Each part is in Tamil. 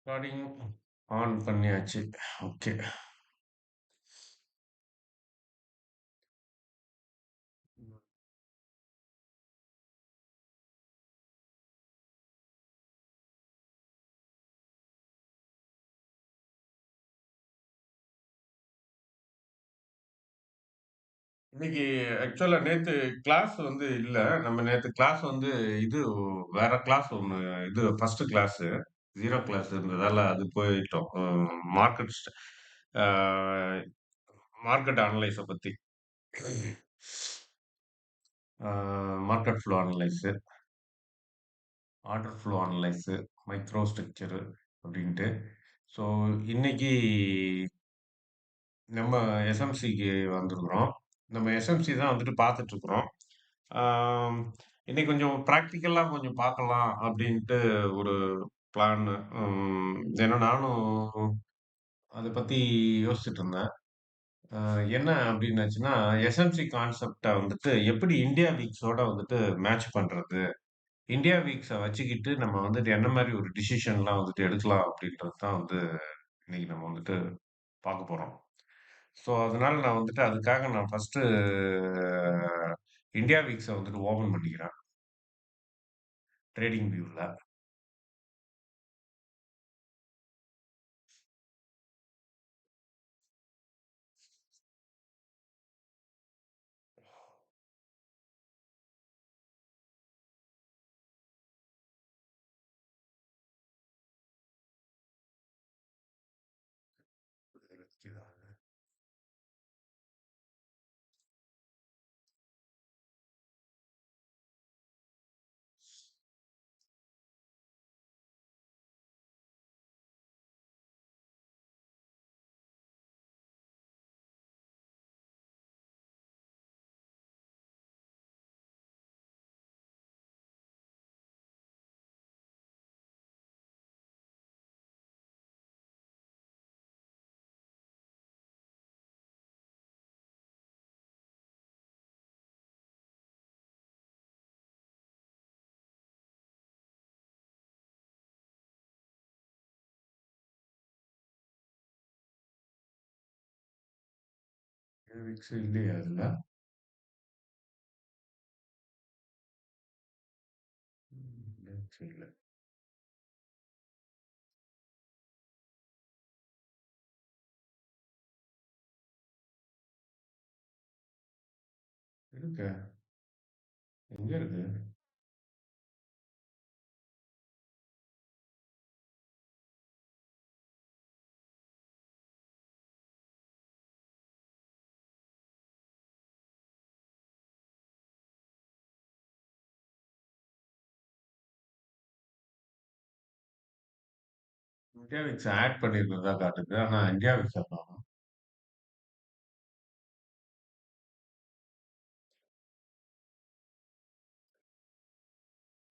ரெக்கார்டிங் ஆன் பண்ணியாச்சு. ஓகே. இன்னைக்கு ஆக்சுவலா நேத்து கிளாஸ் இல்ல. நம்ம நேத்து கிளாஸ் இது வேற கிளாஸ் ஒண்ணு இது ஃபர்ஸ்ட் கிளாஸ் 0 கிளாஸ் இருந்ததால அது போயிட்டோம். மார்க்கெட் ஸ்ட ஆ மார்க்கெட் அனலைஸ பத்தி. ஆ market flow analysis, order flow analysis, micro structure அப்படின்ட்டு. ஸோ இன்னைக்கு நம்ம எஸ்எம்சிக்கு வந்திருக்கிறோம். நம்ம எஸ்எம்சி தான் பார்த்துட்டு இருக்கிறோம். ஆம், இன்னைக்கு கொஞ்சம் பிராக்டிக்கலா கொஞ்சம் பார்க்கலாம் அப்படின்ட்டு ஒரு பிளான். ஏன்னா நானும் அதை பத்தி யோசிச்சுட்டு இருந்தேன். என்ன அப்படின்னாச்சுன்னா எஸ்எம்சி கான்செப்டை எப்படி இந்தியா வீக்ஸோட மேட்ச் பண்றது, இந்தியா வீக்ஸை வச்சுக்கிட்டு நம்ம என்ன மாதிரி ஒரு டிசிஷன்லாம் எடுக்கலாம் அப்படின்றது தான் இன்னைக்கு நம்ம பார்க்க போறோம். ஸோ அதனால நான் அதுக்காக நான் ஃபர்ஸ்ட்டு இந்தியா வீக்ஸ ஓப்பன் பண்ணிக்கிறேன். ட்ரேடிங் வியூல. இந்தியா வீக்ஸ் இல்லையா அதுல? இந்தியா வீக்ஸ் இல்ல. இருக்கு. எங்க இருக்கு? இந்தியா வீக்ஸ் ஆட் பண்ணியிருக்கிறதா காட்டுது. ஆனா இந்தியா வீக்ஸ காணோம்.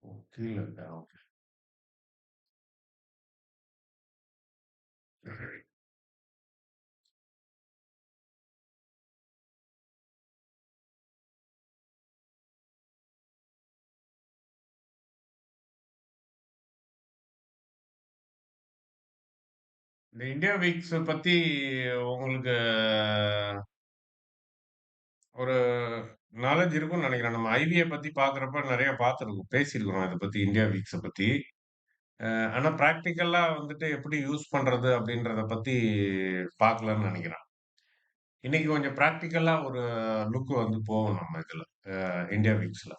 ஓ, கீழ இருக்கா? ஓகே. இந்த இந்தியா வீக்ஸ் பத்தி உங்களுக்கு ஒரு நாலேட்ஜ் இருக்கும்னு நினைக்கிறேன். நம்ம ஐவிய பத்தி பார்க்குறப்ப நெறைய பார்த்துருக்கோம். பேசியிருக்கிறோம் இத பத்தி இந்தியா வீக்ஸ பத்தி. ஆனா பிராக்டிகலா எப்படி யூஸ் பண்றது அப்படின்றத பத்தி பார்க்கலன்னு நெனைக்கிறேன். இன்னைக்கு கொஞ்சம் பிராக்டிகலா ஒரு லுக் போவோம் நம்ம இதுல. இந்தியா வீக்ஸ்ல.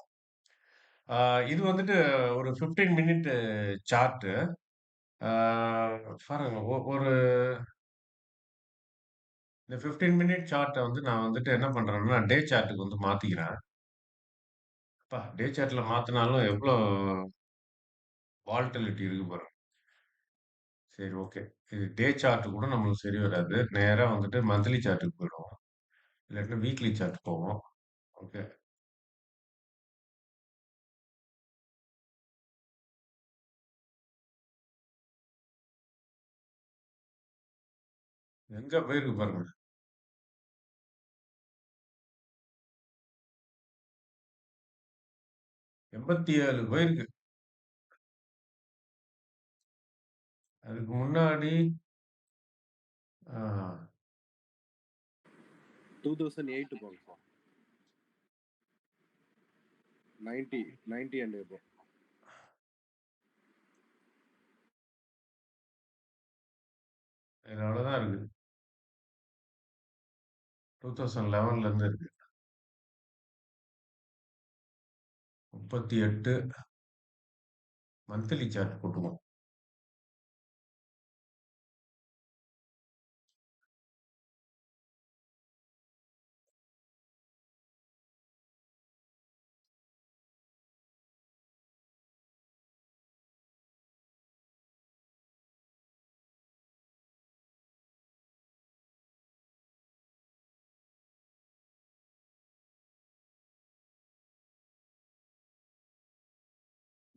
ஆ இது ஒரு 15 மினிட் சார்ட்டு. ஆ பாருங்க ஒரு இந்த 15 மினிட் சார்ட்ட நான் என்ன பண்றேன்னா, டே சார்ட்டுக்கு மாத்திக்கிறேன். அப்பா! டே சார்ட்ல மாத்துனாலும் எவ்ளோ வால்டிலிட்டி இருக்கு பாருங்க. சரி, ஓகே. இது டே சார்ட் கூட நம்மளுக்கு சரி வராது. நேரா மந்த்லி சார்ட்டுக்கு போயிடுவோம். இல்லாட்டினா வீக்லி சார்ட் போவோம். ஓகே. எங்க போயிருக்கு பாருங்க. 87 போயிருக்கு. அதுக்கு முன்னாடி ஆ 2008 போங்க சார். 90 அண்ட் எபோ. இது அவ்வளோதான் இருக்கு. 2011ல இருந்து இருக்கு. 38 மந்த்லி சார்ட் போட்டுக்குவோம்.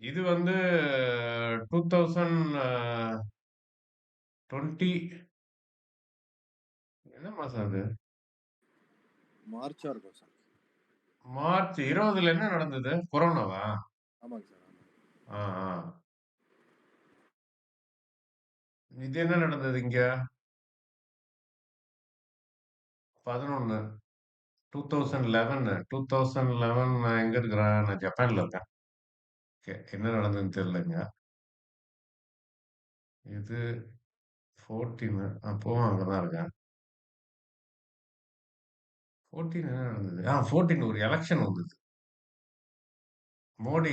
இது வந்து 2020 என்ன மாசம் அது? மார்ச்சா இருக்கும் சார். மார்ச் 20ல என்ன நடந்தது? கொரோனாவா? ஆமாங்க சார், ஆமாம். ஆ, ஆ. இது என்ன நடந்தது இங்க? 11 2011 2011 நான் எங்க இருக்கிறேன்? நான் ஜப்பான்ல இருக்கேன். ஓகே. என்ன நடந்ததுன்னு தெரியலங்க. இது 14 அப்பவும் அங்கதான் இருக்கேன். 14 என்ன நடந்தது? 14 ஒரு எலக்ஷன் வந்தது. மோடி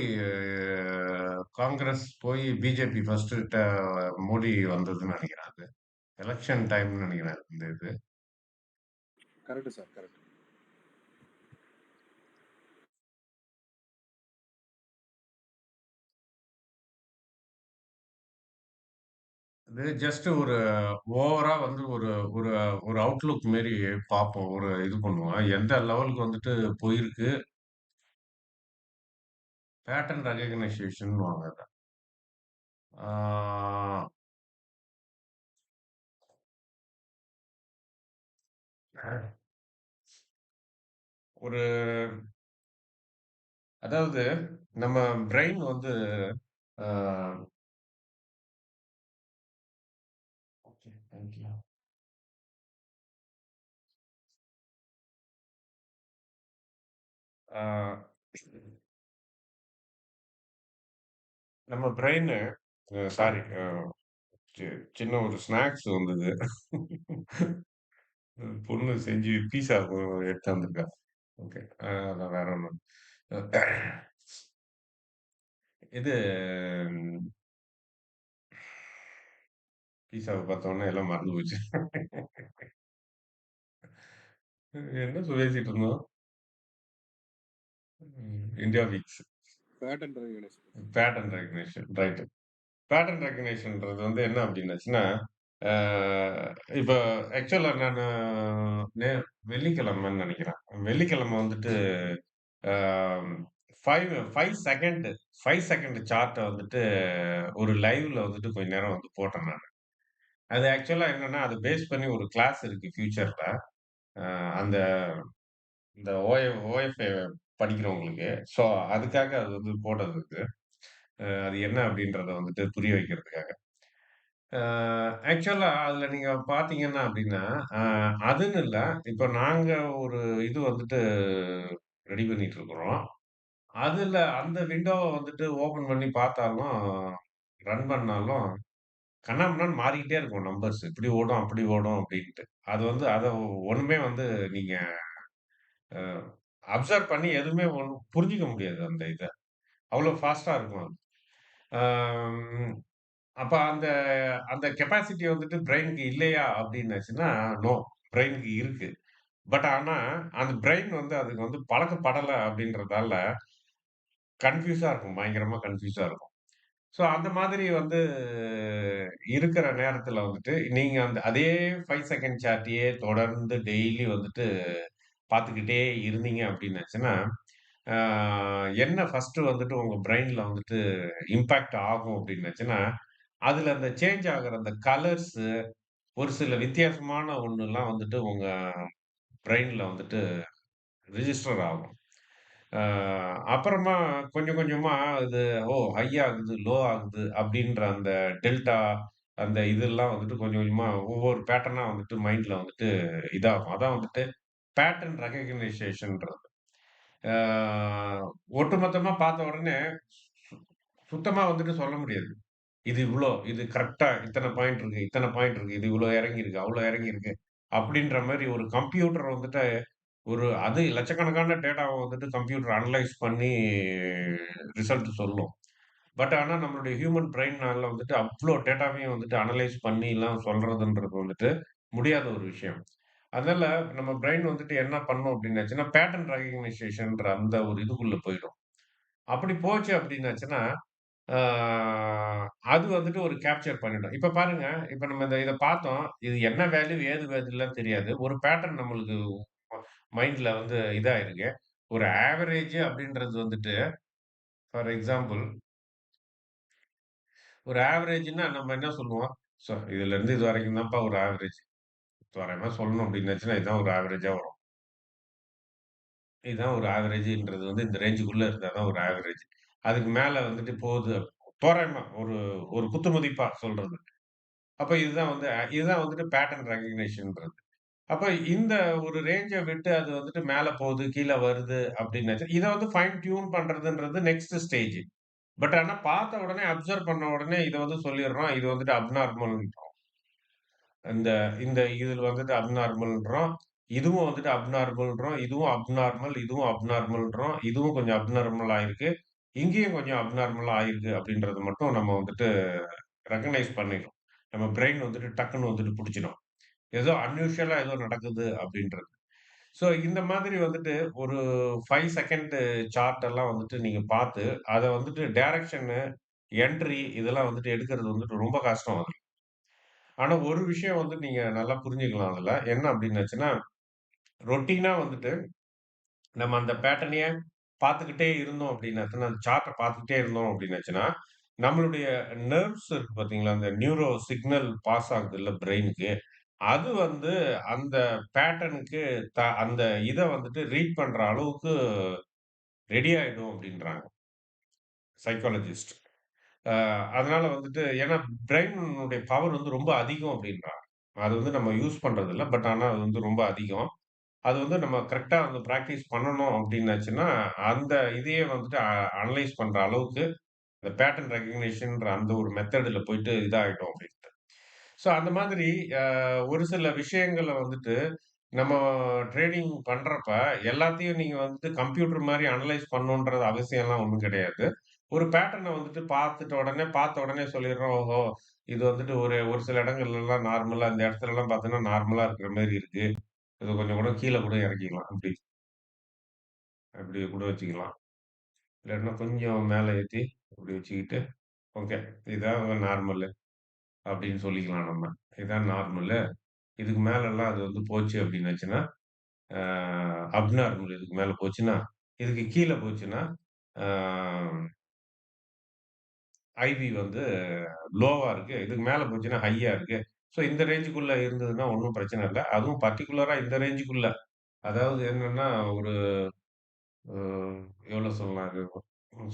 காங்கிரஸ் போய் பிஜேபி ஃபர்ஸ்ட் மோடி வந்ததுன்னு நினைக்கிறேன் அது. எலெக்ஷன் டைம்னு நினைக்கிறேன் இந்த இது. Correct sir, correct. இது ஜஸ்ட் ஒரு ஓவரா வந்து ஒரு ஒரு ஒரு அவுட்லுக் மாரி பார்ப்போம். ஒரு இது பண்ணுவோம். எந்த லெவலுக்கு வந்துட்டு போயிருக்கு. பேட்டர்ன் ரெகக்னைசேஷன்னுவாங்க அத. ஆ ஒரு அதாவது நம்ம பிரெயின் வந்து ஆ ஓகே. Thank you. ஆ நம்ம பிரெயின் சாரி சின்ன ஒரு ஸ்நாக்ஸ் வந்தது. பொண்ணு செஞ்சு பீஸா எடுத்து வந்திருக்கா. ஓகே. அதான் வேற ஒண்ணும் இது பீஸாவ பார்த்தோனே எல்லாம் மறந்து போச்சு. என்ன பேசிட்டு இருந்தோம்? India VIX. Pattern recognition. Pattern recognition. Right. Pattern ரெகக்னிஷன்றது வந்து என்ன அப்டின்னாச்சுன்னா, ஆ இப்ப ஆக்சுவலா நானு நே வெள்ளிக்கிழமைன்னு நெனைக்கிறேன். வெள்ளிக்கிழமை வந்துட்டு ஆ 5 செகண்ட் 5 செகண்ட் சார்ட்ட வந்துட்டு ஒரு லைவ்ல வந்துட்டு கொஞ்ச நேரம் வந்து போட்டேன் நானு. அது ஆக்சுவலா என்னன்னா, அத பேஸ் பண்ணி ஒரு கிளாஸ் இருக்கு ஃபியூச்சர்ல. அ அந்த இந்த ஓஎஃப்ஏ படிக்கிறவங்களுக்கு. ஸோ அதுக்காக அது வந்து போட்டது இது. அது என்ன அப்டின்றத வந்துட்டு புரிய வைக்கிறதுக்காக. அ ஆக்சுவலா அதுல நீங்க பார்த்தீங்கன்னா அப்டின்னா, அ அதுன்னு இல்ல. இப்ப நாங்க ஒரு இது வந்துட்டு ரெடி பண்ணிட்டு இருக்கிறோம். அதுல அந்த விண்டோவ வந்துட்டு ஓப்பன் பண்ணி பார்த்தாலும், ரன் பண்ணாலும் கன்னாபின்னான்னு மாறிக்கிட்டே இருக்கும் நம்பர்ஸ். இப்படி ஓடும், அப்படி ஓடும் அப்டின்ட்டு. அது வந்து அத ஒண்ணுமே வந்து நீங்க அ அப்சர்வ் பண்ணி எதுவுமே புரிஞ்சுக்க முடியாது அந்த இத. அவ்வளோ ஃபாஸ்ட்டா இருக்கும் அது. அம் அப்ப அந்த அந்த கெப்பாசிட்டி வந்துட்டு பிரெயினுக்கு இல்லையா அப்டின்னாச்சுன்னா, நோ. பிரெயினுக்கு இருக்கு. பட் ஆனா, அந்த பிரெயின் வந்து அதுக்கு வந்து பழக்கப்படல அப்டின்றதால, கன்ஃப்யூஸா இருக்கும். பயங்கரமா கன்ஃப்யூஸா இருக்கும். ஸோ அந்த மாதிரி வந்து இருக்கிற நேரத்துல வந்துட்டு, நீங்க அந்த அதே 5 செகண்ட் சாட்டையே தொடர்ந்து டெய்லி வந்துட்டு பார்த்துக்கிட்டே இருந்தீங்க அப்டின்னாச்சுன்னா, ஆ என்ன ஃபர்ஸ்ட்டு வந்துட்டு உங்க பிரெயின்ல வந்துட்டு இம்பாக்ட் ஆகும் அப்டின்னாச்சுன்னா, அதுல அந்த சேஞ்ச் ஆகுற அந்த கலர்ஸு, ஒரு சில வித்தியாசமான ஒண்ணுலாம் வந்துட்டு உங்க பிரெயின்ல வந்துட்டு ரிஜிஸ்டர் ஆகும். அ அப்புறமா கொஞ்சம் கொஞ்சமா அது ஹை ஆகுது, லோ ஆகுது அப்டின்ற அந்த டெல்டா, அந்த இதெல்லாம் வந்துட்டு கொஞ்சம் கொஞ்சமா ஒவ்வொரு பேட்டர்னா வந்துட்டு மைண்ட்ல வந்துட்டு இதாகும். அதான் வந்துட்டு பேட்டர்ன் ரெகக்னிஷேஷன்றது. ஆ ஒட்டுமொத்தமா பார்த்த உடனே சு சுத்தமா வந்துட்டு சொல்ல முடியாது. இது இவ்ளோ, இது கரெக்ட்டா இத்தன பாயிண்ட் இருக்கு, இத்தன பாயிண்ட் இருக்கு. இது இவ்ளோ இறங்கியிருக்கு, அவ்ளோ இறங்கியிருக்கு. அப்படின்ற மாரி ஒரு கம்ப்யூட்டர் வந்துட்டு ஒரு அது லட்சக்கணக்கான டேட்டாவ வந்துட்டு கம்ப்யூட்டர் அனலைஸ் பண்ணி ரிசல்ட் சொல்லும். பட் ஆனா நம்மளுடைய ஹியூமன் பிரெயின்னால வந்துட்டு அவ்ளோ டேட்டாவையும் வந்துட்டு அனலைஸ் பண்ணிலாம் சொல்றதுன்றது வந்துட்டு முடியாத ஒரு விஷயம். அதனால நம்ம பிரெயின் வந்துட்டு என்ன பண்ணும் அப்டின்னாச்சுன்னா, பேட்டர்ன் ரெகக்னிஷேஷன்ற அந்த ஒரு இதுக்குள்ள போயிடும். அப்படி போச்சு அப்டின்னாச்சுன்னா, ஆ அது வந்துட்டு ஒரு கேப்சர் பண்ணிடும். இப்ப பாருங்க, இப்ப நம்ம இத பார்த்தோம். இது என்ன வேல்யூ, ஏது வேல்யூலாம் தெரியாது. ஒரு பேட்டர்ன் நம்மளுக்கு மைண்ட்ல வந்து இதாயிருக்கு. ஒரு ஆவரேஜ் அப்டின்றது வந்துட்டு, ஃபார் எக்ஸாம்பிள் ஒரு ஆவரேஜ்ன்னா நம்ம என்ன சொல்லுவோம்? இதுலருந்து இது வரைக்கும் தான்ப்பா ஒரு ஆவரேஜ். தோராயமா சொல்லணும் அப்டின்னாச்சுன்னா, இதுதான் ஒரு ஆவரேஜா வரும். இதுதான் ஒரு ஆவரேஜ்ன்றது வந்து இந்த ரேஞ்சுக்குள்ள இருந்தா தான் ஒரு ஆவரேஜ். அதுக்கு மேல வந்துட்டு போகுது தோராயமா ஒரு ஒரு குத்துமதிப்பா சொல்றது. அப்ப இதுதான் வந்துட்டு பேட்டர்ன் ரெகக்னிஷன்றது. அப்ப இந்த ஒரு ரேஞ்ச விட்டு அது வந்துட்டு மேல போகுது, கீழ வருது அப்டின்னாச்சு, இத வந்து ஃபைன் டியூன் பண்றதுன்றது நெக்ஸ்ட் ஸ்டேஜ். பட் ஆனா பார்த்த உடனே அப்சர்வ் பண்ண உடனே இத வந்து சொல்லிர்றோம். இது வந்துட்டு அப்நார்மல் இந்த இந்த இதுல வந்துட்டு அப்நார்மல்ன்றோம். இதுவும் வந்துட்டு அப்நார்மல்ன்றோம். இதுவும் அப்நார்மல், இதுவும் அப்நார்மல்ன்றோம். இதுவும் கொஞ்சம் அப்நார்மல் ஆயிருக்கு. இங்கேயும் கொஞ்சம் அப்நார்மலா ஆயிருக்கு அப்படின்றத மட்டும் நம்ம வந்துட்டு ரெகக்னைஸ் பண்ணிரும். நம்ம பிரெயின் வந்துட்டு டக்குன்னு வந்துட்டு புடிச்சிடும். ஏதோ அன்யூசுவலா ஏதோ நடக்குது அப்படின்றது. ஸோ இந்த மாதிரி வந்துட்டு ஒரு 5 செகண்ட் சார்ட் எல்லாம் வந்துட்டு நீங்க பார்த்து, அத வந்துட்டு டைரக்ஷனு, என்ட்ரி இதெல்லாம் வந்துட்டு எடுக்கிறது வந்துட்டு ரொம்ப கஷ்டம் அது. ஆனா ஒரு விஷயம் வந்து நீங்க நல்லா புரிஞ்சுக்கலாம் அதுல. என்ன அப்டின்னாச்சுன்னா, ரொட்டீனா வந்துட்டு நம்ம அந்த பேட்டர்னயே பார்த்துக்கிட்டே இருந்தோம் அப்டின்னாச்சுன்னா, அந்த சார்ட்ட பார்த்துக்கிட்டே இருந்தோம் அப்டின்னாச்சுன்னா, நம்மளுடைய நர்வ்ஸ் இருக்கு பார்த்தீங்களா? அந்த நியூரோ சிக்னல் பாஸ் ஆகுதுல்ல பிரெயினுக்கு, அது வந்து அந்த பேட்டர்னுக்கு அந்த இத வந்துட்டு ரீட் பண்ற அளவுக்கு ரெடி ஆயிடும் அப்டின்றாங்க சைக்காலஜிஸ்ட். அ அதனால வந்துட்டு ஏன்னா பிரெயினுடைய பவர் வந்து ரொம்ப அதிகம் அப்டின்றாங்க. அது வந்து நம்ம யூஸ் பண்றதில்ல. பட் ஆனா அது வந்து ரொம்ப அதிகம். அது வந்து நம்ம கரெக்ட்டா வந்து பிராக்டிஸ் பண்ணணும் அப்டின்னாச்சுன்னா, அந்த இதையே வந்துட்டு அனலைஸ் பண்ற அளவுக்கு இந்த பேட்டர்ன் ரெகக்னிஷன்ன்ற அந்த ஒரு மெத்தடுல போயிட்டு இதாயிடும் அப்டின்ட்டு. ஸோ அந்த மாதிரி அ ஒரு சில விஷயங்கள வந்துட்டு நம்ம ட்ரேடிங் பண்றப்ப எல்லாத்தையும் நீங்க வந்துட்டு கம்ப்யூட்டர் மாரி அனலைஸ் பண்ணணுன்றது அவசியம்லாம் ஒண்ணும் கிடையாது. ஒரு பேட்டர்ன வந்துட்டு பார்த்த உடனே சொல்லிடுறோம். ஓஹோ! இது வந்துட்டு ஒரு ஒரு சில இடங்கள்லலாம் நார்மலா இந்த இடத்துலலாம் பார்த்தீங்கன்னா, நார்மலா இருக்கிற மாரி இருக்கு. இது கொஞ்சம் கூட கீழ கூட இறக்கிக்கலாம். அப்படி கூட வச்சுக்கலாம். இல்லாட்டினா கொஞ்சம் மேல ஏத்தி அப்படி வச்சுக்கிட்டு, ஓகே. இதான் நார்மலு அப்படின்னு சொல்லிக்கலாம் நம்ம. இதான் நார்மலு. இதுக்கு மேலலாம் அது வந்து போச்சு அப்படின்னுச்சுன்னா, ஆ அப்நார்மல் இதுக்கு மேல போச்சுன்னா, இதுக்கு கீழ போச்சுன்னா, ஆ ஐவி வந்து லோவா இருக்கு. இதுக்கு மேல போச்சுன்னா ஹையா இருக்கு. ஸோ இந்த ரேஞ்சுக்குள்ள இருந்ததுன்னா ஒண்ணும் பிரச்சனை இல்ல. அதுவும் பர்ட்டிகுலரா இந்த ரேஞ்சுக்குள்ள அதாவது என்னன்னா ஒரு அ எவ்வளோ சொல்லலாம் இது?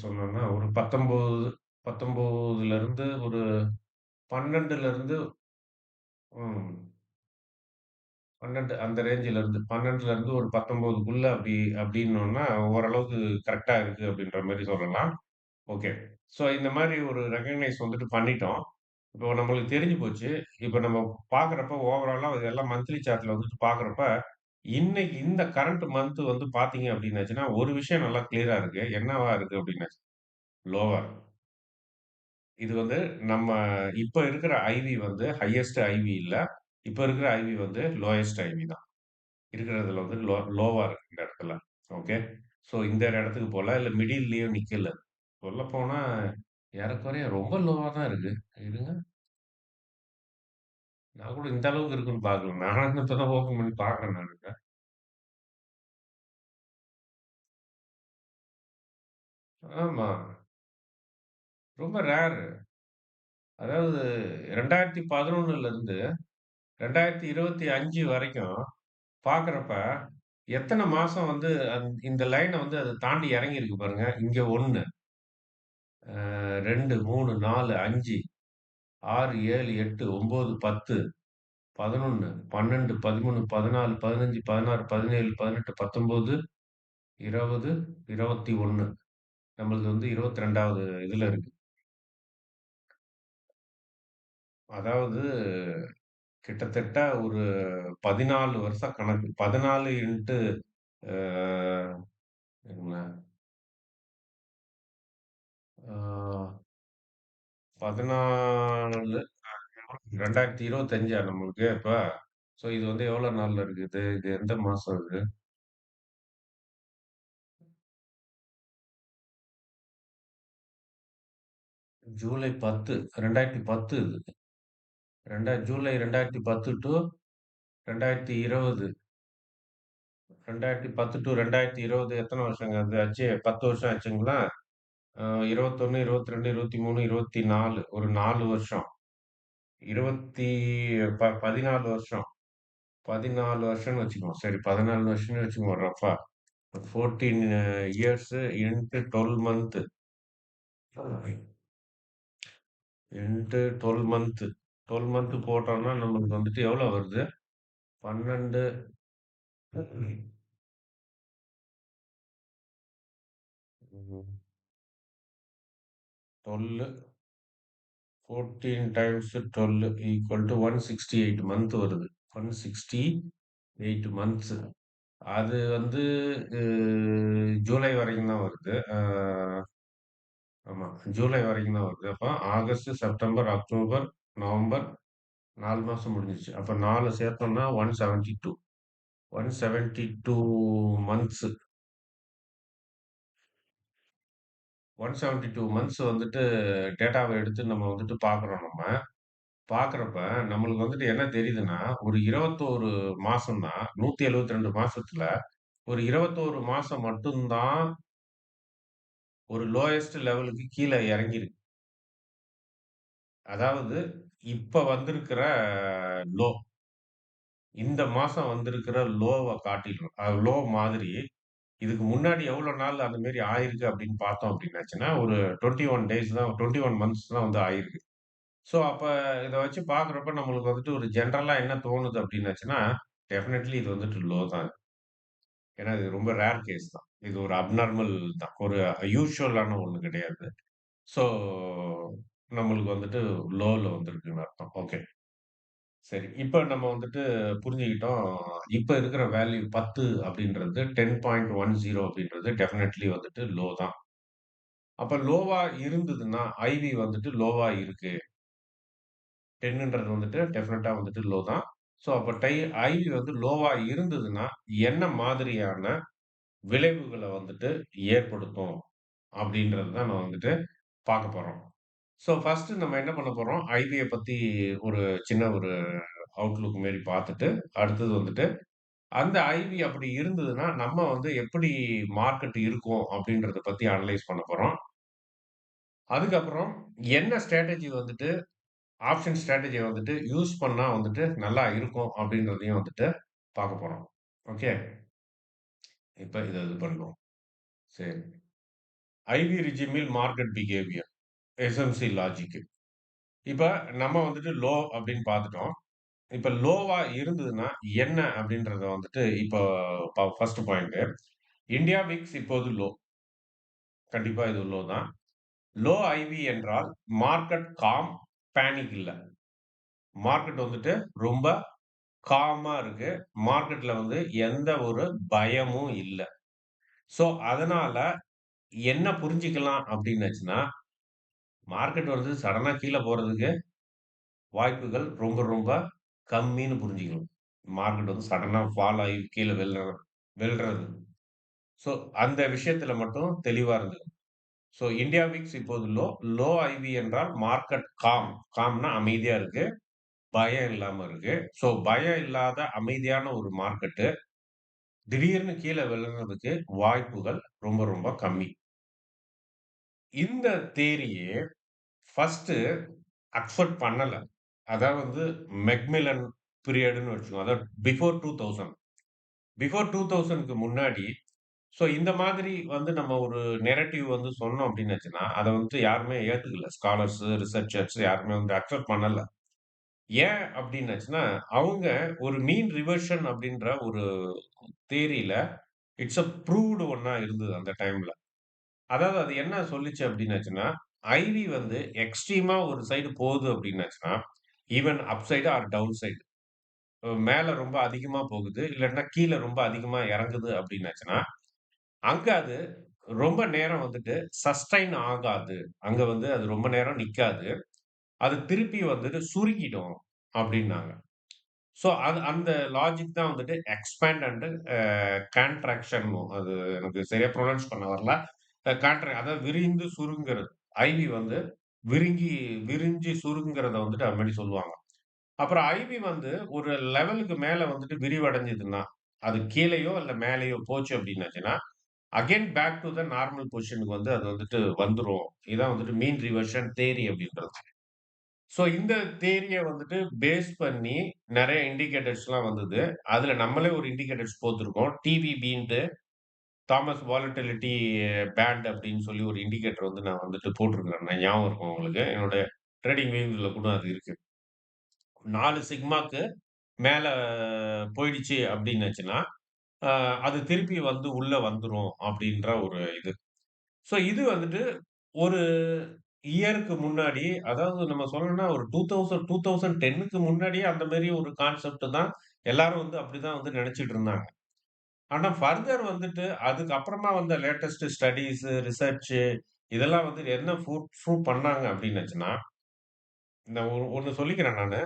சொல்லணும்னா ஒரு 19லருந்து ஒரு 12லருந்து ம் 12 அந்த ரேஞ்சிலருந்து 12லருந்து ஒரு 19க்குள்ள அப்டின்னோம்னா ஓரளவுக்கு கரெக்ட்டா இருக்கு அப்டின்ற மாரி சொல்லலாம். ஓகே. ஸோ இந்த மாரி ஒரு ரெகக்னைஸ் வந்துட்டு பண்ணிட்டோம். இப்போ நம்மளுக்கு தெரிஞ்சு போச்சு. இப்ப நம்ம பார்க்குறப்ப ஓவராலா இதெல்லாம் மந்த்லி சார்ட்ல வந்துட்டு பார்க்குறப்ப, இன்னைக்கு இந்த கரண்ட் மந்த் வந்து பார்த்தீங்க அப்டின்னாச்சுன்னா, ஒரு விஷயம் நல்லா கிளியரா இருக்கு. என்னவா இருக்கு அப்டின்னாச்சு, லோவா இருக்கு. இது வந்து நம்ம இப்ப இருக்கிற ஐவி வந்து ஹையஸ்ட் ஐவி இல்ல. இப்ப இருக்கிற ஐவி வந்து லோயஸ்ட் ஐவி தான். இருக்கிறதுல வந்து லோவா இருக்கு இந்த இடத்துல. ஓகே. ஸோ இந்த இடத்துக்கு போல, இல்ல மிடில்லயும் நிக்கல. சொல்லப்போனா ஏறக்குறைய ரொம்ப லோவா தான் இருக்கு. இருங்க. நான் கூட இந்த அளவுக்கு இருக்குன்னு பார்க்கல. நானும் இப்ப தான் ஓப்பன் பண்ணி பார்க்குறேன் நானு. ஆமா. ரொம்ப ரேர். அதாவது 2011லிருந்து 2025 வரைக்கும் பார்க்குறப்ப, எத்தன மாசம் வந்து இந்த லைன வந்து அது தாண்டி இறங்கியிருக்கு பாருங்க. இங்க 1, 2, 3, 4, 5, 6, 7, 8, 9, 10, 11, 12, 13, 14, 15, 16, 17, 18, 19, 20, 21. நம்மளது வந்து 22வது இதுல இருக்கு. அதாவது கிட்டத்தட்ட ஒரு 14 வருஷம் கணக்கு. 14 இன்டு அ என்ன ஆ 14 2025 நம்மளுக்கு இப்ப? ஸோ இது வந்து எவ்வளோ நாள்ல இருக்குது? இது எந்த மாசம் இது? ஜூலை 10 2010 இது. ஜூலை 2010 டூ 2020. 2010 டூ 2020 எத்தன வருஷங்க அது ஆச்சு? 10 வருஷம் ஆச்சுங்களா? 21, 22, 23, 24 ஒரு 4 வருஷம். 20 14 வருஷம். 14 வருஷம்னு வச்சுக்குவோம். சரி 14 வருஷம்னு வச்சுக்குவோம் ரஃப்பா. 14 years into 12 month into 12 month 12 month போட்டோம்னா நமக்கு வந்துட்டு எவ்வளோ வருது? 12 12 14 டைம்ஸ் 12 ஈக்குவல் டு 168 மந்த் வருது. 168 மந்த்ஸ். அது வந்து ஜூலை வரைக்கும் தான் வருது. ஆமா. ஜூலை வரைக்கும் தான் வருது. அப்ப ஆகஸ்ட், செப்டம்பர், அக்டோபர், நவம்பர் 4 மாசம் முடிஞ்சிருச்சு. அப்ப 4 சேர்த்தோம்னா 172. 172 மந்த்ஸ். 172 மந்த்ஸ் வந்துட்டு டேட்டாவ எடுத்து நம்ம வந்துட்டு பார்க்குறோம் நம்ம. பார்க்குறப்ப நம்மளுக்கு வந்துட்டு என்ன தெரியுதுன்னா, ஒரு 21 மாசம் தான். 172 மாசத்துல ஒரு 21 மாசம் மட்டும் தான் ஒரு லோயஸ்ட் லெவலுக்கு கீழ இறங்கியிருக்கு. அதாவது இப்ப வந்திருக்கிற லோ. இந்த மாசம் வந்திருக்கிற லோவ காட்டிலும் லோ மாதிரி இதுக்கு முன்னாடி எவ்வளோ நாள் அந்த மாரி ஆயிருக்கு அப்படின்னு பார்த்தோம் அப்படின்னாச்சுன்னா, ஒரு 21 டேஸ் தான் 21 மந்த்ஸ் தான் வந்து ஆயிருக்கு. ஸோ அப்ப இத வச்சு பார்க்குறப்ப நம்மளுக்கு வந்துட்டு ஒரு ஜெனரலா என்ன தோணுது அப்படின்னாச்சுன்னா, டெஃபினெட்லி இது வந்துட்டு லோ தான். ஏன்னா இது ரொம்ப ரேர் கேஸ் தான். இது ஒரு அப்நார்மல் தான். ஒரு யூசுவலான ஒண்ணு கிடையாது. ஸோ நம்மளுக்கு வந்துட்டு லோல வந்திருக்குன்னு அர்த்தம். ஓகே. சரி. இப்ப நம்ம வந்துட்டு புரிஞ்சுக்கிட்டோம். இப்ப இருக்கிற வேல்யூ 10 அப்படின்றது 10.10 அப்படின்றது டெஃபினெட்லி வந்துட்டு லோ தான். அப்ப லோவா இருந்ததுன்னா, ஐவி வந்துட்டு லோவா இருக்கு. 10ன்றது வந்துட்டு டெஃபினட்டா வந்துட்டு லோ தான். ஸோ அப்ப ஐவி வந்து லோவா இருந்ததுன்னா, என்ன மாதிரியான விளைவுகள வந்துட்டு ஏற்படுத்தும்? அப்படின்றது தான் நம்ம வந்துட்டு பார்க்க போறோம். ஸோ ஃபர்ஸ்ட்டு நம்ம என்ன பண்ண போறோம், ஐவிய பத்தி ஒரு சின்ன ஒரு அவுட்லுக் மாரி பார்த்துட்டு, அடுத்தது வந்துட்டு அந்த ஐவி அப்படி இருந்ததுன்னா, நம்ம வந்து எப்படி மார்க்கெட் இருக்கும் அப்படின்றத பத்தி அனலைஸ் பண்ண போறோம். அதுக்கப்புறம் என்ன ஸ்ட்ராட்டஜி வந்துட்டு ஆப்ஷன் ஸ்ட்ராட்டஜிய வந்துட்டு யூஸ் பண்ணா வந்துட்டு நல்லா இருக்கும் அப்படின்றதையும் வந்துட்டு பார்க்க போறோம். ஓகே. இப்ப இத இது பண்ணுவோம். சரி. ஐவி ரெஜிமில் மார்க்கெட் பிஹேவியர். SMC logic. இப்ப நம்ம வந்துட்டு லோ அப்படின்னு பார்த்துட்டோம். இப்ப லோவா இருந்ததுன்னா என்ன அப்படின்றத வந்துட்டு இப்போ ஃபர்ஸ்ட் பாயிண்ட். இந்தியா விக்ஸ் இப்போது லோ. கண்டிப்பா இது லோ தான். லோ ஐவி என்றால் மார்க்கெட் காம், பேனிக் இல்ல. மார்க்கெட் வந்துட்டு ரொம்ப காமா இருக்கு. மார்க்கெட்ல வந்து எந்த ஒரு பயமும் இல்ல. சோ, அதனால என்ன புரிஞ்சுக்கலாம் அப்டின்னாச்சுன்னா, மார்க்கெட் வந்து சடனா கீழ போறதுக்கு வாய்ப்புகள் ரொம்ப ரொம்ப கம்மின்னு புரிஞ்சுக்கலாம். மார்க்கெட் வந்து சடனா ஃபால் ஆகி கீழ விழ்றது. சோ, அந்த விஷயத்துல மட்டும் தெளிவா இருந்துக்கணும். சோ, இந்தியா விக்ஸ் இப்போது லோ. லோ ஐவி என்றால் மார்க்கெட் காம். காம்னா அமைதியா இருக்கு. பயம் இல்லாம இருக்கு. சோ, பயம் இல்லாத அமைதியான ஒரு மார்க்கெட்டு, திடீர்னு கீழ விழறதுக்கு வாய்ப்புகள் ரொம்ப ரொம்ப கம்மி. இந்த தியரியே ஃபர்ஸ்ட்டு அக்செப்ட் பண்ணல. அதாவது வந்து மெக்மில்லன் பீரியடுன்னு வச்சுக்கோங்க. அதாவது பிஃபோர் 2000. பிஃபோர் 2000க்கு முன்னாடி ஸோ இந்த மாதிரி வந்து நம்ம ஒரு நரேட்டிவ் வந்து சொன்னோம் அப்டின்னாச்சுன்னா, அத வந்து யாருமே ஏத்துக்கல. ஸ்காலர்ஸ், ரிசர்ச்சர்ஸ் யாருமே வந்து அக்செப்ட் பண்ணல. ஏன் அப்டின்னாச்சுன்னா, அவங்க ஒரு மீன் ரிவர்ஷன் அப்டின்ற ஒரு தியரில இட்ஸ் அ ப்ரூவ்டு ஒண்ணா இருந்தது அந்த டைம்ல. அதாவது அது என்ன சொல்லுச்சு அப்டின்னாச்சுன்னா, ஐவி வந்து எக்ஸ்ட்ரீமா ஒரு சைடு போகுது அப்டின்னாச்சுன்னா, even up side or down side. மேல ரொம்ப அதிகமா போகுது, இல்லாட்டினா கீழ ரொம்ப அதிகமா இறங்குது அப்டின்னாச்சுன்னா, அங்க அது ரொம்ப நேரம் வந்துட்டு சஸ்டெயின் ஆகாது. அங்க வந்து அது ரொம்ப நேரம் நிக்காது. அது திருப்பி வந்துட்டு சுருங்கிடும் அப்டின்னாங்க. ஸோ அது அந்த லாஜிக் தான் வந்துட்டு எக்ஸ்பேண்ட் அண்ட் கான்ட்ராக்ஷன் அது எனக்கு சரியா புரொனவுன்ஸ் பண்ண வரல. அதாவது விரிந்து சுருங்குறது. ஐவி வந்து விரிங்கி விரிஞ்சு சுருங்குறத வந்துட்டு அது மாரி சொல்லுவாங்க. அப்புறம் ஐவி வந்து ஒரு லெவலுக்கு மேல வந்துட்டு விரிவடைஞ்சதுன்னா, அது கீழயோ இல்ல மேலயோ போச்சு அப்டின்னாச்சுன்னா, again back to the normal பொசிஷனுக்கு வந்து அது வந்துட்டு வந்துரும். இதான் வந்துட்டு மீன் ரிவர்ஷன் தியரி அப்டின்றது. ஸோ இந்த தியரிய வந்துட்டு பேஸ் பண்ணி நெறைய இண்டிகேட்டர்ஸ்லாம் வந்தது. அதுல நம்மளே ஒரு இண்டிகேட்டர்ஸ் போட்டுருக்கோம். டிவிபின்ட்டு தாமஸ் வாலட்டிலிட்டி பேண்ட் அப்டின்னு சொல்லி ஒரு இண்டிகேட்டர் வந்து நான் வந்துட்டு போட்டிருக்கிறேன். ஞாபகம் இருக்கும் உங்களுக்கு. என்னோட ட்ரேடிங் வியூஸ்ல கூட அது இருக்கு. 4 சிக்மாக்கு மேல போயிடுச்சு அப்டின்னுச்சுன்னா, அ அது திருப்பி வந்து உள்ள வந்துரும் அப்டின்ற ஒரு இது. ஸோ இது வந்துட்டு ஒரு இயருக்கு முன்னாடி, அதாவது நம்ம சொல்லணும்னா ஒரு 2000 2010க்கு முன்னாடியே அந்த மாரி ஒரு கான்செப்ட் தான் எல்லாரும் வந்து அப்படிதான் வந்து நெனச்சுட்டு இருந்தாங்க. ஆனா ஃபர்தர் வந்துட்டு அதுக்கப்புறமா வந்த லேட்டஸ்ட் ஸ்டடீஸ், ரிசர்ச் இதெல்லாம் வந்து என்ன ப்ரூவ் பண்ணாங்க அப்டின்னுச்சுன்னா, நான் ஒண்ணு சொல்லிக்கிறேன் நானு.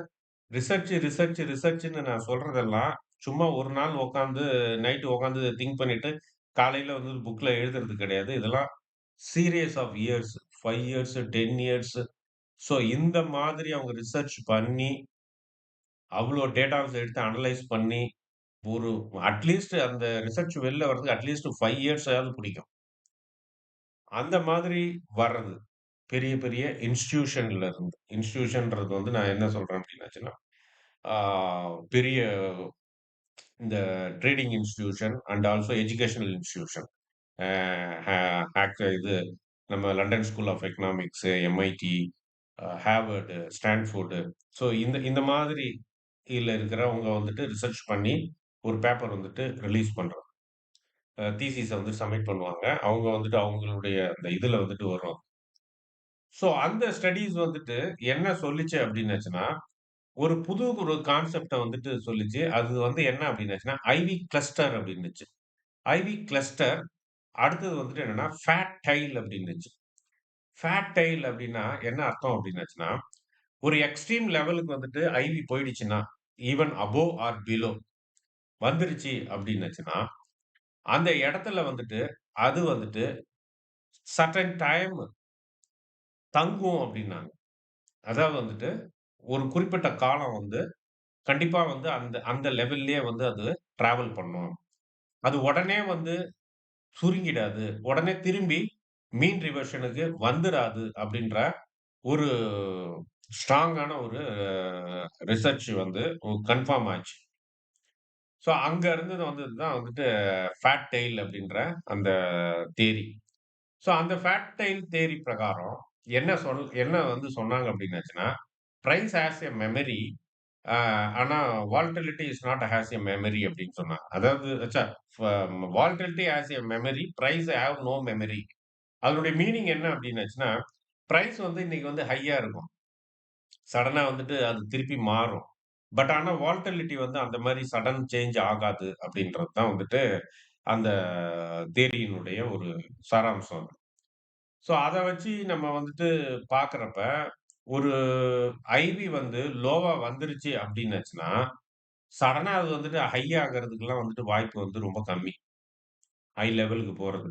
ரிசர்ச்ன்னு நான் சொல்றதெல்லாம், சும்மா ஒரு நாள் உட்காந்து நைட் உட்காந்து திங்க் பண்ணிட்டு, காலையில வந்து புக்ல எழுதுறது கிடையாது. இதெல்லாம் series of years. 5 years, 10 years. So இந்த மாதிரி அவங்க ரிசர்ச் பண்ணி, அவ்ளோ டேட்டாஸ் எடுத்து அனலைஸ் பண்ணி, ஒரு அட்லீஸ்ட் அந்த ரிசர்ச் வெளில வரதுக்கு அட்லீஸ்ட் 5 இயர்ஸ் ஆவது பிடிக்கும். அந்த மாதிரி வர்றது. பெரிய பெரிய இன்ஸ்டிடியூஷன்ல இருந்து. இன்ஸ்டிடியூஷன்றது வந்து நான் என்ன சொல்றேன் அப்டின்னாச்சுன்னா, ஆ பெரிய இந்த trading institution and also educational institution. அ ஹே இது நம்ம London school of economics, MIT, Harvard, Stanford. So இந்த இந்த மாதிரி இதுல இருக்கிறவங்க வந்துட்டு ரிசர்ச் பண்ணி ஒரு பேப்பர் வந்துட்டு ரிலீஸ் பண்றாங்க. தீசிஸ வந்து சப்மிட் பண்ணுவாங்க. அவங்க வந்துட்டு அவங்களுடைய அந்த இதுல வந்துட்டு வரும். ஸோ அந்த ஸ்டடீஸ் வந்துட்டு என்ன சொல்லுச்சு அப்டின்னாச்சுன்னா, ஒரு கான்செப்ட்ட வந்துட்டு சொல்லுச்சு. அது வந்து என்ன அப்டின்னாச்சுன்னா, ஐவி கிளஸ்டர் அப்டின்னுச்சு. ஐவி கிளஸ்டர் அடுத்தது வந்துட்டு என்னன்னா, ஃபேட் டைல் அப்டின்னுச்சு. ஃபேட் டைல் அப்டின்னா என்ன அர்த்தம் அப்டின்னாச்சுன்னா, ஒரு எக்ஸ்ட்ரீம் லெவலுக்கு வந்துட்டு ஐவி போயிடுச்சுன்னா, ஈவன் அபோவ் ஆர் பிலோ வந்துருச்சு அப்டின்னுச்சுன்னா, அந்த இடத்துல வந்துட்டு அது வந்துட்டு சர்டைன் டைம் தங்கும் அப்டின்னாங்க. அதாவது வந்துட்டு ஒரு குறிப்பிட்ட காலம் வந்து கண்டிப்பா வந்து அந்த அந்த லெவல்லயே வந்து அது டிராவல் பண்ணும். அது உடனே வந்து சுருங்கிடாது. உடனே திரும்பி மீன் ரிவர்ஷனுக்கு வந்துராது அப்டின்ற ஒரு ஸ்ட்ராங்கான ஒரு ரிசர்ச் வந்து கன்ஃபார்ம் ஆச்சு. ஸோ அங்க இருந்தது வந்தது தான் வந்துட்டு ஃபேட் டெயில் அப்டின்ற அந்த தியரி. ஸோ அந்த ஃபேட் டெயில் தியரி பிரகாரம் என்ன வந்து சொன்னாங்க அப்டின்னாச்சுன்னா, price has a memory ah ஆனா volatility is not has a memory அப்டின்னு சொன்னாங்க. அதாவது ஃப volatility has a memory, price have no memory. அதனுடைய மீனிங் என்ன அப்டின்னாச்சுன்னா, பிரைஸ் வந்து இன்னைக்கு வந்து ஹையா இருக்கும். சடனா வந்துட்டு அது திருப்பி மாறும். பட் ஆனா வாலட்டிலிட்டி வந்து அந்த மாரி சடன் சேஞ்ச் ஆகாது அப்டின்றது தான் வந்துட்டு அந்த தியரியினுடைய ஒரு சாராம்சம் அது. ஸோ அத வச்சு நம்ம வந்துட்டு பார்க்குறப்ப, ஒரு ஐவி வந்து லோவா வந்துருச்சு அப்டின்னாச்சுன்னா, சடனா அது வந்துட்டு ஹை ஆகுறதுக்குல்லாம் வந்துட்டு வாய்ப்பு வந்து ரொம்ப கம்மி. ஹை லெவலுக்கு போறது.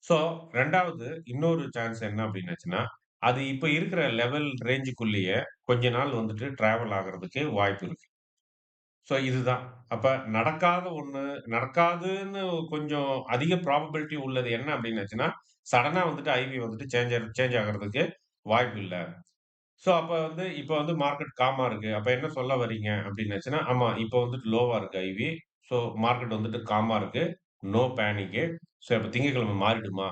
ஸோ 2வது இன்னொரு சான்ஸ் என்ன அப்டின்னாச்சுன்னா, அது இப்ப இருக்கிற லெவல் ரேஞ்சுக்குள்ளேயே கொஞ்ச நாள் வந்துட்டு டிராவல் ஆகுறதுக்கு வாய்ப்பு இருக்கு. ஸோ இதுதான். அப்ப நடக்காத ஒண்ணு, நடக்காதுன்னு கொஞ்சம் அதிக ப்ராபபிலிட்டி உள்ளது என்ன அப்டின்னாச்சுன்னா, சடனா வந்துட்டு ஐவி வந்துட்டு சேஞ்ச் ஆகுறதுக்கு வாய்ப்பு இல்ல. ஸோ அப்ப வந்து இப்ப வந்து மார்க்கெட் காமா இருக்கு. அப்ப என்ன சொல்ல வர்றீங்க அப்டின்னாச்சுன்னா, ஆமா இப்ப வந்துட்டு லோவா இருக்கு ஐவி. ஸோ மார்க்கெட் வந்துட்டு காமா இருக்கு. நோ பேனிக்கு. ஸோ அப்ப திங்கட்கிழமை மாறிடுமா?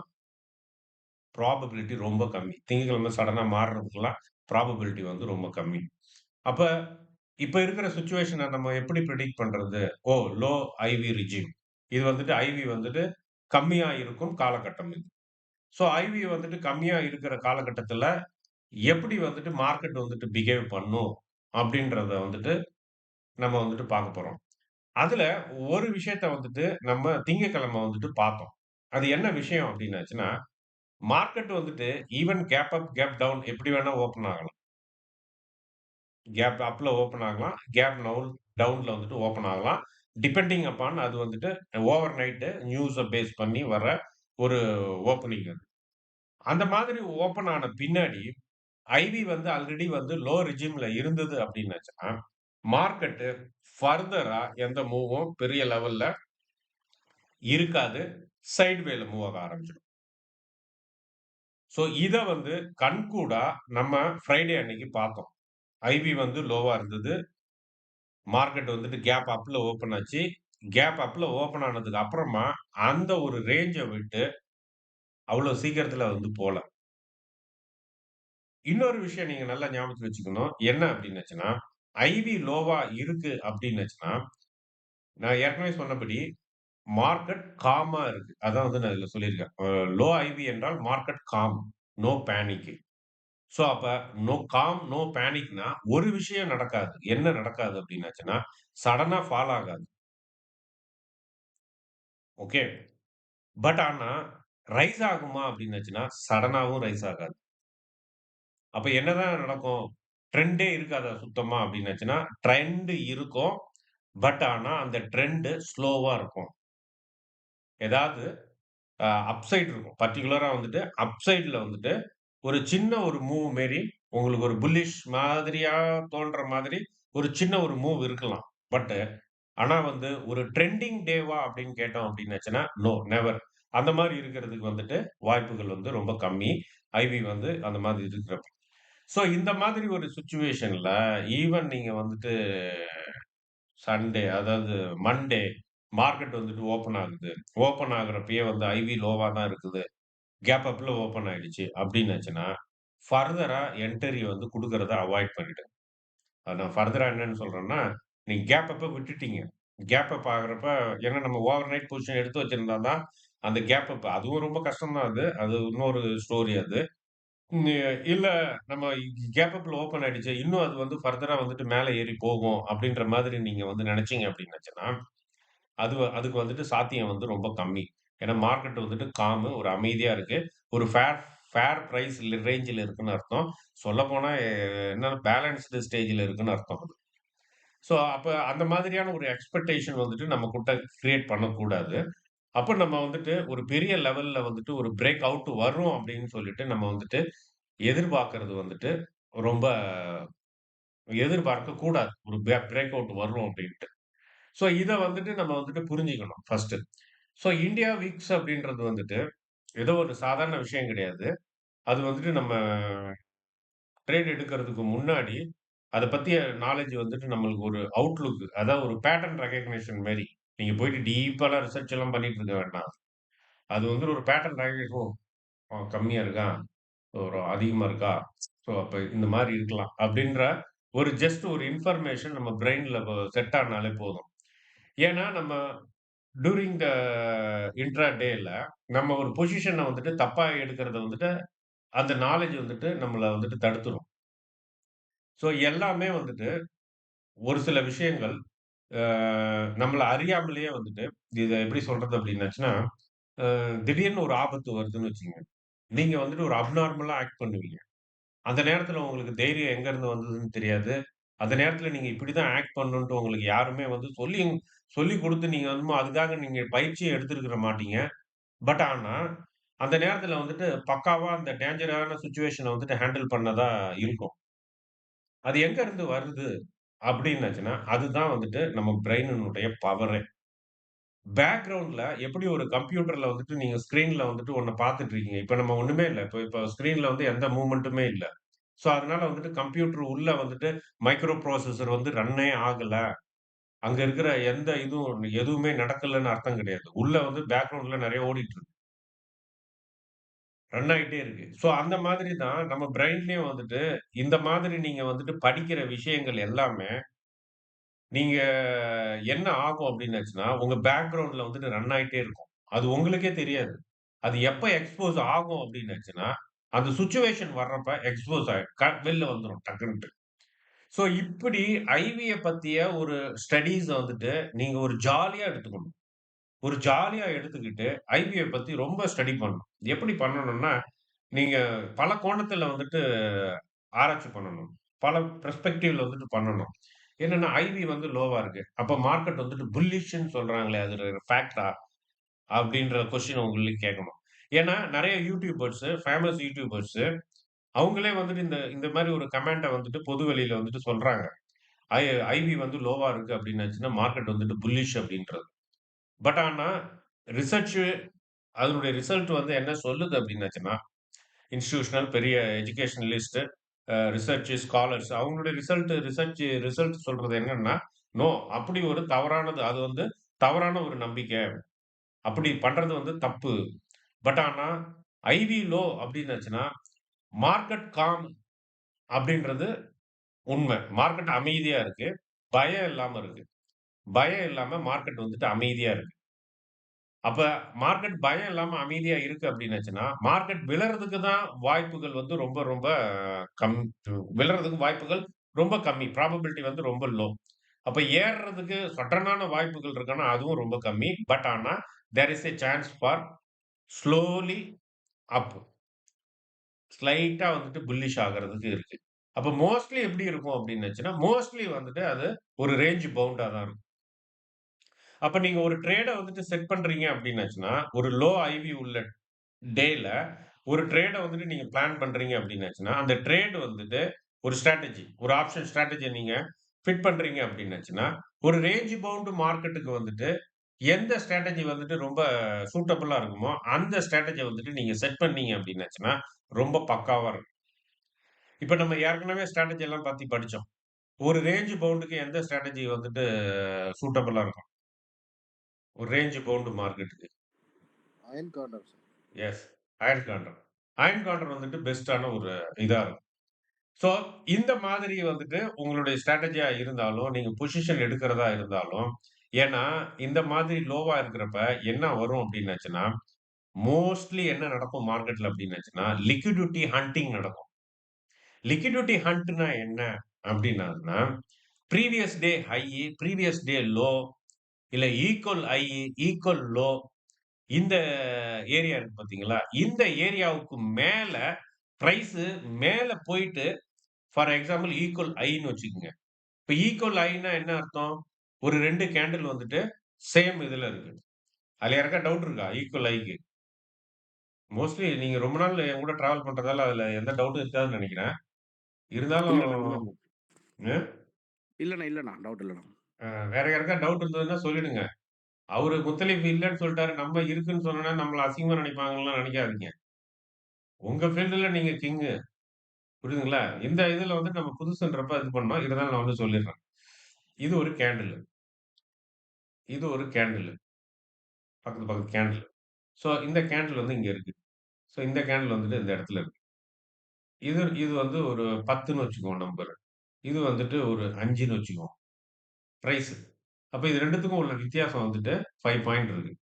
ப்ராபபிலிட்டி ரொம்ப கம்மி. திங்கட்கிழமை சடனா மாறுறதுக்கெல்லாம் ப்ராபபிலிட்டி வந்து ரொம்ப கம்மி. அப்ப இப்ப இருக்கிற சிச்சுவேஷன நம்ம எப்படி பிரெடிக்ட் பண்றது? ஓ! Low IV regime. இது வந்துட்டு ஐவி வந்துட்டு கம்மியா இருக்கும் காலகட்டம் இது. ஸோ ஐவி வந்துட்டு கம்மியா இருக்கிற காலகட்டத்தில எப்படி வந்துட்டு மார்க்கெட் வந்துட்டு பிஹேவ் பண்ணும்? அப்படின்றத வந்துட்டு நம்ம வந்துட்டு பார்க்க போறோம். அதுல ஒரு விஷயத்த வந்துட்டு நம்ம திங்கட்கிழமை வந்துட்டு பார்த்தோம். அது என்ன விஷயம் அப்படின்னாச்சுன்னா, மார்க்கெட் வந்துட்டு even gap up, gap down எப்படி வேணா ஓப்பன் ஆகலாம். கேப் அப்ல ஓப்பன் ஆகலாம். கேப் டவுன்ல வந்துட்டு ஓப்பன் ஆகலாம். டிபெண்டிங் அப்பான் அது வந்துட்டு ஓவர் நைட் நியூஸ பேஸ் பண்ணி வர்ற ஒரு ஓப்பனிங் அது. அந்த மாதிரி ஓப்பன் ஆன பின்னாடி, ஐவி வந்து ஆல்ரெடி வந்து லோ ரெஜிம்ல இருந்தது அப்டின்னாச்சுன்னா, மார்க்கெட்டு ஃபர்தரா எந்த மூவும் பெரிய லெவல்ல இருக்காது. சைட்வேல மூவ் ஆக ஆரம்பிச்சுரும். ஸோ இத வந்து கண்கூடா நம்ம ஃப்ரைடே அன்னைக்கு பார்த்தோம். ஐவி வந்து லோவா இருந்தது. மார்க்கெட் வந்துட்டு கேப் அப்ல ஓப்பன் ஆச்சு. கேப் அப்ல ஓப்பன் ஆனதுக்கு அப்புறமா, அந்த ஒரு ரேஞ்ச விட்டு அவ்வளோ சீக்கிரத்துல வந்து போல. இன்னொரு விஷயம் நீங்க நல்லா ஞாபகத்துல வச்சுக்கணும். என்ன அப்டின்னுச்சுன்னா, ஐவி லோவா இருக்கு அப்டின்னுச்சுன்னா, நான் ஏற்கனவே சொன்னபடி மார்க்கெட் காமா இருக்கு. அதான் வந்து நான் இதுல சொல்லியிருக்கேன். லோ ஐவி என்றால் market calm. No panic. So அப்ப நோ காம், நோ பேனிக்னா ஒரு விஷயம் நடக்காது. என்ன நடக்காது அப்டின்னாச்சுன்னா, சடனா ஃபால் ஆகாது. ஓகே. பட் ஆனா, ரைஸ் ஆகுமா அப்டின்னுச்சுன்னா, சடனாவும் ரைஸ் ஆகாது. அப்ப என்னதான் நடக்கும்? ட்ரெண்டே இருக்காதா சுத்தமா அப்டின்னாச்சுன்னா, ட்ரெண்ட் இருக்கும். பட் ஆனா, அந்த ட்ரெண்ட் ஸ்லோவா இருக்கும். ஏதாவது அப்சைட் இருக்கும். பர்ட்டிகுலரா வந்துட்டு அப்சைட்ல வந்துட்டு ஒரு சின்ன ஒரு மூவ் மேரி உங்களுக்கு ஒரு புல்லிஷ் மாதிரியா தோன்ற மாதிரி ஒரு சின்ன ஒரு மூவ் இருக்கலாம். பட் ஆனா வந்து ஒரு ட்ரெண்டிங் டேவா அப்படின்னு கேட்டோம் அப்படின்னாச்சுன்னா, நோ நெவர். அந்த மாரி இருக்கிறதுக்கு வந்துட்டு வாய்ப்புகள் வந்து ரொம்ப கம்மி. ஐவி வந்து அந்த மாதிரி இருக்கிறப்ப. ஸோ இந்த மாதிரி ஒரு சிச்சுவேஷன்ல ஈவன் நீங்க வந்துட்டு சண்டே அதாவது மண்டே மார்க்கெட் வந்துட்டு ஓப்பன் ஆகுது. ஓப்பன் ஆகுறப்பயே வந்து ஐவி லோவா தான் இருக்குது. கேப் அப்ல ஓப்பன் ஆயிடுச்சு அப்டின்னாச்சுன்னா, ஃபர்தரா என்ட்ரி வந்து குடுக்கறத அவாய்ட் பண்ணிடுங்க. நான் ஃபர்தரா என்னன்னு சொல்றேன்னா, நீங்க கேப் அப்ப விட்டுட்டீங்க. கேப் அப் ஆகுறப்ப ஏன்னா நம்ம ஓவர் நைட் பொசிஷன் எடுத்து வச்சிருந்தா தான், அந்த கேப் அப் அதுவும் ரொம்ப கஷ்டம் தான் அது. அது இன்னொரு ஸ்டோரி அது. ம் இல்ல நம்ம கேப் அப்ல ஓப்பன் ஆயிடுச்சு. இன்னும் அது வந்து ஃபர்தரா வந்துட்டு மேல ஏறி போகும் அப்டின்ற மாதிரி நீங்க வந்து நெனச்சீங்க அப்டின்னாச்சுன்னா, அதுக்கு வந்துட்டு சாத்தியம் வந்து ரொம்ப கம்மி. ஏன்னா மார்க்கெட் வந்துட்டு காமு, ஒரு அமைதியா இருக்கு. ஒரு ஃபேர் ஃபேர் பிரைஸ் ரேஞ்சுல இருக்குன்னு அர்த்தம். சொல்லப்போனா என்ன பேலன்ஸ்டு ஸ்டேஜ்ல இருக்குன்னு அர்த்தம் அது. ஸோ அப்ப அந்த மாதிரியான ஒரு எக்ஸ்பெக்டேஷன் வந்துட்டு நம்மகிட்ட கிரியேட் பண்ணக்கூடாது. அப்ப நம்ம வந்துட்டு ஒரு பெரிய லெவல்ல வந்துட்டு ஒரு பிரேக் அவுட் வரும் அப்படின்னு சொல்லிட்டு நம்ம வந்துட்டு எதிர்பார்க்கிறது வந்துட்டு ரொம்ப எதிர்பார்க்க கூடாது. ஒரு பிரேக் அவுட் வரும் அப்படின்ட்டு. ஸோ இத வந்துட்டு நம்ம வந்துட்டு புரிஞ்சுக்கணும் ஃபர்ஸ்ட்டு. ஸோ இந்தியா விக்ஸ் அப்படின்றது வந்துட்டு, ஏதோ ஒரு சாதாரண விஷயம் கிடையாது. அது வந்துட்டு நம்ம ட்ரேட் எடுக்கிறதுக்கு முன்னாடி, அத பத்திய நாலேட்ஜ் வந்துட்டு நம்மளுக்கு ஒரு அவுட்லுக் அதாவது ஒரு பேட்டர்ன் ரெகக்னிஷன் மாரி. நீங்க போயிட்டு டீப்பாலாம் ரிசர்ச் எல்லாம் பண்ணிட்டு இருக்க வேண்டாம். அது வந்து ஒரு பேட்டர்ன் ரெகக்னிஷன் ஓ! கம்மியா இருக்கா? ஒரு அதிகமா இருக்கா? ஸோ அப்ப இந்த மாரி இருக்கலாம். அப்படின்ற ஒரு ஜஸ்ட் ஒரு இன்ஃபர்மேஷன் நம்ம பிரெயின்ல செட் ஆனாலே போதும். ஏன்னா நம்ம டூரிங் த இன்ட்ரா டேல நம்ம ஒரு பொசிஷன வந்துட்டு தப்பா எடுக்கிறத வந்துட்டு, அந்த நாலேட்ஜ் வந்துட்டு நம்மள வந்துட்டு தடுத்துரும். ஸோ எல்லாமே வந்துட்டு ஒரு சில விஷயங்கள் அ நம்மள அறியாமலேயே வந்துட்டு, இத எப்படி சொல்றது அப்படின்னாச்சுன்னா, திடீர்னு ஒரு ஆபத்து வருதுன்னு வச்சுக்கங்க. நீங்க வந்துட்டு ஒரு அப்நார்மலா ஆக்ட் பண்ணுவீங்க. அந்த நேரத்துல உங்களுக்கு தைரியம் எங்கருந்து வந்ததுன்னு தெரியாது. அந்த நேரத்துல நீங்க இப்படிதான் ஆக்ட் பண்ணணுன்ட்டு உங்களுக்கு யாருமே வந்து சொல்லிக் குடுத்து நீங்க வந்து அதுக்காக நீங்க பயிற்சியும் எடுத்திருக்க மாட்டீங்க. பட் ஆனா, அந்த நேரத்துல வந்துட்டு பக்காவா அந்த டேஞ்சரான சிச்சுவேஷன வந்துட்டு ஹேண்டில் பண்ணதா இருக்கும். அது எங்க இருந்து வருது அப்டின்னாச்சுன்னா, அதுதான் வந்துட்டு நம்ம பிரெயினினுடைய பவரே. பேக்கிரவுண்ட்ல எப்படி ஒரு கம்ப்யூட்டர்ல வந்துட்டு நீங்க ஸ்க்ரீன்ல வந்துட்டு ஒண்ண பார்த்துட்டு இருக்கீங்க. இப்ப நம்ம ஒண்ணுமே இல்ல. இப்ப ஸ்க்ரீன்ல வந்து எந்த மூவ்மென்ட்டுமே இல்ல. ஸோ, அதனால வந்துட்டு கம்ப்யூட்டர் உள்ள வந்துட்டு மைக்ரோ ப்ராசஸர் வந்து ரன்னே ஆகல. அங்க இருக்கிற எந்த இதுவும் எதுவுமே நடக்கலன்னு அர்த்தம் கிடையாது. உள்ள வந்து பேக்கிரவுண்ட்ல நெறைய ஓடிட்டு இருக்கு. ரன் ஆயிட்டே இருக்கு. ஸோ அந்த மாதிரி தான் நம்ம பிரெயின்லயும் வந்துட்டு, இந்த மாதிரி நீங்க வந்துட்டு படிக்கிற விஷயங்கள் எல்லாமே, நீங்க என்ன ஆகும் அப்டின்னாச்சுன்னா, உங்க பேக்கிரவுண்ட்ல வந்துட்டு ரன் ஆயிட்டே இருக்கும். அது உங்களுக்கே தெரியாது. அது எப்ப எக்ஸ்போஸ் ஆகும் அப்டின்னாச்சுன்னா, அந்த சிச்சுவேஷன் வர்றப்ப எக்ஸ்போஸ் ஆயிடும். வெளில வந்துரும் டக்குன்ட்டு. ஸோ இப்டி ஐவிய பத்திய ஒரு ஸ்டடீஸ வந்துட்டு நீங்க ஒரு ஜாலியா எடுத்துக்கணும். ஒரு ஜாலியா எடுத்துக்கிட்டு, ஐவிய பத்தி ரொம்ப ஸ்டடி பண்ணணும். எப்படி பண்ணணும்னா, நீங்க பல கோணத்துல வந்துட்டு ஆராய்ச்சி பண்ணணும். பல பெர்ஸ்பெக்டிவ்ல வந்துட்டு பண்ணணும். என்னன்னா, ஐவி வந்து லோவா இருக்கு. அப்ப மார்க்கெட் வந்துட்டு புல்லிஷ்ன்னு சொல்றாங்களே, அது ஒரு ஃபேக்ட்டா? அப்படின்ற கொஸ்டின் உங்களுக்கு கேட்கணும். ஏன்னா, நெறைய யூடியூபர்ஸ், ஃபேமஸ் யூடியூபர்ஸ் அவங்களே வந்துட்டு இந்த இந்த மாரி ஒரு கமெண்ட்ட வந்துட்டு பொது வெளியில வந்துட்டு சொல்றாங்க. ஐ ஐவி வந்து லோவா இருக்கு அப்படின்னாச்சுன்னா, மார்க்கெட் வந்துட்டு புல்லிஷ் அப்படின்றது. பட் ஆனா, ரிசர்ச் அதனுடைய ரிசல்ட் வந்து என்ன சொல்லுது அப்படின்னாச்சுன்னா, இன்ஸ்டிடியூஷனல் பெரிய எஜுகேஷனலிஸ்ட், ரிசர்ச் ஸ்காலர்ஸ் அவங்களுடைய ரிசல்ட் சொல்றது என்னன்னா, நோ அப்படி ஒரு தவறானது. அது வந்து தவறான ஒரு நம்பிக்கை. அப்படி பண்றது வந்து தப்பு. பட் ஆனா, ஐவி லோ அப்படின்னாச்சுன்னா, மார்க்கெட் காம் அப்படின்றது உண்மை. மார்க்கெட் அமைதியா இருக்கு. பயம் இல்லாம இருக்கு. பயம் இல்லாம மார்க்கெட் வந்துட்டு அமைதியா இருக்கு. அப்ப மார்க்கெட் பயம் இல்லாம அமைதியா இருக்கு அப்டின்னுச்சுன்னா, மார்க்கெட் விழறதுக்கு தான் வாய்ப்புகள் வந்து ரொம்ப ரொம்ப கம் விழறதுக்கு வாய்ப்புகள் ரொம்ப கம்மி. ப்ராபபிலிட்டி வந்து ரொம்ப லோ. அப்ப ஏறுறதுக்கு சடனான வாய்ப்புகள் இருக்கான்னா, அதுவும் ரொம்ப கம்மி. பட் ஆனா, there is a chance for slowly up. ஸ்லைட்டா வந்துட்டு புல்லிஷ் ஆகுறதுக்கு இருக்கு. அப்ப மோஸ்ட்லி எப்டி இருக்கும் அப்டின்னுச்சுன்னா, மோஸ்ட்லி வந்துட்டு அது ஒரு ரேஞ்ச் பவுண்டா தான் இருக்கும். அப்ப நீங்க ஒரு ட்ரேட வந்துட்டு செட் பண்றீங்க அப்டின்னாச்சுன்னா, ஒரு லோ ஐவி உள்ள டேல ஒரு ட்ரேட வந்துட்டு நீங்க பிளான் பண்றீங்க அப்டின்னாச்சுன்னா, அந்த ட்ரேட் வந்துட்டு ஒரு ஸ்ட்ராட்டஜி, ஒரு ஆப்ஷன் ஸ்ட்ராட்டஜிய நீங்க ஃபிட் பண்றீங்க அப்டின்னாச்சுன்னா, ஒரு ரேஞ்ச் பவுண்ட் மார்க்கெட்டுக்கு வந்துட்டு எந்த ஸ்ட்ராட்டஜி வந்துட்டு ரொம்ப சூட்டபிளா இருக்குமோ, அந்த ஸ்ட்ராட்டஜிய வந்துட்டு நீங்க செட் பண்ணீங்க அப்டின்னாச்சுன்னா, ரொம்ப பக்காவா இருக்கும். இப்ப நம்ம ஏற்கனவே ஸ்ட்ராட்டஜி எல்லாம் பத்தி படிச்சோம். ஒரு ரேஞ்ச் பவுண்டுக்கு எந்த ஸ்ட்ராட்டஜி வந்துட்டு சூட்டபிளா இருக்கும்? ஒரு ரேஞ்ச் பவுண்ட் மார்க்கெட்டுக்கு. Iron corner sir. Yes. Iron contract. Iron contract வந்துட்டு பெஸ்ட்டான ஒரு இதா இருக்கும். ஸோ, இந்த மாதிரி வந்துட்டு உங்களுடைய ஸ்ட்ராட்டஜியா இருந்தாலும், நீங்க பொசிஷன் எடுக்கிறதா இருந்தாலும், ஏன்னா இந்த மாதிரி லோவா இருக்கிறப்ப என்ன வரும் அப்டின்னாச்சுன்னா, மோஸ்ட்லி என்ன நடக்கும் மார்க்கெட்ல அப்டின்னாச்சுன்னா, லிக்விடிட்டி ஹண்டிங் நடக்கும். லிக்விடிட்டி ஹண்ட்னா என்ன அப்டின்னான்னா, previous day high, previous day low இல்ல ஈக்வல் ஹை, ஈக்வல் லோ இந்த ஏரியா இருக்கு பார்த்தீங்களா? இந்த ஏரியாவுக்கு மேல பிரைஸ் மேல போயிட்டு ஃபார் எக்ஸாம்பிள் ஈக்வல் ஐன்னு வச்சுக்கங்க. இப்ப ஈக்வல் ஐன்னா என்ன அர்த்தம்? ஒரு 2 கேண்டில் வந்துட்டு சேம் இதுல இருக்கு. அதுல யாருக்கா டவுட் இருக்கா? ஈக்வல் ஐக்கு. மோஸ்ட்லி நீங்க ரொம்ப நாள் என் கூட டிராவல் பண்றதால அதுல எந்த டவுட்டும் இருக்காதுன்னு நெனைக்கிறேன். இருந்தாலும் இல்லண்ணா, இல்லண்ணா. அ இல்லண்ணா. டவுட் இல்லண்ணா. வேற யாருக்கா டவுட் இருந்ததுன்னா சொல்லிடுங்க. அவரு முத்தலீஃப் இல்லன்னு சொல்ட்டாரு. நம்ம இருக்குன்னு சொன்னோனே நம்மள அசிங்கமா நெனைப்பாங்கன்லாம் நெனைக்காதீங்க. உங்க ஃபீல்டுல நீங்க கிங்கு. புரியுதுங்களா? இந்த இதுல வந்து நம்ம புதுசுன்றப்ப இது பண்ணோம். இருந்தாலும் நான் வந்து சொல்லிர்றேன். இது ஒரு கேண்டில். இது ஒரு கேண்டில். பக்கத்து பக்கத்து கேண்டில். ஸோ இந்த கேண்டில் வந்து இங்க இருக்கு. ஸோ இந்த கேண்டில் வந்துட்டு இந்த இடத்துல இருக்கு. இது இது வந்து ஒரு 10ன்னு வச்சுக்குவோம் நம்பர். இது வந்துட்டு ஒரு 5ன்னு வச்சுக்குவோம். பிரைஸ். அப்ப இது 2த்துக்கும் உள்ள வித்தியாசம் வந்துட்டு 5 பாயிண்ட் இருக்கு.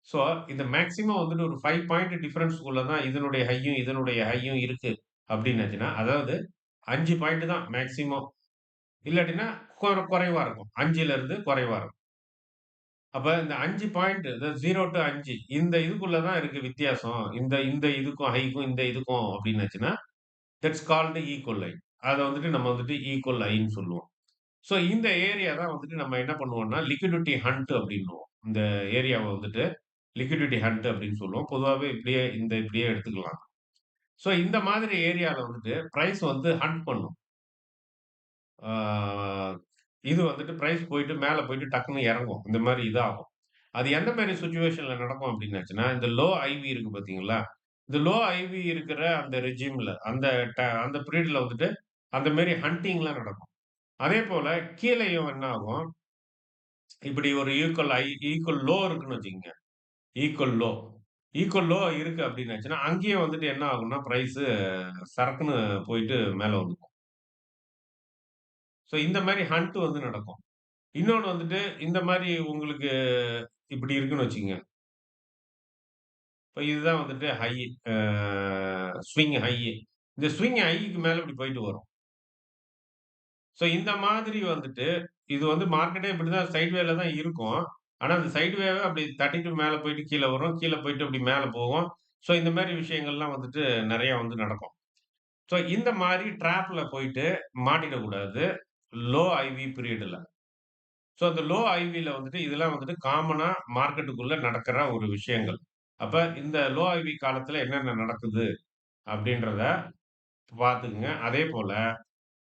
ஸோ இந்த மேக்ஸிமம் வந்துட்டு ஒரு 5 பாயிண்ட் டிஃபரன்ஸ்க்குள்ள தான் இதனுடைய ஹையும் இருக்கு அப்டின்னாச்சுன்னா, அதாவது 5 பாயிண்ட் தான் மேக்ஸிமம். இல்லாட்டின்னா குறைவா இருக்கும். 5ல இருந்து குறைவா இருக்கும். அப்ப இந்த 5 பாயிண்ட் 0 டூ 5 இந்த இதுக்குள்ள தான் இருக்கு வித்தியாசம். இந்த இந்த இதுக்கும் ஹைக்கும் இந்த இதுக்கும் அப்டின்னாச்சுன்னா, தட்ஸ் கால்ட் ஈக்வல் லைன். அத வந்துட்டு நம்ம வந்துட்டு ஈக்வல் லைன்னு சொல்லுவோம். ஸோ இந்த ஏரியா தான் வந்துட்டு நம்ம என்ன பண்ணுவோம்னா, லிக்விடிட்டி ஹண்ட் அப்டின்னுவோம். இந்த ஏரியாவ வந்துட்டு லிக்விடிட்டி ஹண்ட் அப்டின்னு சொல்லுவோம். பொதுவாவே இப்படியே எடுத்துக்கலாம். ஸோ இந்த மாதிரி ஏரியால வந்துட்டு பிரைஸ் வந்து ஹண்ட் பண்ணும். ஆ இது வந்துட்டு பிரைஸ் போயிட்டு மேல போயிட்டு டக்குன்னு இறங்கும். இந்த மாரி இதாகும். அது எந்த மாரி சிச்சுவேஷன்ல நடக்கும் அப்டின்னாச்சுன்னா, இந்த லோ ஐவி இருக்கு பார்த்தீங்களா? இந்த லோ ஐவி இருக்கிற அந்த ரெஜிம்ல அந்த பீரியட்ல வந்துட்டு அந்த மாரி ஹண்டிங்லாம் நடக்கும். அதேபோல கீழயும் என்ன ஆகும்? இப்படி ஒரு ஈக்குவல் லோ இருக்குன்னு வச்சுக்கங்க. Equal low. ஈக்குவல் லோ இருக்கு அப்டின்னாச்சுன்னா, அங்கேயும் வந்துட்டு என்ன ஆகும்னா, பிரைஸு சரக்குன்னு போயிட்டு மேல வந்துக்கும். ஸோ இந்த மாரி ஹண்ட் வந்து நடக்கும். இன்னொன்னு வந்துட்டு, இந்த மாரி உங்களுக்கு இப்டி இருக்குன்னு வச்சுக்கங்க. இப்ப இதுதான் வந்துட்டு ஹை அ ஸ்விங் ஹை. இந்த ஸ்விங் ஹைக்கு மேல இப்டி போயிட்டு வரும். ஸோ இந்த மாதிரி வந்துட்டு, இது வந்து மார்க்கெட்டே இப்படிதான் சைட்வேல தான் இருக்கும். ஆனா, அந்த சைட்வேவ அப்படி தட்டிட்டு மேல போயிட்டு கீழ வரும். கீழ போயிட்டு அப்படி மேல போகும். ஸோ இந்த மாரி விஷயங்கள்லாம் வந்துட்டு நெறைய வந்து நடக்கும். ஸோ இந்த மாரி ட்ராப்ல போயிட்டு மாட்டிடக்கூடாது. லோ ஐவி பீரியட்ல. ஸோ அந்த லோ ஐவில வந்துட்டு இதெல்லாம் வந்துட்டு காமனா மார்க்கெட்டுக்குள்ள நடக்கிற ஒரு விஷயங்கள். அப்ப இந்த லோ ஐவி காலத்துல என்னென்ன நடக்குது அப்படின்றத பார்த்துக்கங்க. அதேபோல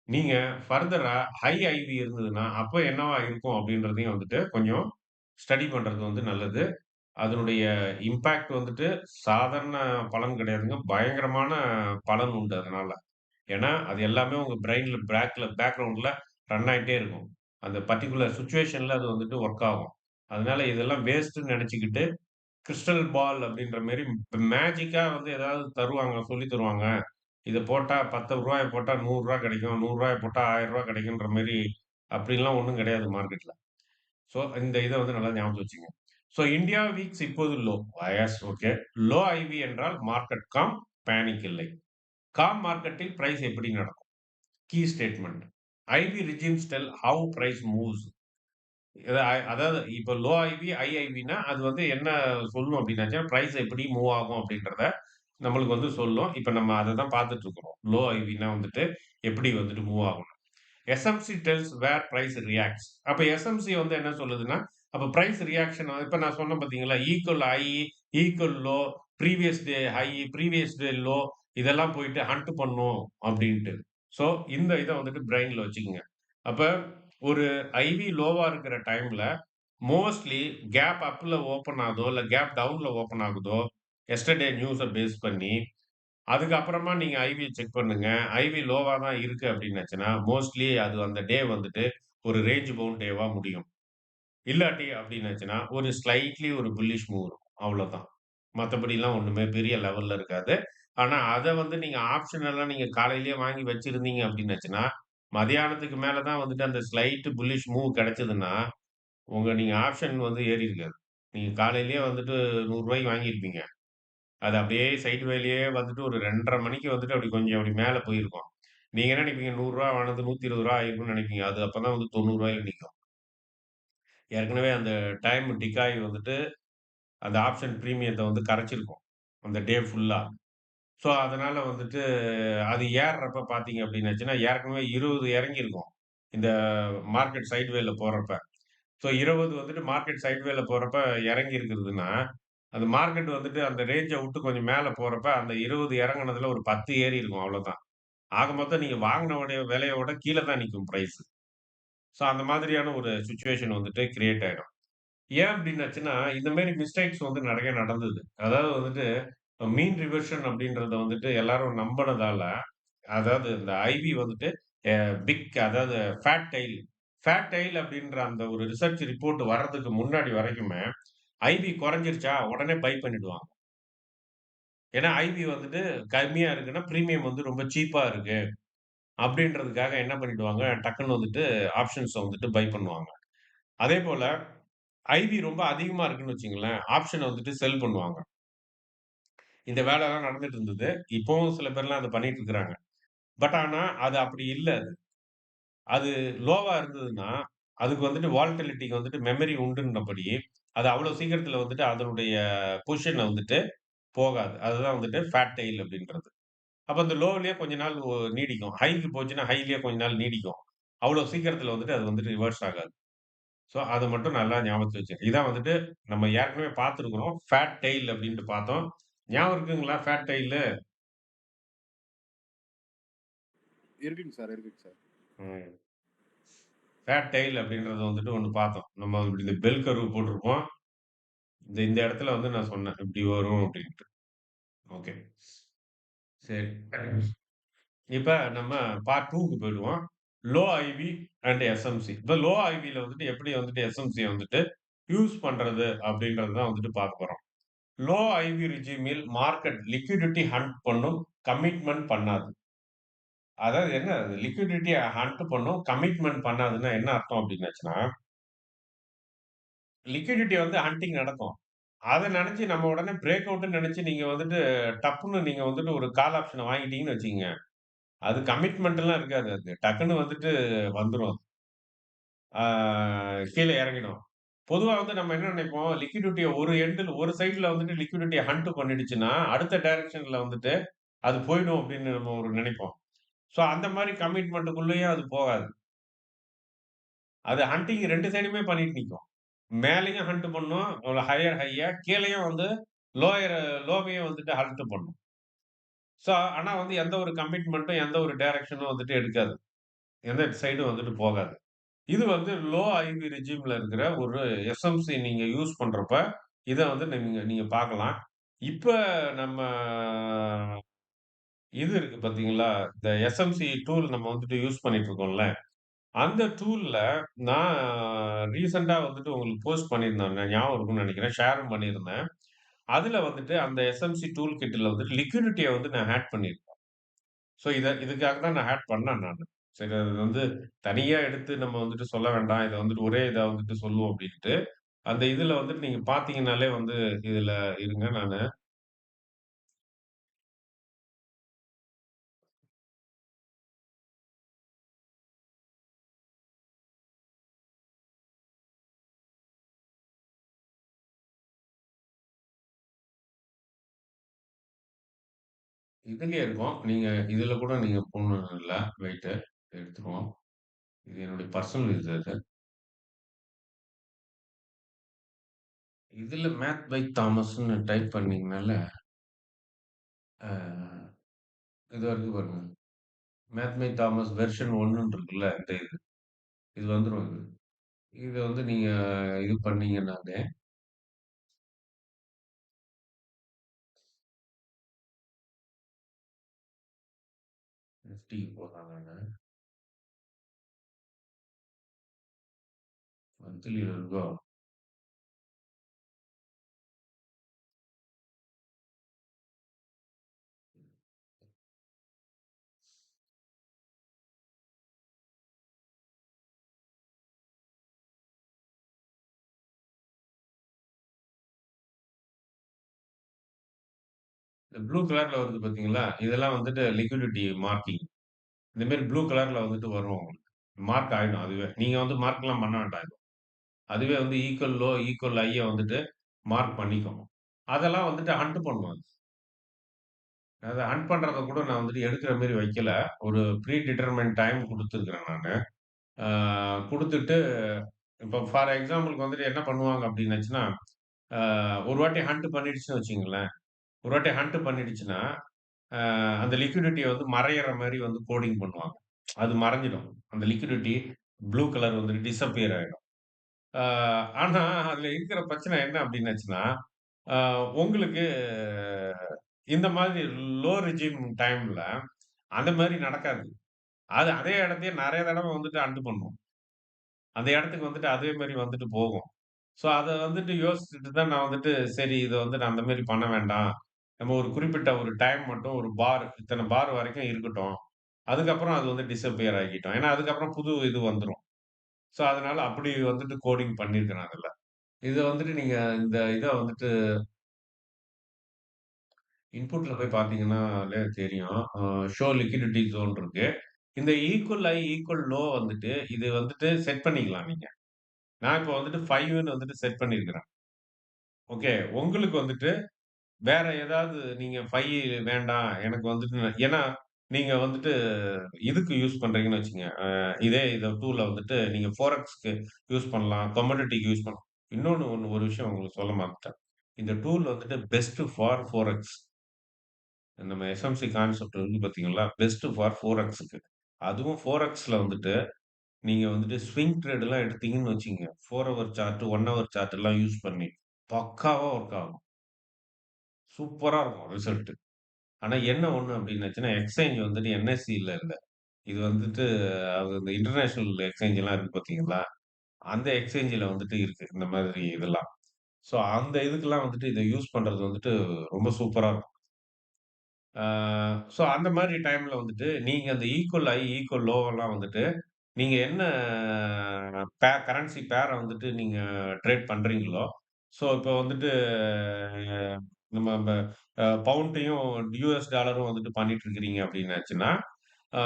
நீங்க ஃபர்தரா ஹை ஐவி இருந்ததுன்னா, அப்ப என்னவா இருக்கும் அப்படின்றதையும் வந்துட்டு கொஞ்சம் ஸ்டடி பண்றது வந்து நல்லது. அதனுடைய இம்பாக்ட் வந்துட்டு சாதாரண பலன் கிடையாதுங்க. பயங்கரமான பலன் உண்டு அதனால. ஏன்னா, அது எல்லாமே உங்க பிரெயின்ல பேக்கிரவுண்ட்ல ரன் ஆயிட்டே இருக்கும். அந்த பர்ட்டிகுலர் சிச்சுவேஷன்ல அது வந்துட்டு ஒர்க் ஆகும். அதனால இதெல்லாம் வேஸ்ட்ன்னு நெனச்சுக்கிட்டு, கிறிஸ்டல் பால் அப்படின்ற மாரி மேஜிக்கா வந்து ஏதாவது தருவாங்க, சொல்லி தருவாங்க. இத போட்டா ரூ. 10 போட்டா ரூ. 100 கிடைக்கும். ரூ. 100 போட்டா ரூ. 1000 கிடைக்குன்ற மாரி அப்படிலாம் ஒண்ணும் கிடையாது மார்க்கெட்ல. ஸோ இந்த இத வந்து நல்லா ஞாபகம் வச்சுக்கங்க. ஸோ இந்தியா வீக்ஸ் இப்போது low. Yes okay. Low IV என்றால் மார்க்கெட் காம், பேனிக் இல்லை. காம் மார்க்கெட்டில் பிரைஸ் எப்படி நடக்கும்? Key statement. IV regimes tell how price moves. அதாவது இப்ப லோ ஐவி, ஹை ஐவின்னா அது வந்து என்ன சொல்லும் அப்படின்னாச்சா, பிரைஸ் எப்படி மூவ் ஆகும் அப்படின்றத நம்மளுக்கு வந்து சொல்லும். இப்ப நம்ம அத தான் பார்த்துட்டு இருக்கிறோம். லோ ஐவின்னா வந்துட்டு எப்படி வந்துட்டு மூவ் ஆகும். எஸ்எம்சி டெல்ஸ் வேர் பிரைஸ் ரியாக்ட்ஸ். அப்ப எஸ்எம்சி வந்து என்ன சொல்லுதுன்னா, அப்ப பிரைஸ் ரியாக்ஷன் இப்ப நான் சொன்னேன் பார்த்தீங்களா? Equal high, equal low, previous day high, previous டே லோ இதெல்லாம் போயிட்டு ஹண்ட் பண்ணும் அப்டின்ட்டு. ஸோ இந்த இத வந்துட்டு பிரெயின்ல வச்சுக்கங்க. அப்ப ஒரு ஐவி லோவா இருக்கிற டைம்ல மோஸ்ட்லி கேப் அப்ல ஓப்பன் ஆகுதோ, இல்ல கேப் டவுன்ல ஓப்பன் ஆகுதோ, எஸ்டர்டே நியூஸ பேஸ் பண்ணி அதுக்கப்புறமா நீங்க ஐவி செக் பண்ணுங்க. ஐவி லோவா தான் இருக்கு அப்டின்னாச்சுன்னா, மோஸ்ட்லி அது அந்த டே வந்துட்டு ஒரு ரேஞ்ச் பவுண்ட் டேவா முடியும். இல்லாட்டி அப்டின்னாச்சுன்னா, ஒரு ஸ்லைட்லி ஒரு புல்லிஷ் மூவ் இருக்கும். அவ்வளோதான். மத்தபடிலாம் ஒண்ணுமே பெரிய லெவல்ல இருக்காது. ஆனா, அத வந்து நீங்க ஆப்ஷன் எல்லாம் நீங்க காலையிலேயே வாங்கி வச்சிருந்தீங்க அப்டின்னாச்சுன்னா, மதியானத்துக்கு மேல தான் வந்துட்டு அந்த ஸ்லைட் புல்லிஷ் மூவ் கிடைச்சதுன்னா, நீங்க ஆப்ஷன் வந்து ஏறி இருக்காது. நீங்க காலையிலேயே வந்துட்டு ரூ. 100 வாங்கியிருப்பீங்க. அது அப்படியே சைட் வேலயே வந்துட்டு ஒரு 2:30 மணிக்கு வந்துட்டு அப்படி கொஞ்சம் அப்படி மேல போயிருக்கும். நீங்க என்ன நினைப்பீங்க? ரூ. 100 ஆனது ரூ. 120 ஆயிருக்கும்னு நினைப்பீங்க. அது அப்பதான் வந்து ரூ. 90ல நிக்கும். ஏற்கனவே அந்த டைம் டிகாய் வந்துட்டு அந்த ஆப்ஷன் பிரீமியத்த வந்து கரைச்சிருக்கும். அந்த டே ஃபுல்லா. ஸோ, அதனால வந்துட்டு அது ஏர்றப்ப பார்த்தீங்க அப்படின்னாச்சுன்னா, ஏற்கனவே 20 இறங்கியிருக்கும். இந்த மார்க்கெட் சைட்வேல போறப்ப. ஸோ 20 வந்துட்டு மார்க்கெட் சைட்வேல போறப்ப இறங்கி இருக்குதுன்னா, அந்த மார்க்கெட் வந்துட்டு அந்த ரேஞ்ச விட்டு கொஞ்சம் மேல போறப்ப, அந்த 20 இறங்குனதுல ஒரு 10 ஏறி இருக்கும் அவ்வளோதான். ஆக மொத்தம் நீங்க வாங்குன விலைய விட கீழ தான் நிக்கும் பிரைஸ். ஸோ அந்த மாதிரியான ஒரு சிச்சுவேஷன் வந்துட்டு கிரியேட் ஆயிடும். ஏன் அப்டின்னாச்சுன்னா, இந்த மாரி மிஸ்டேக்ஸ் வந்து நெறைய நடந்தது. அதாவது வந்துட்டு மீன் ரிவர்ஷன் அப்டின்றத வந்துட்டு எல்லாரும் நம்புனதால, அதாவது இந்த ஐவி வந்துட்டு அ அதாவது ஃபேட் டெயில் ஃபேட் டெயில் அப்டின்ற அந்த ஒரு ரிசர்ச் ரிப்போர்ட் வர்றதுக்கு முன்னாடி வரைக்குமே, ஐவி குறைஞ்சிருச்சா உடனே பை பண்ணிடுவாங்க. ஏன்னா ஐவி வந்துட்டு கம்மியா இருக்குன்னா, பிரீமியம் வந்து ரொம்ப சீப்பா இருக்கு. அப்டின்றதுக்காக என்ன பண்ணிடுவாங்க, டக்குன்னு வந்துட்டு ஆப்ஷன்ஸ வந்துட்டு பை பண்ணுவாங்க. அதேபோல ஐவி ரொம்ப அதிகமா இருக்குன்னு வச்சுக்கங்களேன், ஆப்ஷன வந்துட்டு செல் பண்ணுவாங்க. இந்த வேலைலாம் நடந்துட்டு இருந்தது. இப்பவும் சில பேர்லாம் அத பண்ணிட்டு இருக்கிறாங்க. பட் ஆனா, அது அப்படி இல்ல அது. அது லோவா இருந்ததுன்னா, அதுக்கு வந்துட்டு வாலட்டிலிட்டிக்கு வந்துட்டு மெமரி உண்டுன்னபடி, அது அவ்வளோ சீக்கிரத்தில வந்துட்டு அதனுடைய பொசிஷன வந்துட்டு போகாது. அதுதான் வந்துட்டு ஃபேட் டெயில் அப்படின்றது. அப்ப அந்த லோவிலேயே கொஞ்ச நாள் நீடிக்கும். ஹைக்கு போச்சுன்னா, ஹைலயே கொஞ்ச நாள் நீடிக்கும். அவ்வளோ சீக்கிரத்தில வந்துட்டு அது வந்துட்டு ரிவர்ஸ் ஆகாது. ஸோ, அத மட்டும் நல்லா ஞாபகத்துல வச்சுக்கங்க. இதான் வந்துட்டு நம்ம ஏற்கனவே பார்த்திருக்கிறோம். ஃபேட் டெயில் அப்டின்ட்டு பார்த்தோம். ஞாபகம் இருக்குங்களா? Fat tail? இருக்குங்க சார், இருக்குங்க சார். ம். ஃபேட் டெயில் அப்டின்றத வந்துட்டு ஒண்ணு பார்த்தோம். நம்ம இப்டி இந்த பெல் கர்வ் போட்டிருப்போம். இந்த இடத்துல வந்து நான் சொன்னேன். இப்டி வரும் அப்டின்ட்டு. ஓகே. சரி. இப்ப நம்ம பார்ட் 2க்கு போயிடுவோம். Low IV and SMC. இப்ப லோ ஐவில வந்துட்டு எப்படி வந்துட்டு எஸ்எம்சிய வந்துட்டு யூஸ் பண்றது அப்படின்றது தான் வந்துட்டு பார்க்க போறோம். லோ ஐவி ரெஜிமில் மார்க்கெட் லிக்விடிட்டி ஹண்ட் பண்ணும், கமிட்மென்ட் பண்ணாது. அதாவது என்ன அது லிக்விடிட்டிய ஹண்ட் பண்ணும், கமிட்மென்ட் பண்ணாதுன்னா என்ன அர்த்தம் அப்டின்னாச்சுன்னா, லிக்விடிட்டி வந்து ஹண்டிங் நடக்கும். அத நெனச்சு நம்ம உடனே பிரேக் அவுட்ன்னு நெனச்சு நீங்க வந்துட்டு டப்புன்னு நீங்க வந்துட்டு ஒரு கால் ஆப்ஷன வாங்கிட்டீங்கன்னு வச்சுக்கங்க. அது கமிட்மென்ட்லாம் இருக்காது அது. டக்குன்னு வந்துட்டு வந்துரும். ஆ கீழ எறங்கிடும். பொதுவா வந்து நம்ம என்ன நெனைப்போம், லிக்விடிட்டிய ஒரு எண்டுல ஒரு சைடுல வந்துட்டு லிக்விடிட்டிய ஹண்ட் பண்ணிடுச்சுன்னா, அடுத்த டைரக்ஷன்ல வந்துட்டு அது போயிடும் அப்டின்னு நம்ம ஒரு நெனைப்போம். ஸோ அந்த மாரி கமிட்மென்ட்க்குள்ளேயும் அது போகாது. அது ஹண்டிங் 2 சைடுமே பண்ணிட்டு நிக்கும். மேலயும் ஹண்ட் பண்ணும். ஹையா கீழயும் வந்து லோயர் லோவையும் வந்துட்டு ஹண்ட் பண்ணும். ஸோ ஆனா வந்து எந்த ஒரு கமிட்மென்ட்டும், எந்த ஒரு டைரக்ஷனும் வந்துட்டு எடுக்காது. எந்த சைடும் வந்துட்டு போகாது. இது வந்து லோ ஐவி ரெஜிம்ல இருக்கிற ஒரு எஸ்எம்சி நீங்க யூஸ் பண்றப்ப, இத வந்து நீங்க நீங்க பார்க்கலாம். இப்ப நம்ம இது இருக்கு பார்த்தீங்களா? இந்த எஸ்எம்சி டூல் நம்ம வந்துட்டு யூஸ் பண்ணிட்டு இருக்கோம்ல. அந்த டூல்ல நான் ரீசென்ட்டா வந்துட்டு உங்களுக்கு போஸ்ட் பண்ணியிருந்தேன். ஞாபகம் இருக்கும்னு நெனைக்கிறேன். ஷேரும் பண்ணியிருந்தேன். அதுல வந்துட்டு அந்த எஸ்எம்சி டூல் கிட்ல வந்துட்டு லிக்விடிட்டிய வந்து நான் ஆட் பண்ணியிருக்கேன். ஸோ இதுக்காக தான் நான் ஆட் பண்ணேன் நானு. சரி அது வந்து தனியா எடுத்து நம்ம வந்துட்டு சொல்ல வேண்டாம். இத வந்துட்டு ஒரே இதா வந்துட்டு சொல்லுவோம் அப்டின்ட்டு. அந்த இதுல வந்துட்டு நீங்க பார்த்தீங்கன்னாலே வந்து இதுல இருங்க நானு இதுலயே இருக்கும். நீங்க இதுல கூட நீங்க போடணும்னு இல்ல. வெயிட்டு எடுத்துருவோம். இது என்னுடைய பர்சனல் இது இது. இதுல மேத் பை தாமஸ்ன்னு டைப் பண்ணீங்கனால, அ இது வரைக்கும் பாருங்க. மேத் பை தாமஸ் வெர்ஷன் 1ன்னு இருக்குல்ல. இந்த இது. இது வந்துரும் இது. இத வந்து நீங்க இது பண்ணீங்கன்னாலே, நிஃப்டிக்கு போலாம் நானு. மந்த்லில இருக்கோ, இந்த ப்ளூ கலர்ல வருது பார்த்தீங்களா? இதெல்லாம் வந்துட்டு லிக்விடிட்டி மார்க்கிங். இந்த மாரி ப்ளூ கலர்ல வந்துட்டு வரும் உங்களுக்கு. மார்க் ஆயிடும் அதுவே. நீங்க வந்து மார்க்லாம் பண்ண வேண்டாம் எதுவும். அதுவே வந்து ஈக்குவல் லோ, ஈக்குவல் ஹைய வந்துட்டு மார்க் பண்ணிக்கும். அதெல்லாம் வந்துட்டு ஹண்ட் பண்ணும் அது. அத ஹண்ட் பண்றத கூட நான் வந்துட்டு எடுக்கிற மாரி வைக்கல. ஒரு ப்ரீ டிட்டர்மைன்ட் டைம் குடுத்துருக்கிறேன் நானு. ஆ குடுத்துட்டு இப்ப ஃபார் எக்ஸாம்பிள்க்கு வந்துட்டு என்ன பண்ணுவாங்க அப்டின்னாச்சுன்னா, ஒரு வாட்டி ஹண்ட் பண்ணிடுச்சுன்னு வச்சுக்கங்களேன். ஒரு வாட்டி ஹண்ட் பண்ணிடுச்சுன்னா, அந்த லிக்விடிட்டிய வந்து மறையிற மாரி வந்து கோடிங் பண்ணுவாங்க. அது மறைஞ்சிடும். அந்த லிக்விடிட்டி ப்ளூ கலர் வந்துட்டு டிஸப்பியர் ஆயிடும். ஆ ஆனா, அதுல இருக்கிற பிரச்சனை என்ன அப்டின்னாச்சுன்னா, ஆ உங்களுக்கு இந்த மாதிரி லோ ரெஜிம் டைம்ல அந்த மாரி நடக்காது. அது அதே இடத்தையே நெறைய தடவ வந்துட்டு பண்ணும். அந்த இடத்துக்கு வந்துட்டு அதே மாரி வந்துட்டு போகும். ஸோ, அத வந்துட்டு யோசிச்சுட்டு தான் நான் வந்துட்டு, சரி இத வந்து நான் அந்த மாரி பண்ண வேண்டாம். நம்ம ஒரு குறிப்பிட்ட ஒரு டைம் மட்டும் ஒரு பார் இத்தன பார் வரைக்கும் இருக்கட்டும். அதுக்கப்புறம் அது வந்து டிஸப்பியர் ஆகிட்டோம். ஏன்னா, அதுக்கப்புறம் புது இது வந்துரும். ஸோ, அதனால அப்படி வந்துட்டு கோடிங் பண்ணியிருக்கிறேன் அதுல. இத வந்துட்டு நீங்க இந்த இத வந்துட்டு இன்புட்ல போய் பார்த்தீங்கன்னாலே தெரியும். ஷோ லிக்விடிட்டி ஜோன் இருக்கு. இந்த ஈக்குவல் ஹை, ஈக்குவல் லோ வந்துட்டு இது வந்துட்டு செட் பண்ணிக்கலாம் நீங்க. நான் இப்போ வந்துட்டு 5ன்னு வந்துட்டு செட் பண்ணியிருக்கிறேன். ஓகே. உங்களுக்கு வந்துட்டு வேற ஏதாவது நீங்க 5 வேண்டாம். எனக்கு வந்துட்டு ஏன்னா, நீங்க வந்துட்டு இதுக்கு யூஸ் பண்றீங்கன்னு வச்சுக்கங்க. இதே இத டூல வந்துட்டு நீங்க ஃபோரெக்ஸ்க்கு யூஸ் பண்ணலாம். கமோடிட்டிக்கு யூஸ் பண்ணலாம். ஒரு விஷயம் உங்களுக்கு சொல்ல மறந்துட்டேன். இந்த டூல் வந்துட்டு பெஸ்ட் ஃபார் ஃபோரெக்ஸ். நம்ம எஸ்எம்சி கான்செப்ட் இருக்கு பார்த்தீங்களா? பெஸ்ட் ஃபார் ஃபோரெக்ஸ்க்கு. அதுவும் ஃபோரெக்ஸ்ல வந்துட்டு நீங்க வந்துட்டு ஸ்விங் ட்ரேட்லாம் எடுத்தீங்கன்னு வச்சுக்கங்க. 4 ஹவர் சார்ட், 1 ஹவர் சார்ட் எல்லாம் யூஸ் பண்ணி பக்காவா ஒர்க் ஆகும். சூப்பரா இருக்கும் ரிசல்ட். ஆனா என்ன ஒண்ணு அப்டின்னாச்சுன்னா, எக்ஸ்சேஞ்ச் வந்துட்டு என்எஸ்சில இல்ல. இது வந்துட்டு அது இந்த இன்டர்நேஷனல் எக்ஸ்சேஞ்ச் எல்லாம் இருக்கு பார்த்தீங்களா? அந்த எக்ஸ்சேஞ்சுல வந்துட்டு இருக்கு. இந்த மாதிரி இதெல்லாம். ஸோ அந்த இதுக்கெல்லாம் வந்துட்டு இத யூஸ் பண்றது வந்துட்டு ரொம்ப சூப்பரா இருக்கும். ஆ ஸோ அந்த மாரி டைம்ல வந்துட்டு நீங்க அந்த ஈக்குவல் ஹை, ஈக்குவல் லோவெல்லாம் வந்துட்டு நீங்க என்ன கரன்சி பேர வந்துட்டு நீங்க ட்ரேட் பண்றீங்களோ, ஸோ இப்போ வந்துட்டு நம்ம பவுண்டையும், யுஎஸ் டாலரும் வந்துட்டு பண்ணிட்டு இருக்கிறீங்க அப்படின்னாச்சுன்னா, ஆ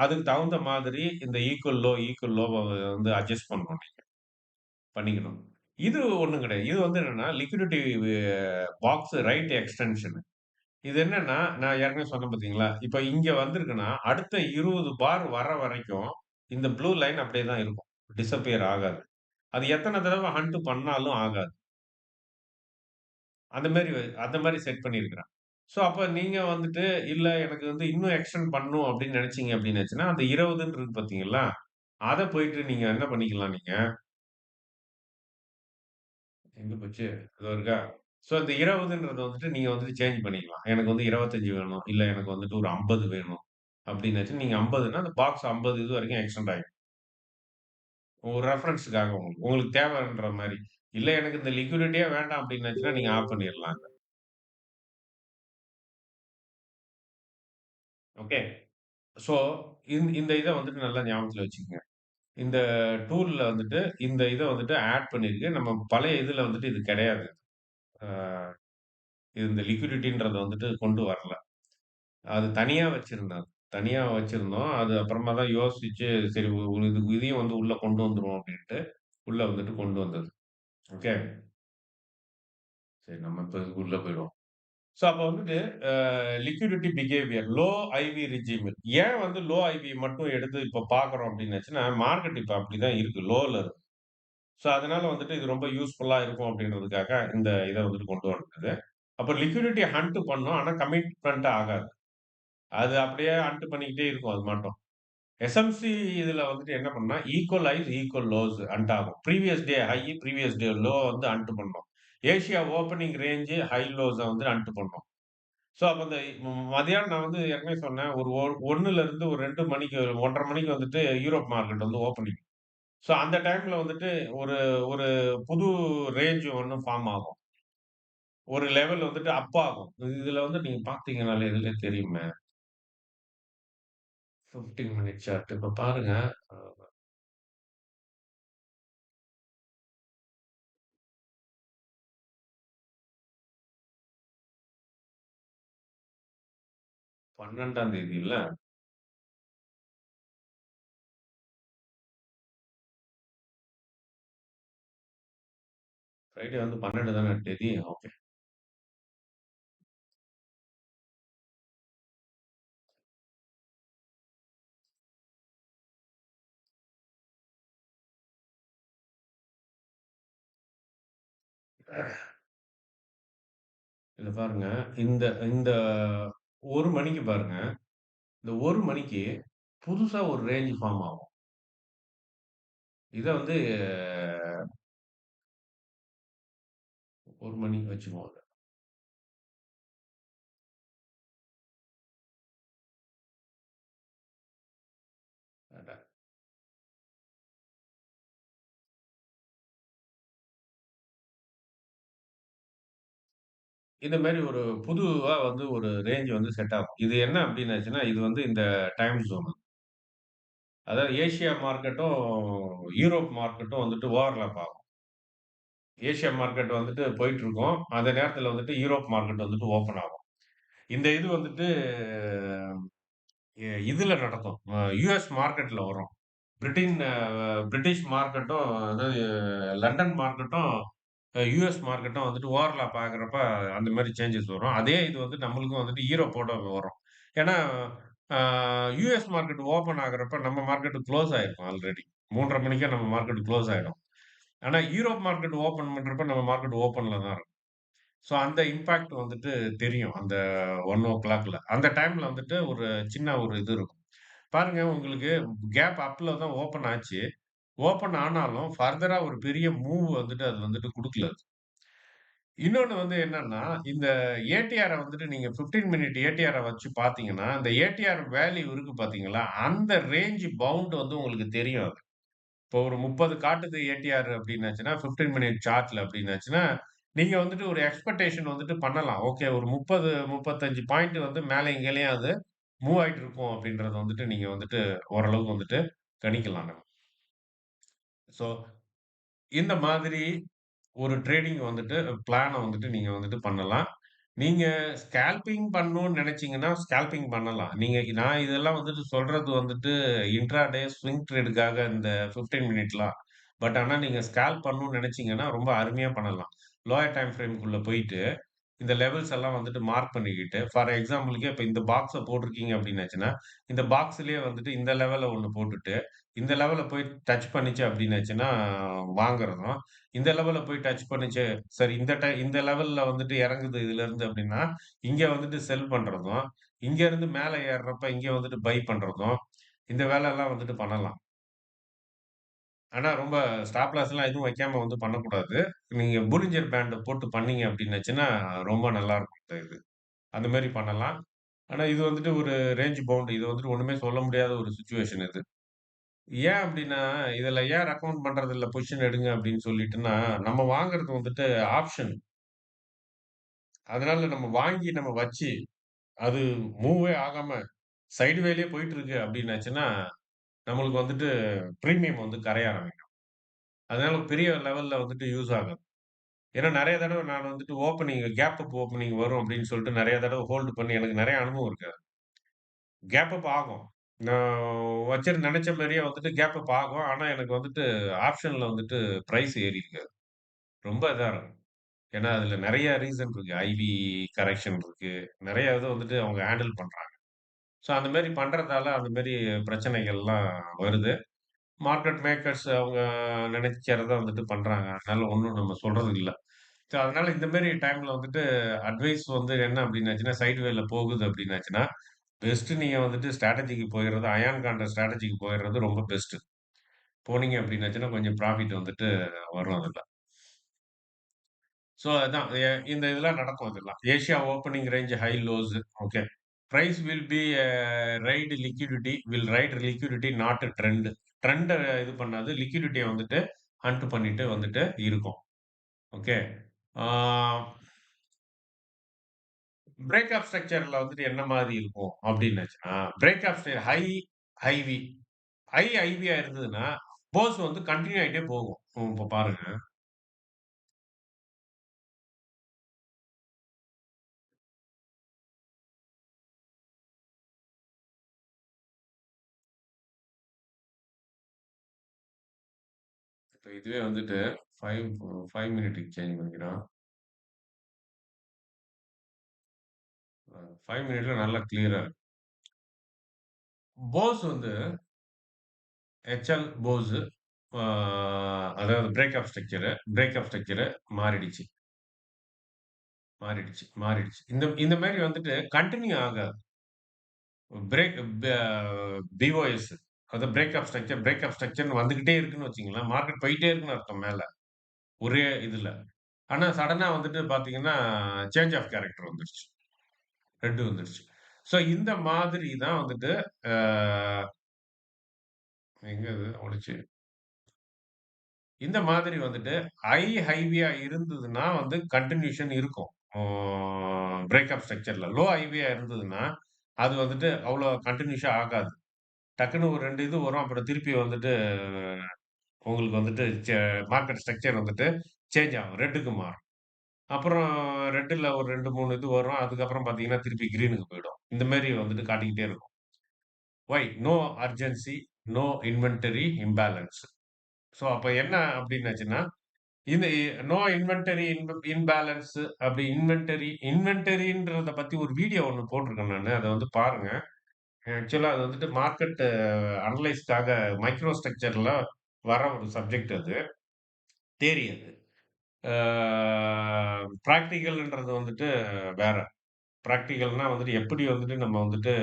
அதுக்கு தகுந்த மாதிரி இந்த ஈக்குவல் லோவ வந்து அட்ஜஸ்ட் பண்ணணும் நீங்க. பண்ணிக்கணும். இது ஒண்ணும் கிடையாது. இது வந்து என்னன்னா லிக்விடிட்டி பாக்ஸ் ரைட் எக்ஸ்டென்ஷன். இது என்னன்னா, நான் ஏற்கனவே சொன்னேன் பார்த்தீங்களா? இப்ப இங்க வந்திருக்குன்னா, அடுத்த 20 பார் வர வரைக்கும், இந்த ப்ளூ லைன் அப்படியே தான் இருக்கும். டிஸப்பியர் ஆகாது. அது எத்தன தடவ ஹண்ட் பண்ணாலும் ஆகாது. அந்த மாரி அந்த மாரி செட் பண்ணியிருக்கிறேன். ஸோ, அப்ப நீங்க வந்துட்டு, இல்ல எனக்கு வந்து இன்னும் எக்ஸ்டெண்ட் பண்ணணும் அப்படின்னு நெனச்சீங்க அப்படின்னாச்சுன்னா, அந்த 20ன்னு இருக்கு பார்த்தீங்களா? அத போயிட்டு நீங்க என்ன பண்ணிக்கலாம் நீங்க, எங்க போச்சு? இதோ இருக்கா? ஸோ, இந்த 20ன்றத வந்துட்டு நீங்க வந்துட்டு சேஞ்ச் பண்ணிக்கலாம். எனக்கு வந்து 25 வேணும். இல்ல எனக்கு வந்துட்டு ஒரு 50 வேணும். அப்டின்னாச்சு நீங்க 50ன்னா அந்த பாக்ஸ் 50 இது வரைக்கும் எக்ஸ்டெண்ட் ஆயிடும். ஒரு ரெஃபரன்ஸ்க்காக உங்களுக்கு. உங்களுக்கு தேவைன்ற மாரி. இல்ல எனக்கு இந்த லிக்விடிட்டியே வேண்டாம் அப்டின்னாச்சுன்னா, நீங்க ஆஃப் பண்ணிறலாம் அத. ஓகே. ஸோ, இந்த இத வந்துட்டு நல்லா ஞாபகத்துல வச்சுக்கங்க. இந்த டூல்ல வந்துட்டு இந்த இத வந்துட்டு ஆட் பண்ணிருக்கு. நம்ம பழைய இதுல வந்துட்டு இது கிடையாது. ஆ இந்த லிக்விடிட்டின்றத வந்துட்டு கொண்டு வரல. அது தனியா வச்சிருந்தாங்க. தனியா வச்சிருந்தோம். அது அப்புறமா தான் யோசிச்சு, சரி இதையும் வந்து உள்ள கொண்டு வந்துருவோம் அப்டின்ட்டு, உள்ள வந்துட்டு கொண்டு வந்தது. ஓகே. சரி நம்ம இப்ப இதுக்குள்ள போயிடுவோம். ஸோ அப்ப வந்துட்டு liquidity behaviour, low IV regime. ஏன் வந்து லோ ஐவி மட்டும் எடுத்து இப்ப பார்க்குறோம் அப்டின்னாச்சுன்னா, மார்க்கெட் இப்ப அப்படிதான் இருக்கு. லோல இருக்கு. ஸோ அதனால வந்துட்டு இது ரொம்ப யூஸ்ஃபுல்லா இருக்கும் அப்டின்றதுக்காக இந்த இத வந்துட்டு கொண்டு வந்தது. அப்ப லிக்விடிட்டி ஹண்ட் பண்ணும். ஆனா கமிட்மென்ட் ஆகாது. அது அப்படியே ஹண்ட் பண்ணிக்கிட்டே இருக்கும் அது மாட்டும். எஸ்எம்சி இதுல வந்துட்டு என்ன பண்ணும்னா, equal highs, equal lows hunt ஆகும். Previous day high, previous day low வந்து ஹண்ட் பண்ணும். ஏசியா ஓப்பனிங் ரேஞ்ச் ஹை லோஸ வந்து ஹண்ட் பண்ணும். ஸோ அப்ப இந்த மதியானம் நான் வந்து ஏற்கனவே சொன்னேன். ஒரு 1லிருந்து ஒரு 2 மணிக்கு 1:30 மணிக்கு வந்துட்டு யூரோப் மார்க்கெட் வந்து ஓப்பனிங். ஸோ அந்த டைம்ல வந்துட்டு ஒரு ஒரு புது ரேஞ்ச் ஒண்ணு ஃபார்ம் ஆகும். ஒரு லெவல் வந்துட்டு அப் ஆகும். இதுல வந்து நீங்க பார்த்தீங்கனாலே இதுலயே தெரியுமே. 15 மினிட் சார்ட் இப்ப பாருங்க. அ 12ஆம் தேதில்ல. ஃப்ரைடே வந்து 12 தானே தேதி. ஓகே. இதுல பாருங்க. இந்த இந்த 1 மணிக்கு பாருங்க. இந்த 1 மணிக்கு புதுசா ஒரு ரேஞ்ச் ஃபார்ம் ஆகும். இத வந்து 1 மணிக்கு வச்சுக்குவோம் அத. அட இந்த மாரி ஒரு புதுவா வந்து ஒரு ரேஞ்ச் வந்து செட் ஆகும். இது என்ன அப்டின்னாச்சுன்னா, இது வந்து இந்த டைம் ஜோன். அதாவது ஏசியா மார்க்கெட்டும், யூரோப் மார்க்கெட்டும் வந்துட்டு ஓவர்லேப் ஆகும். ஏசியா மார்க்கெட் வந்துட்டு போயிட்டுருக்கும். அந்த நேரத்தில வந்துட்டு யூரோப் மார்க்கெட் வந்துட்டு ஓப்பன் ஆகும். இந்த இது வந்துட்டு இதுல நடக்கும். யுஎஸ் மார்க்கெட்ல வரும். பிரிட்டிஷ் மார்க்கெட்டும் அதாவது லண்டன் மார்க்கெட்டும், யுஎஸ் மார்க்கெட்டும் வந்துட்டு ஓவர்லேப் ஆகுறப்ப அந்த மாரி சேஞ்சஸ் வரும். அதே இது வந்து நம்மளுக்கும் வந்துட்டு யூரோப்போட வரும். ஏன்னா, அ யுஎஸ் மார்க்கெட் ஓப்பன் ஆகுறப்ப நம்ம மார்க்கெட் குளோஸ் ஆயிருக்கும் ஆல்ரெடி. 3:30 மணிக்கே நம்ம மார்க்கெட் குளோஸ் ஆயிடும். ஆனா யூரோப் மார்க்கெட் ஓப்பன் பண்றப்ப நம்ம மார்க்கெட் ஓப்பன்ல தான் இருக்கும். ஸோ அந்த இம்பாக்ட் வந்துட்டு தெரியும். அந்த 1:00ல. அந்த டைம்ல வந்துட்டு ஒரு சின்ன ஒரு இது இருக்கும். பாருங்க உங்களுக்கு கேப் அப்ல தான் ஓப்பன் ஆச்சு. ஓப்பன் ஆனாலும் ஃபர்தரா ஒரு பெரிய மூவ் வந்துட்டு அது வந்துட்டு குடுக்கல அது. இன்னொன்னு வந்து என்னன்னா, இந்த ஏடிஆர வந்துட்டு நீங்க 15 மினிட் ஏடிஆர வச்சு பார்த்தீங்கன்னா, அந்த ஏடிஆர் வேல்யூ இருக்கு பார்த்தீங்களா? அந்த ரேஞ்ச் பவுண்ட் வந்து உங்களுக்கு தெரியும் அது. இப்போ ஒரு 30 காட்டுது ஏடிஆர் அப்டின்னாச்சுன்னா, 15 மினிட் சார்ட்ல அப்டின்னாச்சுன்னா, நீங்க வந்துட்டு ஒரு எக்ஸ்பெக்டேஷன் வந்துட்டு பண்ணலாம். ஓகே ஒரு 30, 35 பாயிண்ட் வந்து மேலயும் கீழயும் அது மூவ் ஆயிட்டு இருக்கும் அப்டின்றத வந்துட்டு நீங்க வந்துட்டு ஓரளவுக்கு வந்துட்டு கணிக்கலாம் நம்ம. ஸோ இந்த மாதிரி ஒரு ட்ரேடிங் வந்துட்டு பிளான வந்துட்டு நீங்க வந்துட்டு பண்ணலாம். நீங்க ஸ்கேல்பிங் பண்ணணும்னு நெனச்சீங்கன்னா, ஸ்கேல்பிங் பண்ணலாம். நான் இதெல்லாம் வந்துட்டு சொல்றது வந்துட்டு இன்ட்ராடே ஸ்விங் ட்ரேடுக்காக இந்த 15 மினிட்லாம். பட் ஆனா நீங்க ஸ்கேல்ப் பண்ணணும்னு நெனச்சீங்கன்னா, ரொம்ப அருமையா பண்ணலாம். லோயர் டைம் ஃப்ரேம்க்குள்ள போயிட்டு இந்த லெவல்ஸ் எல்லாம் வந்துட்டு மார்க் பண்ணிக்கிட்டு, ஃபார் எக்ஸாம்பிள்க்கு இப்ப இந்த பாக்ஸ போட்டிருக்கீங்க அப்டின்னாச்சுன்னா, இந்த பாக்ஸ்லயே வந்துட்டு இந்த லெவல்ல ஒண்ணு போட்டுட்டு, இந்த லெவல்ல போய் டச் பண்ணுச்சு அப்டின்னாச்சுன்னா வாங்குறதும், இந்த லெவல்ல போய் டச் பண்ணுச்சு, சரி இந்த லெவல்ல வந்துட்டு இறங்குது இதுலருந்து அப்டின்னா, இங்க வந்துட்டு செல் பண்றதும், இங்க இருந்து மேல ஏர்றப்ப இங்க வந்துட்டு பை பண்றதும், இந்த வேலைலாம் வந்துட்டு பண்ணலாம். ஆனா ரொம்ப ஸ்டாப் லாஸ்லாம் எதுவும் வைக்காம வந்து பண்ணக்கூடாது. நீங்க போலிஞ்சர் பேண்ட் போட்டு பண்ணீங்க அப்டின்னாச்சுன்னா, ரொம்ப நல்லாருக்கும் இது. அந்த மாரி பண்ணலாம். ஆனா இது வந்துட்டு ஒரு ரேஞ்ச் பவுண்ட். இது வந்துட்டு ஒண்ணுமே சொல்ல முடியாத ஒரு சிச்சுவேஷன் இது. ஏன் அப்டின்னா, இதுல ஏன் ரெக்கமெண்ட் பண்றதில்ல பொசிஷன் எடுங்க அப்டின்னு சொல்லிட்டுன்னா, நம்ம வாங்குறது வந்துட்டு ஆப்ஷன். அதனால நம்ம வாங்கி நம்ம வச்சு, அது மூவே ஆகாம சைடு வேலயே போயிட்டு இருக்கு அப்டின்னாச்சுன்னா, நம்மளுக்கு வந்துட்டு பிரீமியம் வந்து கரைய ஆரம்பிக்கும். அதனால பெரிய லெவல்ல வந்துட்டு யூஸ் ஆகாது. ஏன்னா நெறைய தடவ நான் வந்துட்டு கேப் அப் ஓப்பனிங் வரும் அப்டின்னு சொல்லிட்டு நெறைய தடவ ஹோல்டு பண்ணி எனக்கு நெறைய அனுபவம் இருக்கு. கேப் அப் ஆகும். நான் நெனச்ச மாரியே வந்துட்டு கேப் அப் ஆகும். ஆனா, எனக்கு வந்துட்டு ஆப்ஷன்ல வந்துட்டு பிரைஸ் ஏறியிருக்காது. ரொம்ப இதா இருக்கும். ஏன்னா, அதுல நெறைய ரீசன் இருக்கு. ஐவி கரெக்ஷன் இருக்கு. நெறைய இத வந்துட்டு அவங்க ஹேண்டில் பண்றாங்க. ஸோ, அந்த மாரி பண்றதால அந்த மாரி பிரச்சனைகள்லாம் வருது. மார்க்கெட் மேக்கர்ஸ் அவங்க நெனைக்கிறத வந்துட்டு பண்றாங்க. அதனால ஒண்ணும் நம்ம சொல்றதுக்கு இல்ல. ஸோ, அதனால இந்த மாரி டைம்ல வந்துட்டு அட்வைஸ் வந்து என்ன அப்டின்னாச்சுன்னா, சைட் வேல போகுது அப்டின்னாச்சுன்னா, பெஸ்ட் நீங்க வந்துட்டு ஸ்ட்ராட்டஜிக்கு போயிறது, அயான் கான்ற ஸ்ட்ராட்டஜிக்கு போயிறது ரொம்ப பெஸ்ட். போனீங்க அப்டின்னாச்சுன்னா, கொஞ்சம் ப்ராஃபிட் வந்துட்டு வரும் அதுல. ஸோ அதான் இந்த இதெல்லாம் நடக்கும் இதெல்லாம். Asia opening range high, lows okay. Price will be right liquidity not trend. ட்ரெண்ட இது பண்ணாது. லிக்விடிட்டிய வந்துட்டு ஹண்ட் பண்ணிட்டு வந்துட்டு இருக்கும். ஓகே. ஆ பிரேக் ஆஃப் ஸ்ட்ரக்சர்ல வந்துட்டு என்ன மாரி இருக்கும் அப்டின்னாச்சுன்னா, பிரேக் ஆஃப் ஹைவி ஐவியா இருந்ததுன்னா, போஸ் வந்து கன்டின்யூ ஆயிட்டே போகும். இப்ப பாருங்க. இப்ப இதுவே வந்துட்டு 5 5 மினிட்க்கு சேஞ்ச் பண்ணிக்கிறோம். 5 மினிட்ல நல்லா கிளியரா இருக்கு. போஸ் வந்து போஸ் ஆ அதாவது பிரேக் ஆஃப் ஸ்ட்ரக்சர் மாறிடுச்சு, மாறிடுச்சு. இந்த இந்த மாரி வந்துட்டு கன்டின்யூ ஆகாது. பிரேக் ப பிஓஎஸ் அது பிரேக் ஆஃப் ஸ்ட்ரக்சர்ன்னு வந்துகிட்டே இருக்குன்னு வச்சுக்கங்களேன். மார்க்கெட் போயிட்டே இருக்குன்னு அர்த்தம் மேல. ஒரே இதுல. ஆனா சடனா வந்துட்டு பார்த்தீங்கன்னா, சேஞ்ச் ஆஃப் கேரக்டர் வந்துருச்சு. ரெட் வந்துருச்சு. ஸோ இந்த மாதிரி தான் வந்துட்டு அ எங்க இது ஓடுச்சு. இந்த மாதிரி வந்துட்டு ஹைவியா இருந்ததுன்னா வந்து கன்டினியூஷன் இருக்கும். ஆ பிரேக் ஆஃப் ஸ்ட்ரக்சர்ல. ஹைவியா இருந்ததுன்னா, அது வந்துட்டு அவ்வளோ கன்டினியூஸா ஆகாது. டக்குனு ஒரு 2 இது வரும். அப்புறம் திருப்பி வந்துட்டு உங்களுக்கு வந்துட்டு மார்க்கெட் ஸ்ட்ரக்சர் வந்துட்டு சேஞ்ச் ஆகும். ரெட்டுக்கு மாறும். அப்புறம் ரெட்ல ஒரு 2, 3 இது வரும். அதுக்கப்புறம் பார்த்தீங்கன்னா, திருப்பி கிரீனுக்கு போயிடும். இந்த மாரி வந்துட்டு காட்டிக்கிட்டே இருக்கும். Why? No urgency, no inventory imbalance. So அப்ப என்ன அப்டின்னாச்சுன்னா, இது நோ இன்வென்டரி இன்பேலன்ஸ் அப்படி இன்வென்டரின்றத பத்தி ஒரு வீடியோ ஒண்ணு போட்டிருக்கேன் நானு. அத வந்து பாருங்க. ஆக்சுவலா அது வந்துட்டு மார்க்கெட் அனலைஸ்க்காக மைக்ரோ ஸ்ட்ரக்சர்ல வர ஒரு சப்ஜெக்ட் அது. தியரி அது. ஆ பிராக்டிகல்ன்றது வந்துட்டு வேற. பிராக்டிகல்னா வந்துட்டு எப்படி வந்துட்டு நம்ம வந்துட்டு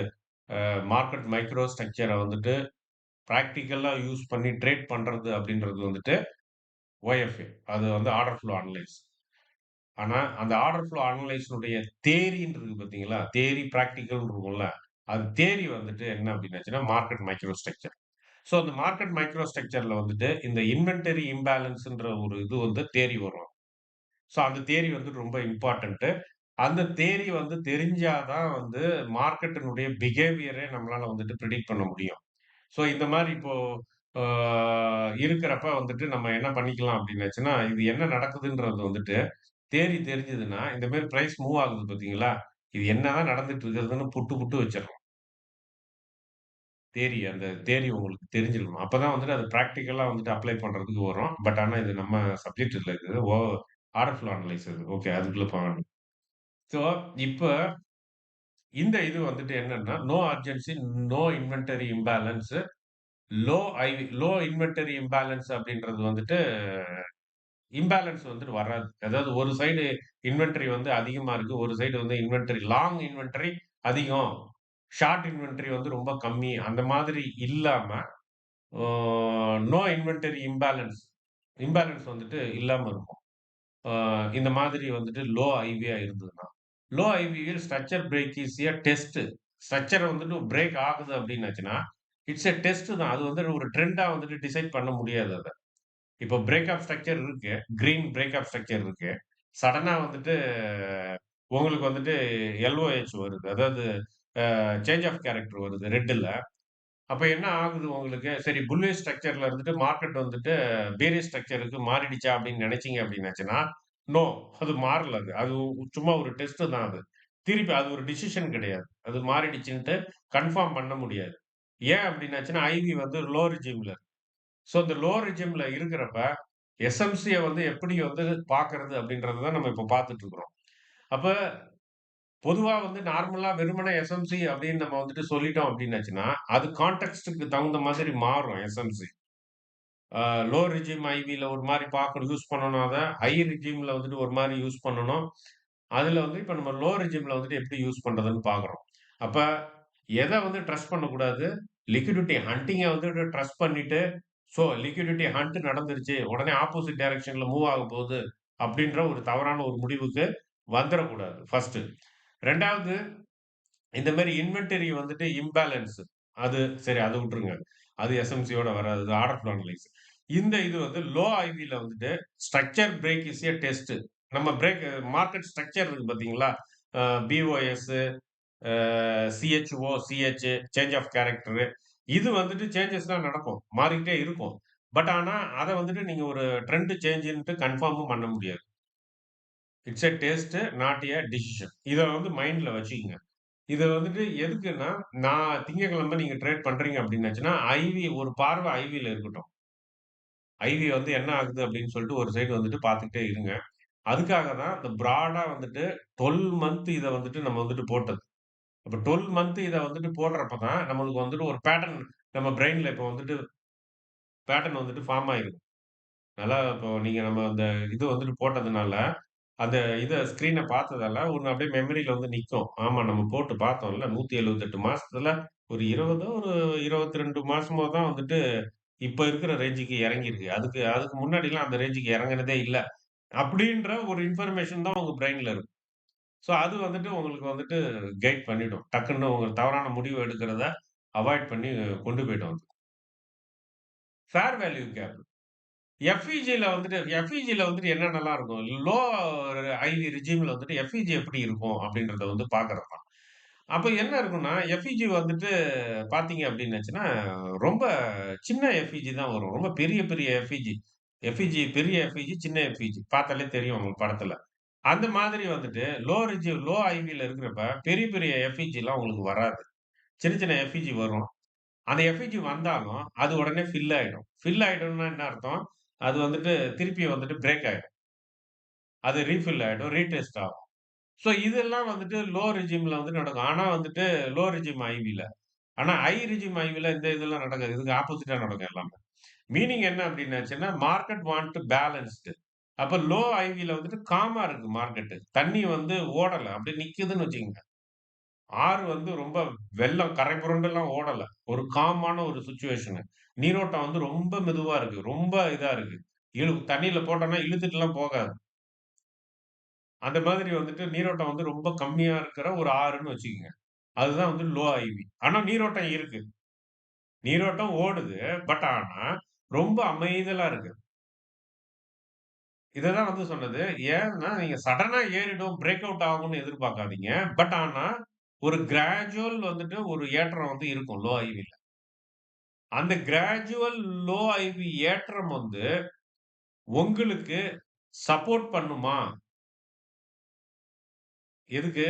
மார்க்கெட் மைக்ரோ ஸ்ட்ரக்சர வந்துட்டு பிராக்டிகலா யூஸ் பண்ணி ட்ரேட் பண்றது அப்படின்றது வந்துட்டு OFA. அது வந்து ஆர்டர் ஃப்ளோ அனலைஸ். ஆனா, அந்த ஆர்டர் ஃப்ளோ அனலைஸ்னுடைய தியரின்னு இருக்கு பார்த்தீங்களா? தியரி, பிராக்டிகல்ன்னு இருக்கும்ல. அது தியரி வந்துட்டு என்ன அப்டின்னாச்சுன்னா, மார்க்கெட் மைக்ரோ ஸ்ட்ரக்சர். ஸோ, அந்த மார்க்கெட் மைக்ரோ ஸ்ட்ரக்சர்ல வந்துட்டு இந்த இன்வென்டரி இம்பேலன்ஸ்ன்ற ஒரு இது வந்து தியரி வரும். ஸோ, அந்த தியரி வந்து ரொம்ப இம்பார்ட்டன்ட்டு. அந்த தியரி வந்து தெரிஞ்சா தான் வந்து மார்க்கெட்டினுடைய பிஹேவியரே நம்மளால வந்துட்டு பிரெடிக்ட் பண்ண முடியும். ஸோ, இந்த மாரி இப்போ ஆ இருக்கிறப்ப வந்துட்டு நம்ம என்ன பண்ணிக்கலாம் அப்டின்னாச்சுன்னா, இது என்ன நடக்குதுன்றது வந்துட்டு தேறி தெரிஞ்சதுன்னா, இந்த மாரி பிரைஸ் மூவ் ஆகுது பார்த்தீங்களா? இது என்னதான் நடந்துட்டு இருக்கிறதுன்னு புட்டு புட்டு வச்சிரணும். அந்த தியரி உங்களுக்கு தெரிஞ்சிருக்கணும். அப்பதான் வந்துட்டு அது பிராக்டிகலா வந்துட்டு அப்ளை பண்றதுக்கு வரும். பட் ஆனா இது நம்ம சப்ஜெக்ட் இல்ல இது. ஆர்டர் ஃப்ளோ அனலைஸ் இது. ஓகே அதுக்குள்ள போவேண்டாம். ஸோ இப்ப இந்த இது வந்துட்டு என்னன்னா, no urgency, no inventory imbalance, low inventory imbalance அப்படின்றது வந்துட்டு இம்பேலன்ஸ் வந்துட்டு வராது. அதாவது ஒரு சைடு இன்வென்டரி வந்து அதிகமா இருக்கு. ஒரு சைடு வந்து இன்வென்டரி லாங் இன்வென்டரி அதிகம். ஷார்ட் இன்வென்டரி வந்து ரொம்ப கம்மி. அந்த மாதிரி இல்லாம, ஆ நோ இன்வென்டரி இம்பேலன்ஸ் இம்பேலன்ஸ் வந்துட்டு இல்லாம இருக்கும். இந்த மாதிரி வந்துட்டு லோ ஐவியா இருந்ததுன்னா. லோ ஐவியில் structure break is a test. Structure வந்துட்டு பிரேக் ஆகுது அப்டின்னாச்சுன்னா, இட்ஸ் எ டெஸ்ட் தான். அது வந்து ஒரு ட்ரெண்டா வந்துட்டு டிசைட் பண்ண முடியாது அத. இப்போ பிரேக் ஆஃப் ஸ்ட்ரக்சர் இருக்கு. கிரீன் பிரேக் ஆஃப் ஸ்ட்ரக்சர் இருக்கு. சடனா வந்துட்டு உங்களுக்கு வந்துட்டு எல்ஓஎச் வருது. அதாவது சேஞ்ச் ஆஃப் கேரக்டர் வருது ரெட்ல. அப்ப என்ன ஆகுது உங்களுக்கு? சரி புல்லிஷ் ஸ்ட்ரக்சர்ல இருந்துட்டு மார்க்கெட் வந்துட்டு பேரிஷ் ஸ்ட்ரக்சருக்கு மாறிடுச்சா அப்படின்னு நினைச்சீங்க அப்படின்னாச்சுன்னா, நோ அது மாறல அது. அது சும்மா ஒரு டெஸ்ட் தான் அது. திருப்பி அது ஒரு டிசிஷன் கிடையாது. அது மாறிடுச்சுன்ட்டு கன்ஃபார்ம் பண்ண முடியாது. ஏன் அப்படின்னாச்சுன்னா, ஐவி வந்து லோ ரிஜிம்ல ஸோ, இந்த லோ ரெஜிம்ல இருக்கிறப்ப, எஸ்எம்சிய வந்து எப்படி வந்து பார்க்கறது அப்படின்றத தான் நம்ம இப்ப பார்த்துட்டு இருக்கிறோம். அப்ப பொதுவா வந்து நார்மலா வெறுமனே எஸ்எம்சி அப்படின்னு நம்ம வந்துட்டு சொல்லிட்டோம் அப்படின்னாச்சுன்னா, அது கான்டெக்ஸ்ட்க்கு தகுந்த மாதிரி மாறும் எஸ்எம்சி. அ லோ ரெஜிம் ஐவில ஒரு மாரி பார்க்கணும் யூஸ் பண்ணணும் அத. ஹை ரெஜிம்ல வந்துட்டு ஒரு மாரி யூஸ் பண்ணணும். அதுல வந்து இப்ப நம்ம லோ ரெஜிம்ல வந்துட்டு எப்படி யூஸ் பண்றதுன்னு பார்க்குறோம். அப்ப எத வந்து ட்ரஸ்ட் பண்ணக்கூடாது? லிக்விடிட்டி ஹண்டிங்க வந்து ட்ரஸ்ட் பண்ணிட்டு, ஸோ லிக்விடிட்டி ஹண்ட் நடந்துருச்சு. உடனே ஆப்போசிட் டைரக்ஷன்ல மூவ் ஆகப்போகுது. அப்படின்ற ஒரு தவறான ஒரு முடிவுக்கு வந்துரக்கூடாது. 1 2வது இந்த மாரி இன்வென்டரி வந்துட்டு இம்பேலன்ஸ். அது சரி அத விட்டுருங்க. அது எஸ்எம்சியோட வராது. அது ஆர்டர் ஃப்ளோ அனலைஸ். இந்த இது வந்து லோ ஐவில வந்துட்டு structure break is a test. நம்ம பிரேக் மார்க்கெட் ஸ்ட்ரக்சர் இருக்கு பார்த்தீங்களா? BOS, CHO, CH change of character. இது வந்துட்டு சேஞ்சஸ்லாம் நடக்கும். மாறிக்கிட்டே இருக்கும். பட் ஆனா, அத வந்துட்டு நீங்க ஒரு ட்ரெண்ட் சேஞ்சுன்ட்டு கன்ஃபார்மும் பண்ண முடியாது. It's a test not a decision. இத வந்து மைண்ட்ல வச்சுக்கங்க. இது வந்துட்டு எதுக்குன்னா, நான் திங்கட்கிழமை நீங்க ட்ரேட் பண்றீங்க அப்டின்னாச்சுன்னா, ஐவி ஒரு பார்வை ஐவில இருக்கட்டும். ஐவி வந்து என்ன ஆகுது அப்டின்னு சொல்லிட்டு ஒரு சைடு வந்துட்டு பார்த்துக்கிட்டே இருங்க. அதுக்காக தான் இந்த ப்ராடா வந்துட்டு 12 மந்த் இத வந்துட்டு நம்ம வந்துட்டு போட்டது. அப்ப 12 மந்த் இத வந்துட்டு போடுறப்ப தான் நம்மளுக்கு வந்துட்டு ஒரு பேட்டர்ன் நம்ம பிரெயின்ல இப்ப வந்துட்டு பேட்டர்ன் வந்துட்டு ஃபார்ம் ஆயிருக்கும். நல்லா இப்போ நீங்க நம்ம அந்த இது வந்துட்டு போட்டதுனால, அந்த ஸ்க்ரீன பார்த்ததால ஒண்ணு அப்படியே மெமரியில வந்து நிக்கும். ஆமா நம்ம போட்டு பார்த்தோம்ல 178 மாசத்துல ஒரு 20 ஒரு 22 மாசமோ தான் வந்துட்டு இப்ப இருக்கிற ரேஞ்சுக்கு இறங்கியிருக்கு. அதுக்கு அதுக்கு முன்னாடிலாம் அந்த ரேஞ்சுக்கு இறங்குனதே இல்ல. அப்படின்ற ஒரு இன்ஃபர்மேஷன் தான் உங்க பிரெயின்ல இருக்கும். ஸோ அது வந்துட்டு உங்களுக்கு வந்துட்டு கைட் பண்ணிடும். டக்குன்னு உங்க தவறான முடிவு எடுக்கிறத அவாய்ட் பண்ணி கொண்டு போயிடும் அது. Fair value gap. எஃப்இஜில வந்துட்டு என்னென்னலாம் இருக்கும்? லோ ஐவி ரெஜிம்ல வந்துட்டு எஃப்இஜி எப்படி இருக்கும்? அப்படின்றத வந்து பார்க்கறது தான். அப்ப என்ன இருக்கும்னா, எஃப்இஜி வந்துட்டு பார்த்தீங்க அப்படின்னாச்சுன்னா, ரொம்ப சின்ன எஃப்இஜி தான் வரும். ரொம்ப பெரிய பெரிய எஃப்இஜி. எஃப்இஜி பெரிய எஃப்இஜி, சின்ன எஃப்இஜி. பார்த்தாலே தெரியும் உங்களுக்கு படத்துல. அந்த மாதிரி வந்துட்டு லோ ஐவில இருக்கிறப்ப பெரிய பெரிய எஃப்இஜிலாம் உங்களுக்கு வராது. சின்ன சின்ன எஃப்இஜி வரும். அந்த எஃப்இஜி வந்தாலும், அது உடனே ஃபில் ஆயிடும். ஃபில் ஆயிடும்னா என்ன அர்த்தம்? அது வந்துட்டு திருப்பி வந்துட்டு பிரேக் ஆயிடும். அது ரீஃபில் ஆயிடும். ரீடெஸ்ட் ஆகும். ஸோ இதெல்லாம் வந்துட்டு லோ ரெஜிம்ல வந்து நடக்கும். ஆனா வந்துட்டு லோ ரெஜிம் ஐவில. ஆனா ஹை ரெஜிம் ஐவில இந்த இதெல்லாம் நடக்காது. இதுக்கு ஆப்போசிட்டா நடக்கும் எல்லாமே. மீனிங் என்ன அப்டின்னாச்சுன்னா, மார்க்கெட் வாண்ட் டூ பேலன்ஸ்டு. அப்ப லோ ஐவில வந்துட்டு காமா இருக்கு மார்க்கெட்டு. தண்ணி வந்து ஓடல. அப்படியே நிக்குதுன்னு வச்சுக்கங்க. ஆறு வந்து ரொம்ப வெள்ளம் கரை புரண்டுலாம் ஓடல. ஒரு காமான ஒரு சிச்சுவேஷனு. நீரோட்டம் வந்து ரொம்ப மெதுவா இருக்கு. ரொம்ப இதா இருக்கு. தண்ணீல போட்டோம்னா இழுத்துட்டுலாம் போகாது. அந்த மாதிரி வந்துட்டு நீரோட்டம் வந்து ரொம்ப கம்மியா இருக்கிற ஒரு ஆறுன்னு வச்சுக்கங்க. அதுதான் வந்து லோ ஐவி. ஆனா நீரோட்டம் இருக்கு. நீரோட்டம் ஓடுது. பட் ஆனா, ரொம்ப அமைதலா இருக்கு. இததான் வந்து சொன்னது. ஏன்னா, நீங்க சடனா ஏறிடும், பிரேக் அவுட் ஆகும்னு எதிர்பார்க்காதீங்க. பட் ஆனா, ஒரு கிராஜுவல் வந்துட்டு ஒரு ஏற்றம் வந்து இருக்கும் லோ ஐவில. அந்த கிராஜுவல் லோ ஐவி ஏற்றம் வந்து உங்களுக்கு சப்போர்ட் பண்ணுமா? எதுக்கு?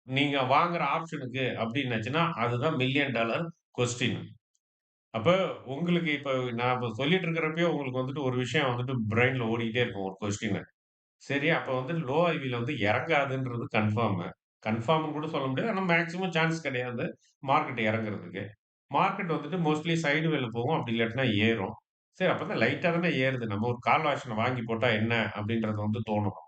நீங்க வாங்குற ஆப்ஷனுக்கு அப்டின்னாச்சுன்னா, அதுதான் $1,000,000 கொஸ்டின். அப்ப உங்களுக்கு இப்ப நான் இப்ப சொல்லிட்டு இருக்கிறப்பயே உங்களுக்கு வந்துட்டு ஒரு விஷயம் வந்துட்டு பிரைன்ல ஓடிக்கிட்டே இருக்கும் ஒரு கொஸ்டின். சரி, அப்ப வந்து லோ ஐவில வந்து இறங்காதுன்றது கன்ஃபார்மு. கன்ஃபார்ம்னு கூட சொல்ல முடியாது. ஆனா மேக்ஸிமம் சான்ஸ் கிடையாது. மார்க்கெட் இறங்குறதுக்கு. மார்க்கெட் வந்துட்டு மோஸ்ட்லி சைடு வேல போகும். அப்படி இல்லாட்டினா ஏறும். சரி, அப்பதான் லைட்டா தானே ஏறுது. நம்ம ஒரு கால் ஆப்ஷன் வாங்கி போட்டா என்ன? அப்படின்றது வந்து தோணும்.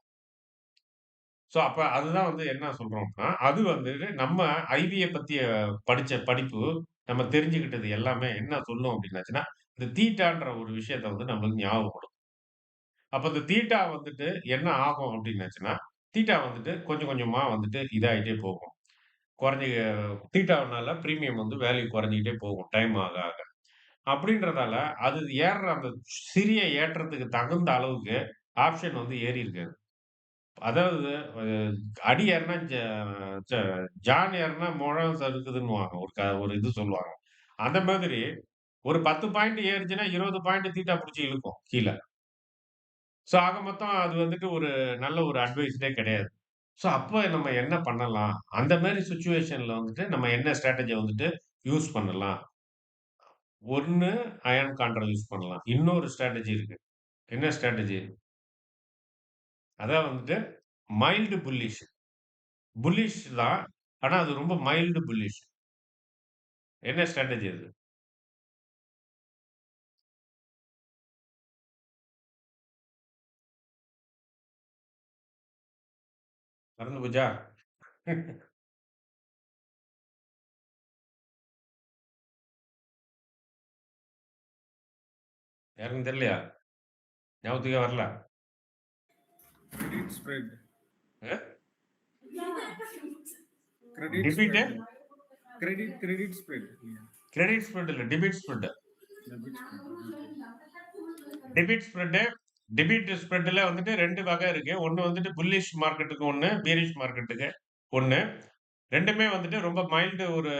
ஸோ, அப்ப அதுதான் வந்து என்ன சொல்றோம்னா, அது வந்து நம்ம ஐவிய பத்திய படிச்ச படிப்பு, நம்ம தெரிஞ்சுக்கிட்டது எல்லாமே என்ன சொல்லும் அப்படின்னாச்சுன்னா, இந்த தீட்டான்ற ஒரு விஷயத்த வந்து நம்மளுக்கு ஞாபகப்படுத்தும். அப்ப இந்த தீட்டா வந்துட்டு என்ன ஆகும் அப்டின்னாச்சுன்னா, தீட்டா வந்துட்டு கொஞ்சம் கொஞ்சமா வந்துட்டு இதாயிட்டே போகும். குறைஞ்சு தீட்டாவுனால பிரீமியம் வந்து வேல்யூ குறைஞ்சுக்கிட்டே போகும் டைம் ஆக ஆக. அப்டின்றதால அது ஏர்ற அந்த சிறிய ஏற்றத்துக்கு தகுந்த அளவுக்கு ஆப்ஷன் வந்து ஏறி இருக்காது. அதாவது அ அடி ஏறுனா ச ஜான் ஏறுனா முழம் சறுக்குதுன்னுவாங்க. ஒரு இது சொல்லுவாங்க. அந்த மாதிரி ஒரு 10 பாயிண்ட் ஏறுச்சுன்னா 20 பாயிண்ட் தீட்டா புடிச்சு இழுக்கும் கீழ. ஸோ ஆக மொத்தம் அது வந்துட்டு ஒரு நல்ல ஒரு அட்வைஸே கிடையாது. ஸோ அப்ப நம்ம என்ன பண்ணலாம்? அந்த மாரி சிச்சுவேஷன்ல வந்துட்டு நம்ம என்ன ஸ்ட்ராட்டஜிய வந்துட்டு யூஸ் பண்ணலாம்? ஒண்ணு அயர்ன் கான்ட்ரா யூஸ் பண்ணலாம். இன்னொரு ஸ்ட்ராட்டஜி இருக்கு. என்ன ஸ்ட்ராட்டஜி? அதான் வந்துட்டு மைல்டு புல்லிஷ். புல்லிஷ் தான். ஆனா அது ரொம்ப மைல்டு புல்லிஷ். என்ன ஸ்ட்ராட்டஜி அது? மறந்து போச்சா? யாருக்கும் தெரியலையா? ஞாபகத்துக்கே வரல. Credit spread. அ Credit debit? spread. Credit spread. Yeah. Credit spread இல்ல. Debit spread. Debit spread. Debit spread, debit ஸ்ப்ரெட்ல வந்துட்டு 2 வகை இருக்கு. ஒண்ணு வந்துட்டு புல்லிஷ் மார்க்கெட்டுக்கு ஒண்ணு, பியரிஷ் மார்க்கெட்டுக்கு ஒண்ணு. 2மே வந்துட்டு ரொம்ப மைல்டு ஒரு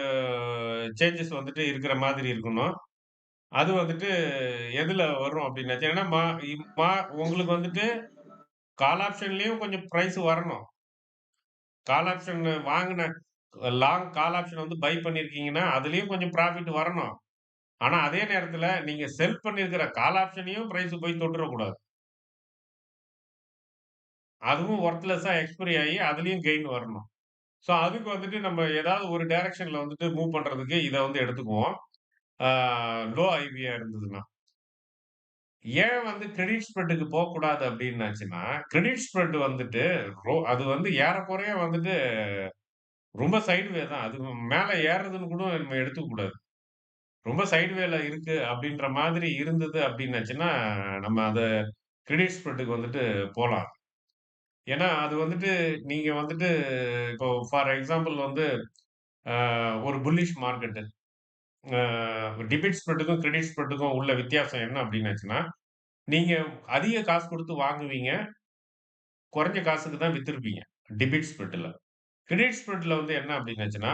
சேஞ்சஸ் வந்துட்டு இருக்கிற மாதிரி இருக்கணும். அது வந்துட்டு எதுல வரும் அப்டின்னாச்சு ஏன்னா மா இ மா உங்களுக்கு வந்துட்டு கால் ஆப்ஷன்லயும் கொஞ்சம் பிரைஸ் வரணும். கால் ஆப்ஷன் வாங்குன லாங் கால் ஆப்ஷன் வந்து பை பண்ணியிருக்கீங்கன்னா, அதிலயும் கொஞ்சம் ப்ராஃபிட் வரணும். ஆனா அதே நேரத்தில நீங்க செல் பண்ணியிருக்கிற கால் ஆப்ஷனையும் பிரைஸ் போய் தொட்டுறக்கூடாது. அதுவும் வொர்த்லெஸ்ஸா எக்ஸ்பைரி ஆயி அதிலயும் கெயின் வரணும். ஸோ, அதுக்கு வந்துட்டு நம்ம ஏதாவது ஒரு டைரக்ஷன்ல வந்துட்டு மூவ் பண்றதுக்கு இத வந்து எடுத்துக்குவோம். ஆ லோ ஐவியா இருந்ததுன்னா. ஏன் வந்து கிரெடிட் ஸ்ப்ரெட்க்கு போக்கூடாது அப்டின்னாச்சுன்னா, கிரெடிட் ஸ்ப்ரெட் வந்துட்டு அது வந்து ஏறக்குறைய வந்துட்டு ரொம்ப சைட்வே தான். அது மேல ஏறுறதுன்னு கூட நம்ம எடுத்துக்க கூடாது. ரொம்ப சைட்வேல இருக்கு அப்டின்ற மாதிரி இருந்தது அப்டின்னாச்சுன்னா, நம்ம அத கிரெடிட் ஸ்ப்ரெட்க்கு வந்துட்டு போலாம். ஏன்னா, அது வந்துட்டு நீங்க வந்துட்டு இப்போ ஃபார் எக்ஸாம்பிள் வந்து ஒரு புல்லிஷ் மார்க்கெட்டு. அ டெபிட் ஸ்ப்ரெட்டுக்கும், கிரெடிட் ஸ்ப்ரெட்டுக்கும் உள்ள வித்தியாசம் என்ன அப்டின்னாச்சுன்னா, நீங்க அதிக காசு குடுத்து வாங்குவீங்க. குறைஞ்ச காசுக்கு தான் வித்திருப்பீங்க. டெபிட் ஸ்ப்ரெட்ல. கிரெடிட் ஸ்ப்ரெட்ல வந்து என்ன அப்டின்னாச்சுன்னா,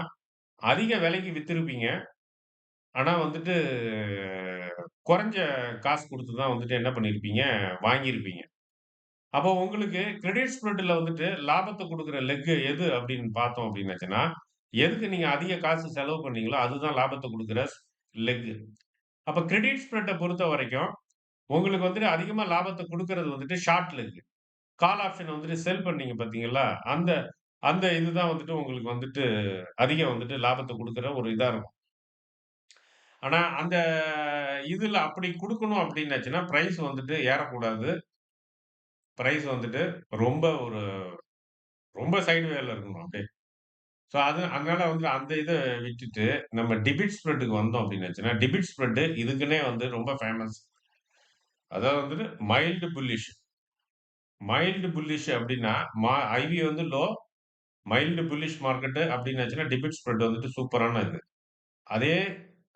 அதிக விலைக்கு வித்திருப்பீங்க. ஆனா வந்துட்டு குறைஞ்ச காசு குடுத்து தான் வந்துட்டு என்ன பண்ணியிருப்பீங்க, வாங்கியிருப்பீங்க. அப்போ உங்களுக்கு கிரெடிட் ஸ்ப்ரெட்ல வந்துட்டு லாபத்த குடுக்குற லெக் எது அப்டின்னு பார்த்தோம் அப்டின்னாச்சுன்னா, எதுக்கு நீங்க அதிக காசு செலவு பண்ணீங்களோ, அதுதான் லாபத்த குடுக்குற லெக். அப்ப கிரெடிட் ஸ்ப்ரெட்ட பொறுத்தவரைக்கும், உங்களுக்கு வந்துட்டு அதிகமா லாபத்த குடுக்குறது வந்துட்டு ஷார்ட் லெக். கால் ஆப்ஷன் வந்துட்டு செல் பண்ணீங்க பார்த்தீங்களா, அந்த அந்த இதுதான் வந்துட்டு உங்களுக்கு வந்துட்டு அதிகம் வந்துட்டு லாபத்த குடுக்குற ஒரு இதா இருக்கும். ஆனா அந்த இதுல அப்படி குடுக்கணும் அப்டின்னாச்சுன்னா, பிரைஸ் வந்துட்டு ஏறக்கூடாது. பிரைஸ் வந்துட்டு ரொம்ப ஒரு ரொம்ப சைட் வேல இருக்கணும் அப்டியே. ஸோ அதனால வந்து அந்த இத விட்டுட்டு, நம்ம டெபிட் ஸ்ப்ரெட்க்கு வந்தோம் அப்டின்னாச்சுன்னா, டெபிட் ஸ்ப்ரெட் இதுக்குன்னே வந்து ரொம்ப ஃபேமஸ். அதாவது வந்துட்டு மைல்டு புல்லிஷ். மைல்டு புல்லிஷ் அப்டின்னா, ஐவி வந்து லோ, மைல்டு புல்லிஷ் மார்க்கெட் அப்டின்னாச்சுன்னா, டெபிட் ஸ்ப்ரெட் வந்துட்டு சூப்பரான இது. அதே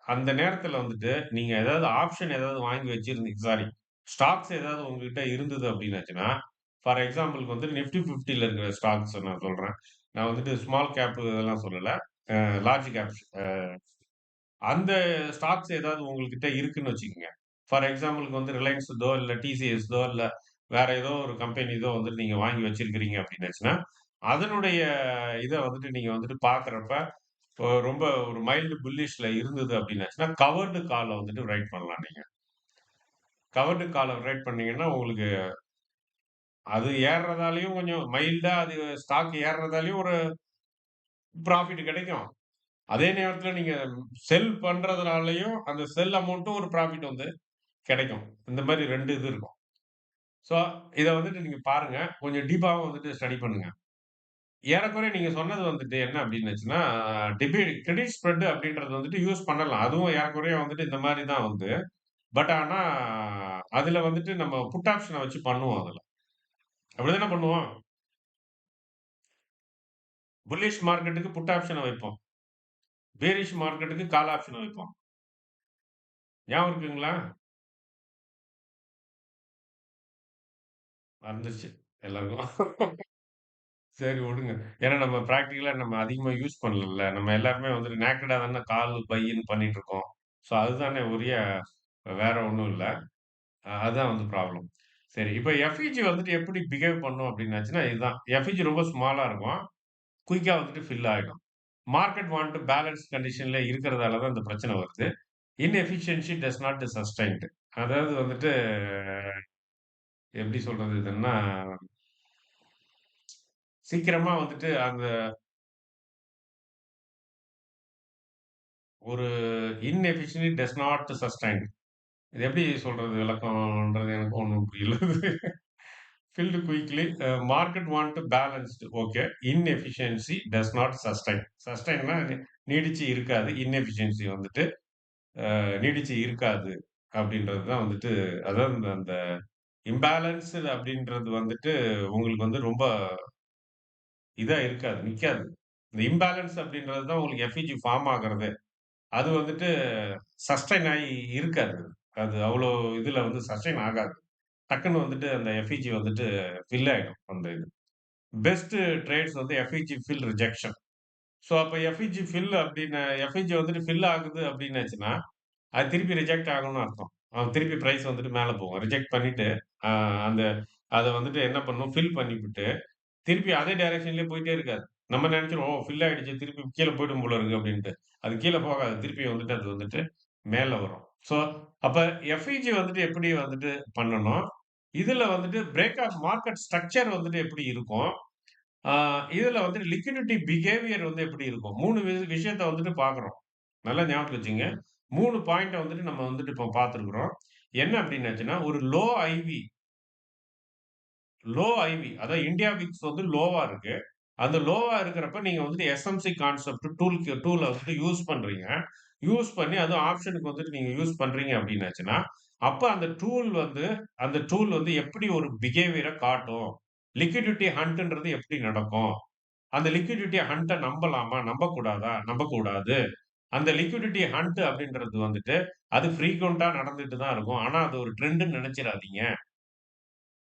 அந்த நேரத்துல வந்துட்டு, நீங்க ஏதாவது ஆப்ஷன் ஏதாவது வாங்கி சாரி, ஸ்டாக்ஸ் ஏதாவது உங்ககிட்ட இருந்தது அப்டின்னாச்சுன்னா, ஃபார் எக்ஸாம்பிள்க்கு வந்து நிஃப்டி 50ல இருக்கிற ஸ்டாக்ஸ நான் சொல்றேன். நான் வந்துட்டு ஸ்மால் கேப் இதெல்லாம் சொல்லல. லார்ஜ் கேப்ஸ் அந்த ஸ்டாக்ஸ் ஏதாவது உங்ககிட்ட இருக்குன்னு வச்சுக்கங்க. ஃபார் எக்ஸாம்பிள்க்கு வந்து ரிலையன்ஸ் இல்ல டிசிஎஸ் இல்ல வேற ஏதோ ஒரு கம்பெனி வந்துட்டு நீங்க வாங்கி வச்சிருக்கிறீங்க அப்டின்னாச்சுன்னா, அதனுடைய இத வந்துட்டு நீங்க வந்துட்டு பார்க்குறப்ப, ரொம்ப ஒரு மைல்டு புல்லிஷ்ல இருந்தது அப்டின்னாச்சுன்னா, கவர்டு கால்ல வந்துட்டு ரைட் பண்ணலாம் நீங்க. கவர்டு கால்ல ரைட் பண்ணீங்கன்னா, உங்களுக்கு அது ஏர்றதாலயும் கொஞ்சம் மைல்டா அது ஸ்டாக் ஏர்றதாலயும் ஒரு ப்ராஃபிட் கிடைக்கும். அதே நேரத்துல நீங்க செல் பண்றதுனாலயும், அந்த செல் அமௌண்ட்டும் ஒரு ப்ராஃபிட் வந்து கிடைக்கும். இந்த மாரி 2 இது இருக்கும். ஸோ, இத வந்துட்டு நீங்க பாருங்க. கொஞ்சம் டீப்பாவும் வந்துட்டு ஸ்டடி பண்ணுங்க. ஏறக்குறைய நீங்க சொன்னது வந்துட்டு என்ன அப்டின்னுச்சுன்னா, கிரெடிட் ஸ்ப்ரெட் அப்டின்றது வந்துட்டு யூஸ் பண்ணலாம். அதுவும் ஏறக்குறைய வந்துட்டு இந்த மாரி தான் வந்து. பட் ஆனா, அதுல வந்துட்டு நம்ம புட் ஆப்ஷன வச்சு பண்ணுவோம் அதுல. அப்படிதானே பண்ணுவோம்? புல்லிஷ் மார்க்கெட்டுக்கு புட் ஆப்ஷன வைப்போம். பேரிஷ் மார்க்கெட்டுக்கு கால் ஆப்ஷன வைப்போம். ஞாபகம் இருக்குங்களா? மறந்துருச்சு எல்லாருக்கும். சரி விடுங்க. ஏன்னா நம்ம பிராக்டிகலா நம்ம அதிகமா யூஸ் பண்ணலல்ல. நம்ம எல்லாருமே வந்துட்டு நேக்கடா தானே கால், பைன்னு பண்ணிட்டு இருக்கோம். ஸோ அதுதானே ஒழிய வேற ஒண்ணும் இல்ல. அதுதான் வந்து ப்ராப்ளம். சரி இப்ப எஃப்இஜி வந்துட்டு எப்படி பிஹேவ் பண்ணும் அப்படின்னாச்சுன்னா, இதுதான். எஃப்இஜி ரொம்ப ஸ்மாலா இருக்கும். குயிக்கா வந்துட்டு ஃபில் ஆயிடும். மார்க்கெட் வாண்ட் டூ பேலன்ஸ் கண்டிஷன்ல இருக்கிறதால தான் இந்த பிரச்சனை வருது. Inefficiency does not sustained. அதாவது வந்துட்டு எப்படி சொல்றது இதுன்னா, சீக்கிரமா வந்துட்டு அந்த ஒரு இன்எஃபிஷியன்சி டஸ் நாட் சஸ்டெயின். இது எப்படி சொல்றது விளக்கம்ன்றது எனக்கு ஒண்ணும் புரியல. Filled quickly market want to balanced okay. Inefficiency does not sustain. சஸ்டெயின்னா நீடிச்சு இருக்காது. இன்எஃபிஷியன்சி வந்துட்டு நீடிச்சு இருக்காது. அப்படின்றது தான் வந்துட்டு அதாவது அந்த இம்பேலன்ஸ்டு அப்படின்றது வந்துட்டு உங்களுக்கு வந்து ரொம்ப இதா இருக்காது. நிக்காது. இந்த இம்பேலன்ஸ் அப்படின்றது தான் உங்களுக்கு எஃப்இஜி ஃபார்ம் ஆகுறதே. அது வந்துட்டு சஸ்டெயின் ஆயி இருக்காது. அது அவ்வளோ இதுல வந்து சஸ்டெயின் ஆகாது. டக்குன்னு வந்துட்டு அந்த எஃப்இஜி வந்துட்டு ஃபில் ஆயிடும். அந்த இது. பெஸ்ட் ட்ரேட்ஸ் வந்து எஃப்இஜி ஃபில் ரிஜெக்ஷன். ஸோ அப்ப எஃப்இஜி ஃபில் அப்படின்னு எஃப்இஜி வந்துட்டு ஃபில் ஆகுது அப்படின்னாச்சுன்னா, அது திருப்பி ரிஜெக்ட் ஆகும்னு அர்த்தம். திருப்பி பிரைஸ் வந்துட்டு மேல போகும். ரிஜெக்ட் பண்ணிட்டு, அ அந்த அத வந்துட்டு என்ன பண்ணும், ஃபில் பண்ணிவிட்டு, திருப்பி அதே டைரக்ஷன்லயே போயிட்டே இருக்காது. நம்ம நெனச்சுருவோம், "ஓ! ஃபில் ஆயிடுச்சு. திருப்பி கீழ போயிடும் போல இருக்கு" அப்படின்ட்டு. அது கீழ போகாது. திருப்பி வந்துட்டு அது வந்துட்டு மேல வரும். ஸோ, அப்ப எஃப்இஜி வந்துட்டு எப்படி வந்துட்டு பண்ணணும்? இதுல வந்துட்டு பிரேக் ஆஃப் மார்க்கெட் ஸ்ட்ரக்சர் வந்துட்டு எப்படி இருக்கும்? ஆ இதுல வந்துட்டு லிக்விடிட்டி பிஹேவியர் வந்து எப்படி இருக்கும்? 3 விஷயத்த வந்துட்டு பார்க்குறோம். நல்லா ஞாபகத்துல வச்சுக்கங்க. 3 பாயிண்ட்ட வந்துட்டு நம்ம வந்துட்டு இப்போ பார்த்துருக்கிறோம். என்ன அப்படின்னாச்சுன்னா, ஒரு லோ ஐவி அதாவது இந்தியா விக்ஸ் வந்து லோவா இருக்கு. அந்த லோவா இருக்கிறப்ப நீங்க வந்துட்டு எஸ்எம்சி கான்செப்ட் டூல வந்துட்டு யூஸ் பண்றீங்க. யூஸ் பண்ணி அதுவும் ஆப்ஷனுக்கு வந்துட்டு நீங்க யூஸ் பண்றீங்க அப்படின்னாச்சுன்னா, அப்ப அந்த டூல் வந்து எப்படி ஒரு பிஹேவியர காட்டும்? லிக்விடிட்டி ஹண்ட்ன்றது எப்படி நடக்கும்? அந்த லிக்விடிட்டி ஹண்ட்ட நம்பலாமா? நம்பக்கூடாதா? நம்பக்கூடாது. அந்த லிக்விடிட்டி ஹண்ட் அப்படின்றது வந்துட்டு, அது ஃப்ரீக்வென்ட்டா நடந்துட்டு தான் இருக்கும். ஆனா, அது ஒரு ட்ரெண்டுன்னு நெனச்சிராதீங்க.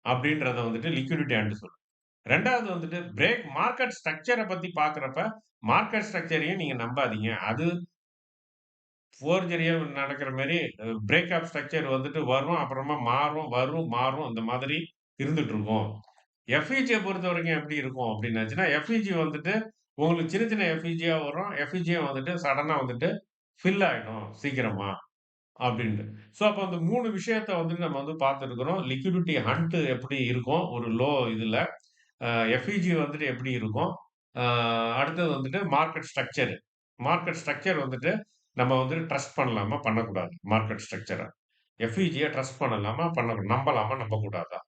அப்படின்றத வந்துட்டு லிக்விடிட்டி ஹண்ட் சொல்லும். 2வது வந்துட்டு மார்க்கெட் ஸ்ட்ரக்சர பத்தி பார்க்கிறப்ப, மார்க்கெட் ஸ்ட்ரக்சரையும் நீங்க நம்பாதீங்க. அது ஃபோர்ஜரியா நடக்கிற மாரி பிரேக் ஆஃப் ஸ்ட்ரக்சர் வந்துட்டு வரும், அப்புறமா மாறும், வரும், மாறும் அந்த மாதிரி இருந்துட்டு இருக்கும். எஃப்இஜிய பொறுத்தவரைக்கும் எப்படி இருக்கும் அப்படின்னாச்சுன்னா, எஃப்இஜி வந்துட்டு உங்களுக்கு சின்ன சின்ன எஃப்இஜியா வரும். எஃப்இஜியா வந்துட்டு சடனா வந்துட்டு ஃபில் ஆயிடும் சீக்கிரமா அப்படின்ட்டு. ஸோ அப்ப அந்த 3 விஷயத்த வந்துட்டு நம்ம வந்து பார்த்திருக்கிறோம். லிக்விடிட்டி ஹண்ட் எப்படி இருக்கும் ஒரு லோ இதுல. எஃப்இஜி வந்துட்டு எப்படி இருக்கும்? அ அடுத்தது வந்துட்டு மார்க்கெட் ஸ்ட்ரக்சர். மார்க்கெட் ஸ்ட்ரக்சர் வந்துட்டு நம்ம வந்துட்டு ட்ரஸ்ட் பண்ணலாமா? பண்ணக்கூடாது. மார்க்கெட் ஸ்ட்ரக்சர. எஃப்இஜிய ட்ரஸ்ட் பண்ணலாமா? நம்பலாமா? நம்பக்கூடாதா?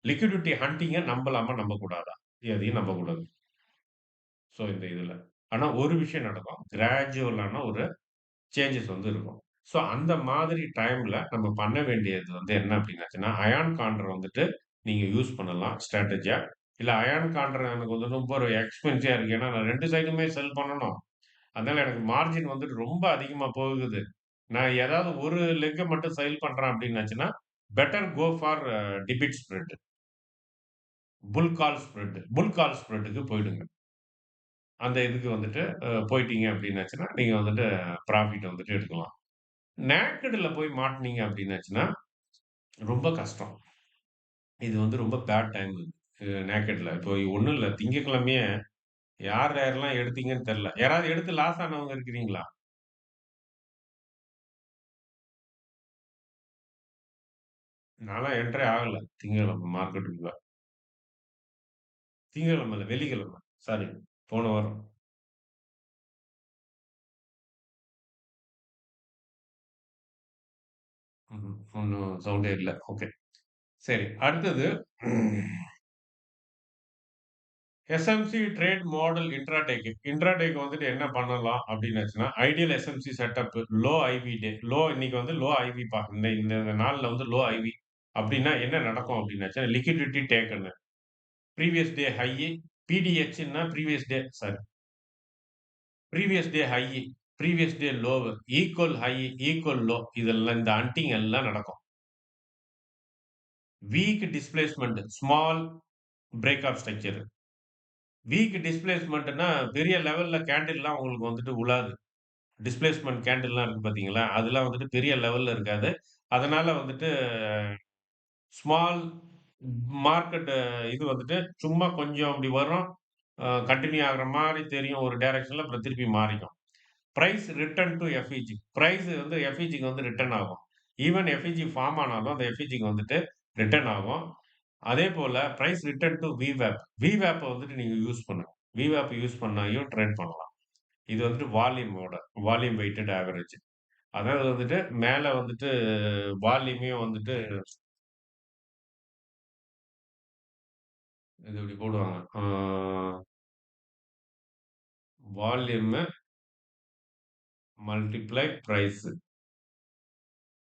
லிக்விடிட்டி ஹண்டிங்க நம்பலாமா? நம்பக்கூடாதா? எதையும் நம்பக்கூடாது. ஸோ இந்த இதுல. ஆனா ஒரு விஷயம் நடக்கும். கிராஜுவலான ஒரு சேஞ்சஸ் வந்து இருக்கும். ஸோ அந்த மாதிரி டைம்ல நம்ம பண்ண வேண்டியது வந்து என்ன அப்டின்னாச்சுன்னா, அயான் கான்ட்ர வந்துட்டு நீங்க யூஸ் பண்ணலாம் ஸ்ட்ராட்டஜியா. இல்ல அயான் கான்ட்ரா எனக்கு வந்து ரொம்ப ஒரு எக்ஸ்பென்சிவா இருக்கு. ஏன்னா நான் 2 சைடுமே செல் பண்ணணும். அதனால எனக்கு மார்ஜின் வந்துட்டு ரொம்ப அதிகமா போகுது. நான் ஏதாவது ஒரு லெக்க மட்டும் சேல் பண்றேன் அப்டின்னாச்சுன்னா, better go for debit spread. Bull call ஸ்ப்ரெட்க்கு போயிடுங்க. அந்த இதுக்கு வந்துட்டு போயிட்டீங்க அப்டின்னாச்சுன்னா, நீங்க வந்துட்டு ப்ராஃபிட் வந்துட்டு எடுக்கலாம். நேக்கட்ல போய் மாட்னீங்க அப்டின்னாச்சுன்னா, ரொம்ப கஷ்டம். இது வந்து ரொம்ப பேட் டைம் இது. நேக்கட்ல. இப்போ ஒண்ணும் இல்ல. திங்கட்கிழமையே யார் யாரெல்லாம் எடுத்தீங்கன்னு தெரியல. யாராவது எடுத்து லாஸ் ஆனவங்க இருக்கிறீங்களா? நான்லாம் என்டரே ஆகல. திங்கட்கிழமை மார்க்கெட்டுக்குள்ள. திங்கட்கிழமை இல்ல, வெள்ளிக்கிழமை. சாரி. போன வாரம். ஒண்ணும் சவுண்டே இல்ல. ஓகே. சரி. அடுத்தது எஸ்எம்சி ட்ரேட் மாடல் இன்ட்ராடேக்கு. இன்ட்ராடேக்கு வந்துட்டு என்ன பண்ணலாம் அப்டின்னாச்சுன்னா, ideal SMC setup low IV day. இன்னைக்கு வந்து லோ ஐவிப்பா. இந்த இந்த நாள்ல வந்து லோ ஐவி. அப்டின்னா என்ன நடக்கும் அப்டின்னாச்சா, லிக்விடிட்டி டேக்கன்னு. ப்ரீவியஸ் டே ஹை, பிடிஹெச்ன்னா previous day high, previous day low, equal high, equal low இதெல்லாம் இந்த ஹண்டிங் எல்லாம் நடக்கும். Weak displacement, small break of structure. Weak டிஸ்பிளேஸ்மென்ட்ன்னா பெரிய லெவல்ல கேண்டில்லாம் உங்களுக்கு வந்துட்டு உழாது. டிஸ்பிளேஸ்மென்ட் கேண்டில்லாம் இருக்கு பார்த்தீங்களா? அதெல்லாம் வந்துட்டு பெரிய லெவல்ல இருக்காது. அதனால வந்துட்டு ஸ்மால் மார்க்கெட் இது வந்துட்டு சும்மா கொஞ்சம் அப்படி வரும். கன்டின்யூ ஆகுற மாரி தெரியும் ஒரு டைரக்ஷன்ல. அப்புறம் திருப்பி மாறிக்கும். Price return to FVG. Price வந்து எஃப்இஜிக்கு வந்து ரிட்டர்ன் ஆகும். ஈவன் எஃப்இஜி ஃபார்ம் ஆனாலும் அந்த எஃப்இஜிக்கு வந்துட்டு ரிட்டர்ன் ஆகும். அதேபோல பிரைஸ் ரிட்டர்ன் டூ விவேப். விவேப்ப வந்துட்டு நீங்க யூஸ் பண்ணுங்க. விவேப் யூஸ் பண்ணாயும் ட்ரேட் பண்ணலாம். இது வந்துட்டு வால்யூம் வெயிட்டட் ஆவரேஜ். அதாவது வந்துட்டு மேல வந்துட்டு வால்யூமையும் வந்துட்டு இது இப்படி போடுவாங்க. Volume multiply price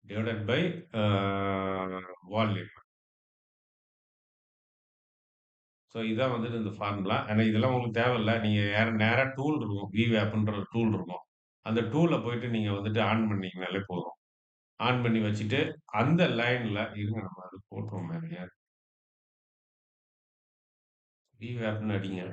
divided by uh volume. So இதான் வந்துட்டு இந்த ஃபார்முலா. ஆனா இதெல்லாம் உங்களுக்கு தேவையில்ல. நீங்க நேரா டூல் இருக்கும். விவேப்ன்ற ஒரு டூல் இருக்கும். அந்த டூல்ல போயிட்டு நீங்க வந்துட்டு ஆன் பண்ணீங்கனாலே போதும். ஆன் பண்ணி வச்சுட்டு, அந்த லைன்ல இருங்க நம்ம அது போட்டுருவோம் மேலயே. விவேப்ன்னு அடிங்க.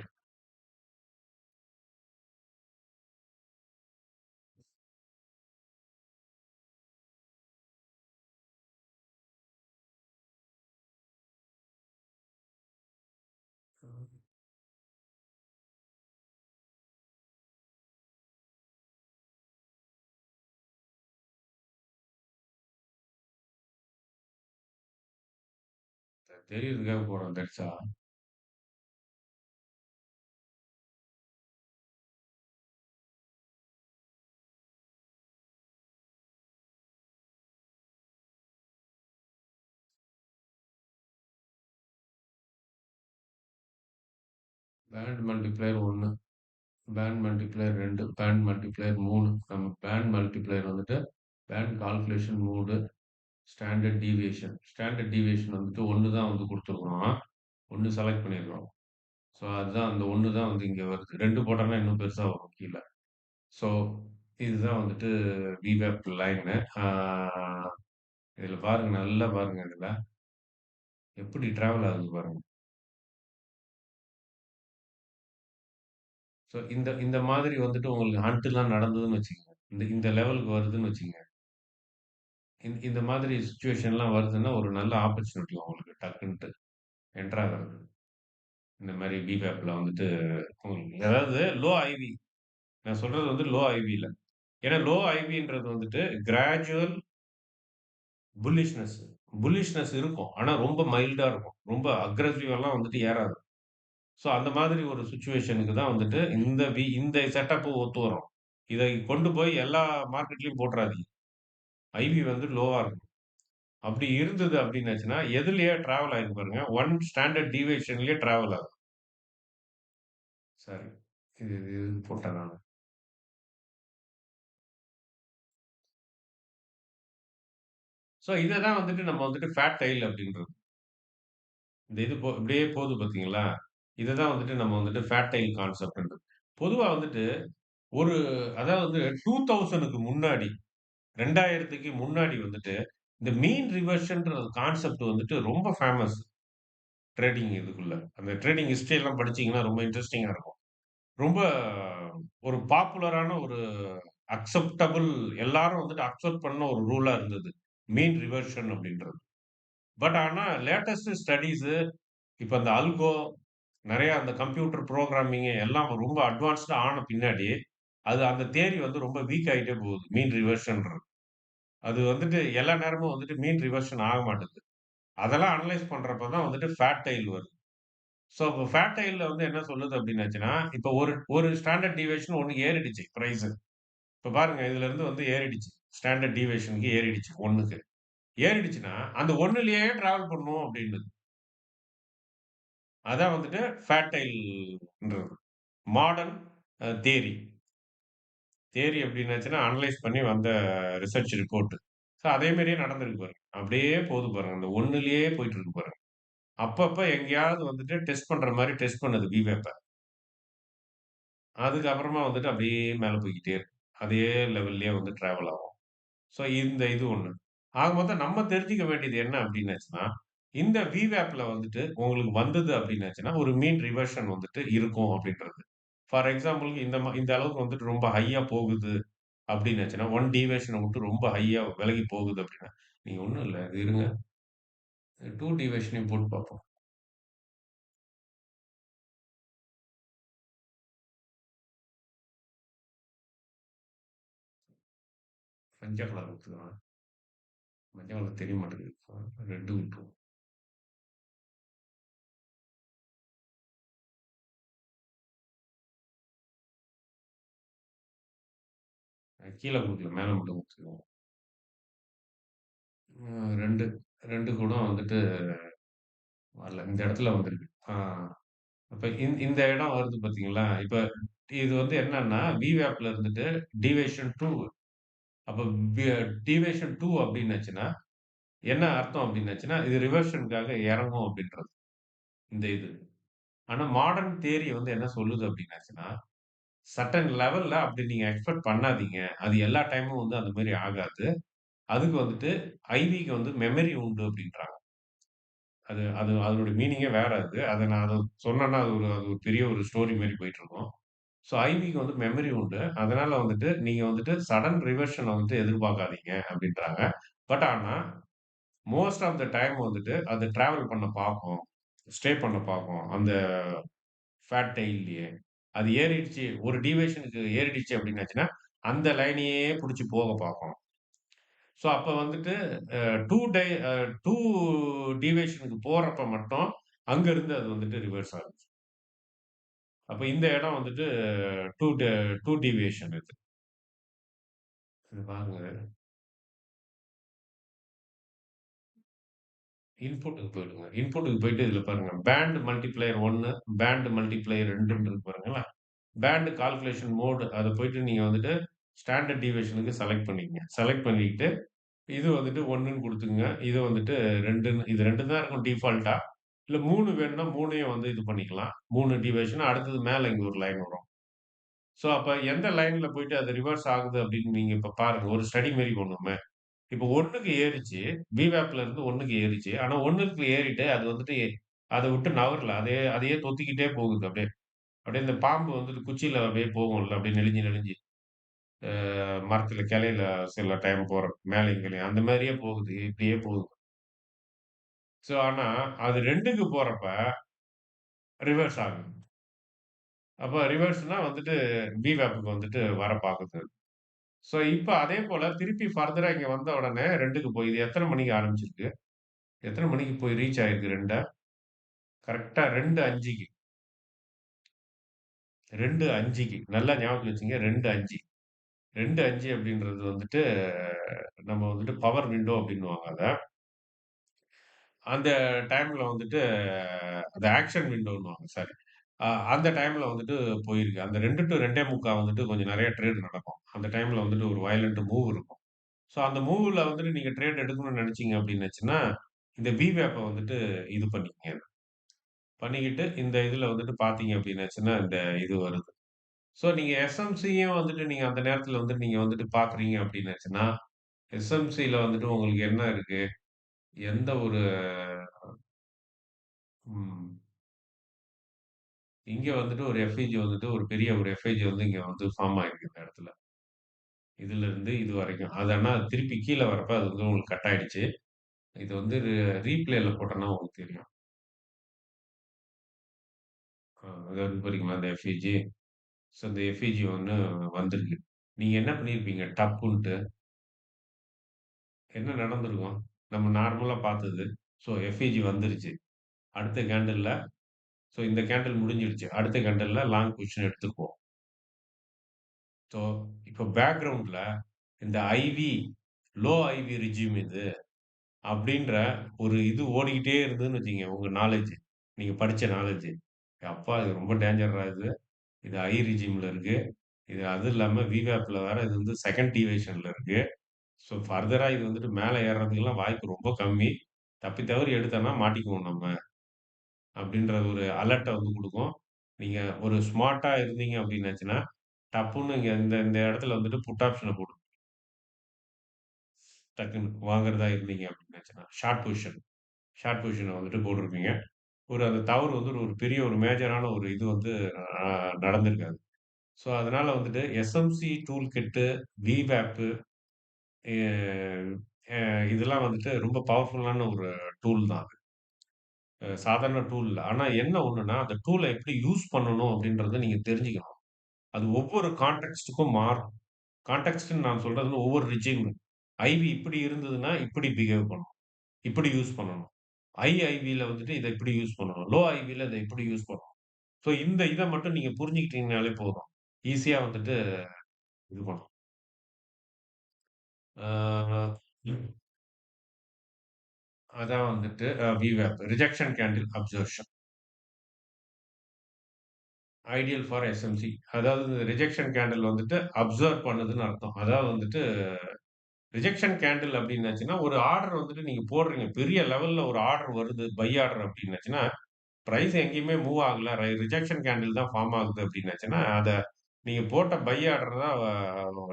தெரியறதுக்காக போடுறேன் that's all. Band multiplier 1, band multiplier 2, band multiplier 3. நம்ம பேண்ட் மல்டிப்ளையர் வந்துட்டு band calculation mode, standard deviation. Standard deviation வந்துட்டு 1 தான் வந்து குடுத்துருக்குறோம். 1 செலக்ட் பண்ணியிருக்கிறோம். ஸோ அதுதான் அந்த 1 தான் வந்து இங்க வருது. 2 போட்டோம்னா இன்னும் பெருசா வரும் கீழ. ஸோ இதுதான் வந்துட்டு விவேப் லைனு. இதுல பாருங்க, நல்லா பாருங்க இதுல. எப்படி டிராவல் ஆகுது பாருங்க. ஸோ இந்த இந்த மாதிரி வந்துட்டு உங்களுக்கு ஹண்ட்லாம் நடந்ததுன்னு வச்சுக்கங்க. இந்த இந்த லெவலுக்கு வருதுன்னு வச்சுக்கங்க. இந்த மாதிரி சிச்சுவேஷன்லாம் வருதுன்னா, ஒரு நல்ல ஆப்பர்ச்சுனிட்டி உங்களுக்கு டக்குன்ட்டு என்டர் ஆகுறது. இந்த மாரி பிபேப்ல வந்துட்டு உங்களுக்கு அதாவது லோ ஐவி. நான் சொல்றது வந்து லோ ஐவில. ஏன்னா லோ ஐவின்றது வந்துட்டு கிராஜுவல் புல்லிஷ்னஸ். புல்லிஷ்னஸ் இருக்கும். ஆனா ரொம்ப மைல்டா இருக்கும். ரொம்ப அக்ரெசிவாலாம் வந்துட்டு ஏறாது. ஸோ அந்த மாதிரி ஒரு சிச்சுவேஷனுக்கு தான் வந்துட்டு இந்த செட்டப் ஒத்து வரும். இதை கொண்டு போய் எல்லா மார்க்கெட்லயும் போட்டுறாதீங்க. ஐவி வந்து லோவா இருக்கும். அப்படி இருந்தது அப்படின்னாச்சுன்னா, எதுலயே டிராவல் ஆயிருக்கு பாருங்க. 1 ஸ்டாண்டர்ட் டீவியேஷன்லயே டிராவல் ஆகும். சரி. இது இது போட்டேன் நானு. ஸோ இத தான் வந்துட்டு நம்ம வந்துட்டு ஃபேட் டெயில் அப்படின்றது. இந்த இது இப்படியே போகுது பார்த்தீங்களா? இதுதான் வந்துட்டு நம்ம வந்துட்டு ஃபேக்டைல் கான்செப்ட்ன்றது. பொதுவா வந்துட்டு ஒரு அதாவது வந்து 2000க்கு முன்னாடி 2000க்கு முன்னாடி வந்துட்டு, இந்த மீன் ரிவர்ஷன்ற கான்செப்ட் வந்துட்டு ரொம்ப ஃபேமஸ். ட்ரேடிங் இதுக்குள்ள. அந்த ட்ரேடிங் ஹிஸ்டரி எல்லாம் படிச்சீங்கன்னா ரொம்ப இன்ட்ரஸ்டிங்கா இருக்கும். ரொம்ப ஒரு பாப்புலரான ஒரு அக்செப்டபிள் எல்லாரும் வந்துட்டு அக்செப்ட் பண்ண ஒரு ரூலா இருந்தது. மீன் ரிவர்ஷன் அப்படின்றது. பட் ஆனா லேட்டஸ்ட் ஸ்டடீஸ் இப்ப அந்த அல்கோ நெறைய அந்த கம்ப்யூட்டர் புரோகிராமிங் எல்லாம் ரொம்ப அட்வான்ஸ்டா ஆன பின்னாடி, அது அந்த தியரி வந்து ரொம்ப வீக் ஆயிட்டே போகுது. மீன் ரிவர்ஷன்றது. அது வந்துட்டு எல்லா நேரமும் வந்துட்டு மீன் ரிவர்ஷன் ஆக மாட்டுது. அதெல்லாம் அனலைஸ் பண்றப்ப தான் வந்துட்டு ஃபேட் டெயில் வருது. ஸோ அப்ப ஃபேட் டெயில்ல வந்து என்ன சொல்லுது அப்டின்னாச்சுன்னா, இப்ப ஒரு ஒரு ஸ்டாண்டர்ட் டிவியேஷன் 1 ஏறிடுச்சு பிரைஸ். இப்ப பாருங்க இதுலருந்து வந்து ஏறிடுச்சு. ஸ்டாண்டர்ட் டிவியேஷன்க்கு ஏறிடுச்சு 1க்கு. ஏறிடுச்சுன்னா, அந்த 1லயே டிராவல் பண்ணும் அப்டின்னுது. அதான் வந்துட்டு ஃபேட் டெயில்ன்றது. Modern theory. தியரி எப்டின்னாச்சுன்னா, அனலைஸ் பண்ணி வந்த ரிசர்ச் ரிப்போர்ட். ஸோ அதே மாரியே நடந்திருக்கு பாருங்க. அப்படியே போது பாருங்க. அந்த 1லயே போயிட்டு இருக்கு பாருங்க. அப்பப்ப எங்கேயாவது வந்துட்டு டெஸ்ட் பண்ற மாரி டெஸ்ட் பண்ணுது விவேப்ப. அதுக்கப்புறமா வந்துட்டு அப்படியே மேல போய்க்கிட்டே இருக்கு. அதே லெவல்லயே வந்து டிராவல் ஆகும். ஸோ இந்த இது ஒண்ணு. ஆக மொத்தம் நம்ம தெரிஞ்சுக்க வேண்டியது என்ன அப்படின்னாச்சுன்னா, இந்த விவேப்ல வந்துட்டு உங்களுக்கு வந்தது அப்படின்னாச்சுன்னா, ஒரு மீன் ரிவர்ஷன் வந்துட்டு இருக்கும் அப்படின்றது. ஃபார் எக்ஸாம்பிள்க்கு இந்த அளவுக்கு வந்துட்டு ரொம்ப ஹையா போகுது அப்படின்னாச்சுன்னா, 1 டீவியேஷன விட்டு ரொம்ப ஹையா விலகி போகுது அப்படின்னா, நீங்க ஒண்ணும் இல்ல. இது இருங்க. 2 டீவியேஷனையும் போட்டு பார்ப்போம். மஞ்ச கலர் ஊத்துறேன். மஞ்ச கலர் தெரிய மாட்டேங்குது. ரெட் விட்டுருவோம். கீழ குடுக்கல. மேல மட்டும் குடுத்துருவோம். 2 2 கூட வந்துட்டு வரல. இந்த இடத்துல வந்திருக்கு. அப்ப இந்த இடம் வருது பார்த்தீங்களா? இப்ப இது வந்து என்னன்னா, VWAPல இருந்துட்டு டீவியேஷன் 2 அப்ப வி டீவியேஷன் 2 அப்டின்னாச்சுன்னா, என்ன அர்த்தம் அப்டின்னாச்சுன்னா, இது ரிவர்ஷனுக்காக இறங்கும் அப்டின்றது. இந்த இது. ஆனா மாடர்ன் தியரி வந்து என்ன சொல்லுது அப்டின்னாச்சுன்னா, சர்டன் லெவல்ல அப்டி நீங்க எக்ஸ்பெக்ட் பண்ணாதீங்க. அது எல்லா டைமும் வந்து அந்த மாரி ஆகாது. அதுக்கு வந்துட்டு ஐவிக்கு வந்து மெமரி உண்டு அப்டின்றாங்க. அது அது அதனுடைய மீனிங்கே வேற அது. அத சொன்னேன்னா அது ஒரு பெரிய ஒரு ஸ்டோரி மாரி போயிட்டுருக்கும். ஸோ ஐவிக்கு வந்து மெமரி உண்டு. அதனால வந்துட்டு நீங்க வந்துட்டு சடன் ரிவர்ஷன வந்துட்டு எதிர்பார்க்காதீங்க அப்டின்றாங்க. பட் ஆனா, மோஸ்ட் ஆஃப் த டைம் வந்துட்டு அது டிராவல் பண்ண பார்க்கும். ஸ்டே பண்ண பார்க்கும். அந்த ஃபேட் டெயில்லயே. அது ஏறிடுச்சு ஒரு டீவியேஷனுக்கு ஏறிடுச்சு அப்டின்னாச்சுன்னா, அந்த லைனையே புடிச்சு போக பார்க்கும். ஸோ அப்ப வந்துட்டு அ 2 டை அ 2 டீவியேஷனுக்கு போறப்ப மட்டும், அங்க இருந்து அது வந்துட்டு ரிவர்ஸ் ஆகும். அப்ப இந்த இடம் வந்துட்டு 2 டீவியேஷன் இது. இது பாருங்க. இன்புட்க்கு போயிடுங்க. இன்புட்க்கு போயிட்டு இதுல பாருங்க. பேண்ட் மல்டிப்ளையர் 1, பேண்ட் மல்டிப்ளையர் 2ன்னு இருக்கு பாருங்களேன். பேண்ட் கால்குலேஷன் மோட் அத போயிட்டு நீங்க வந்துட்டு ஸ்டாண்டர்ட் டீவியேஷனுக்கு செலக்ட் பண்ணிக்கங்க. செலக்ட் பண்ணிட்டு இது வந்துட்டு 1ன்னு குடுத்துக்கங்க. இது வந்துட்டு 2ன்னு இது 2 தான் இருக்கும் டிஃபால்ட்டா. இல்ல 3 வேணும்னா 3யும் வந்து இது பண்ணிக்கலாம். 3 டீவியேஷன் அடுத்தது மேல இங்க ஒரு லைன் வரும். ஸோ அப்ப எந்த லைன்ல போயிட்டு அது ரிவர்ஸ் ஆகுது அப்படின்னு நீங்க இப்ப பாருங்க. ஒரு ஸ்டடி மாரி பண்ணுவோமே. இப்ப 1க்கு ஏறிச்சு. VWAPல இருந்து 1க்கு ஏறிச்சு. ஆனா 1க்கு ஏறிட்டு அது வந்துட்டு அத விட்டு நகரல. அதையே தொத்திக்கிட்டே போகுது அப்படியே. அப்படியே இந்த பாம்பு வந்துட்டு குச்சியில அப்படியே போகும்ல. அப்படியே நெளிஞ்சு நெளிஞ்சு. மரத்துல கிளையில சில டைம் போறப்ப மேலயும் கீழயும் அந்த மாரியே போகுது. இப்படியே போகுது. ஸோ ஆனா அது 2க்கு போறப்ப ரிவர்ஸ் ஆகுது. அப்ப ரிவர்ஸ்ன்னா வந்துட்டு VWAPக்கு வந்துட்டு வர பாக்குது. ஸோ இப்ப அதே போல திருப்பி ஃபர்தரா இங்க வந்த உடனே 2க்கு போய் இது எத்தன மணிக்கு ஆரம்பிச்சிருக்கு? எத்தன மணிக்கு போய் ரீச் ஆயிருக்கு 2 கரெக்ட்டா 2:05க்கு 2:05க்கு நல்லா ஞாபகத்துல வச்சுங்க 2:05 2:05 அப்படின்றது வந்துட்டு நம்ம வந்துட்டு பவர் விண்டோ அப்படின்னுவாங்க அத. அந்த டைம்ல வந்துட்டு அது ஆக்ஷன் விண்டோன்னுவாங்க சாரி. அந்த டைம்ல வந்துட்டு போயிருக்கு. அந்த 2 டூ 2:45 வந்துட்டு கொஞ்சம் நெறைய ட்ரேட் நடக்கும். அந்த டைம்ல வந்துட்டு ஒரு வயலன்ட் மூவ் இருக்கும். ஸோ அந்த மூவ்ல வந்துட்டு நீங்க ட்ரேட் எடுக்கணும்னு நெனச்சீங்க அப்டின்னுச்சுன்னா, இந்த VWAP வந்துட்டு இது பண்ணிக்கங்க. பண்ணிக்கிட்டு இந்த இதுல வந்துட்டு பார்த்தீங்க அப்டின்னாச்சுன்னா, இந்த இது வருது. ஸோ நீங்க எஸ்எம்சியும் வந்துட்டு நீங்க அந்த நேரத்துல வந்து நீங்க வந்துட்டு பார்க்குறீங்க அப்டின்னாச்சுன்னா, எஸ்எம்சில வந்துட்டு உங்களுக்கு என்ன இருக்கு? எந்த ஒரு ம் இங்க வந்துட்டு ஒரு எஃப்இஜி வந்துட்டு ஒரு பெரிய ஒரு எஃப்இஜி வந்து இங்க வந்து ஃபார்ம் ஆயிருக்கு இந்த இடத்துல. இதுலருந்து இது வரைக்கும். அது ஆனா திருப்பி கீழ வரப்ப அது வந்து உங்களுக்கு கட் ஆயிடுச்சு. இது வந்து ரீப்ளேல போட்டோம்னா உங்களுக்கு தெரியும். அது வந்து பாத்தீங்களா அந்த எஃப்இஜி. ஸோ இந்த எஃப்இஜி ஒண்ணு வந்திருக்கு. நீங்க என்ன பண்ணியிருப்பீங்க டப்புன்ட்டு, என்ன நடந்திருக்கும்? நம்ம நார்மலா பார்த்தது. ஸோ எஃப்இஜி வந்துருச்சு. அடுத்த கேண்டில்ல ஸோ இந்த கேண்டில் முடிஞ்சிடுச்சு. அடுத்த கேண்டில்ல லாங் பொசிஷன் எடுத்துக்குவோம். ஸோ இப்போ பேக்கிரவுண்ட்ல இந்த ஐவி, லோ ஐவி ரெஜிம் இது அப்படின்ற ஒரு இது ஓடிக்கிட்டே இருந்ததுன்னு வச்சுக்கங்க, உங்க நாலேட்ஜ். நீங்க படிச்ச நாலேட்ஜ். அப்பா இது ரொம்ப டேஞ்சர்ரா இது. இது ஐ ரெஜிம்ல இருக்கு. இது அது இல்லாம விவேப்ல வேற இது வந்து செகண்ட் டிவிஷன்ல இருக்கு. ஸோ ஃபர்தரா இது வந்துட்டு மேல ஏறுறதுக்கெல்லாம் வாய்ப்பு ரொம்ப கம்மி. தப்பி தவறி எடுத்தோம்னா மாட்டிக்குவோம் நம்ம. அப்படின்ற ஒரு அலர்ட்ட வந்து குடுக்கும். நீங்க ஒரு ஸ்மார்ட்டா இருந்தீங்க அப்படின்னாச்சுன்னா, டப்புன்னு இங்க இந்த இந்த இடத்துல வந்துட்டு புட் ஆப்ஷன போட்டு டக்குன்னு வாங்குறதா இருந்தீங்க அப்படின்னாச்சுன்னா, ஷார்ட் பொசிஷன வந்துட்டு போட்டிருப்பீங்க. ஒரு அந்த தவறு வந்து ஒரு பெரிய ஒரு மேஜரான ஒரு இது வந்து அ நடந்திருக்காது. ஸோ, அதனால வந்துட்டு எஸ்எம்சி டூல் கிட்டு, விவேப்பு எ அ இதெல்லாம் வந்துட்டு ரொம்ப பவர்ஃபுல்லான ஒரு டூல் தான் அது. சாதாரண டூல் இல்ல. ஆனா என்ன ஒண்ணுன்னா, அந்த டூல எப்படி யூஸ் பண்ணணும் அப்படின்றத நீங்க தெரிஞ்சுக்கணும். அது ஒவ்வொரு கான்டெக்ஸ்ட்டுக்கும் மாறும். கான்டெக்ஸ்ட்ன்னு நான் சொல்றது வந்து ஒவ்வொரு ரெஜிம். ஐவி இப்படி இருந்ததுன்னா, இப்படி பிஹேவ் பண்ணணும். இப்படி யூஸ் பண்ணணும். ஐவில வந்துட்டு இத இப்படி யூஸ் பண்ணணும். லோ ஐவில இத இப்படி யூஸ் பண்ணணும். ஸோ இந்த இத மட்டும் நீங்க புரிஞ்சுக்கிட்டீங்கனாலே போதும். ஈஸியா வந்துட்டு இது பண்ணலாம். ஆ ம். அதான் வந்துட்டு விவேப் rejection candle absorption. Ideal for SMC. அதாவது இந்த ரிஜெக்ஷன் கேண்டில் வந்துட்டு அப்சர்வ் பண்ணுதுன்னு அர்த்தம். அதாவது வந்துட்டு ரிஜெக்ஷன் கேண்டில் அப்டின்னாச்சுன்னா, ஒரு ஆர்டர் வந்துட்டு நீங்க போடுறீங்க. பெரிய லெவல்ல ஒரு ஆர்டர் வருது. பை ஆர்டர் அப்டின்னாச்சுன்னா, பிரைஸ் எங்கேயுமே மூவ் ஆகல. ரிஜெக்ஷன் கேண்டில் தான் ஃபார்ம் ஆகுது அப்டின்னாச்சுன்னா, அத நீங்க போட்ட பை ஆர்டர் தான்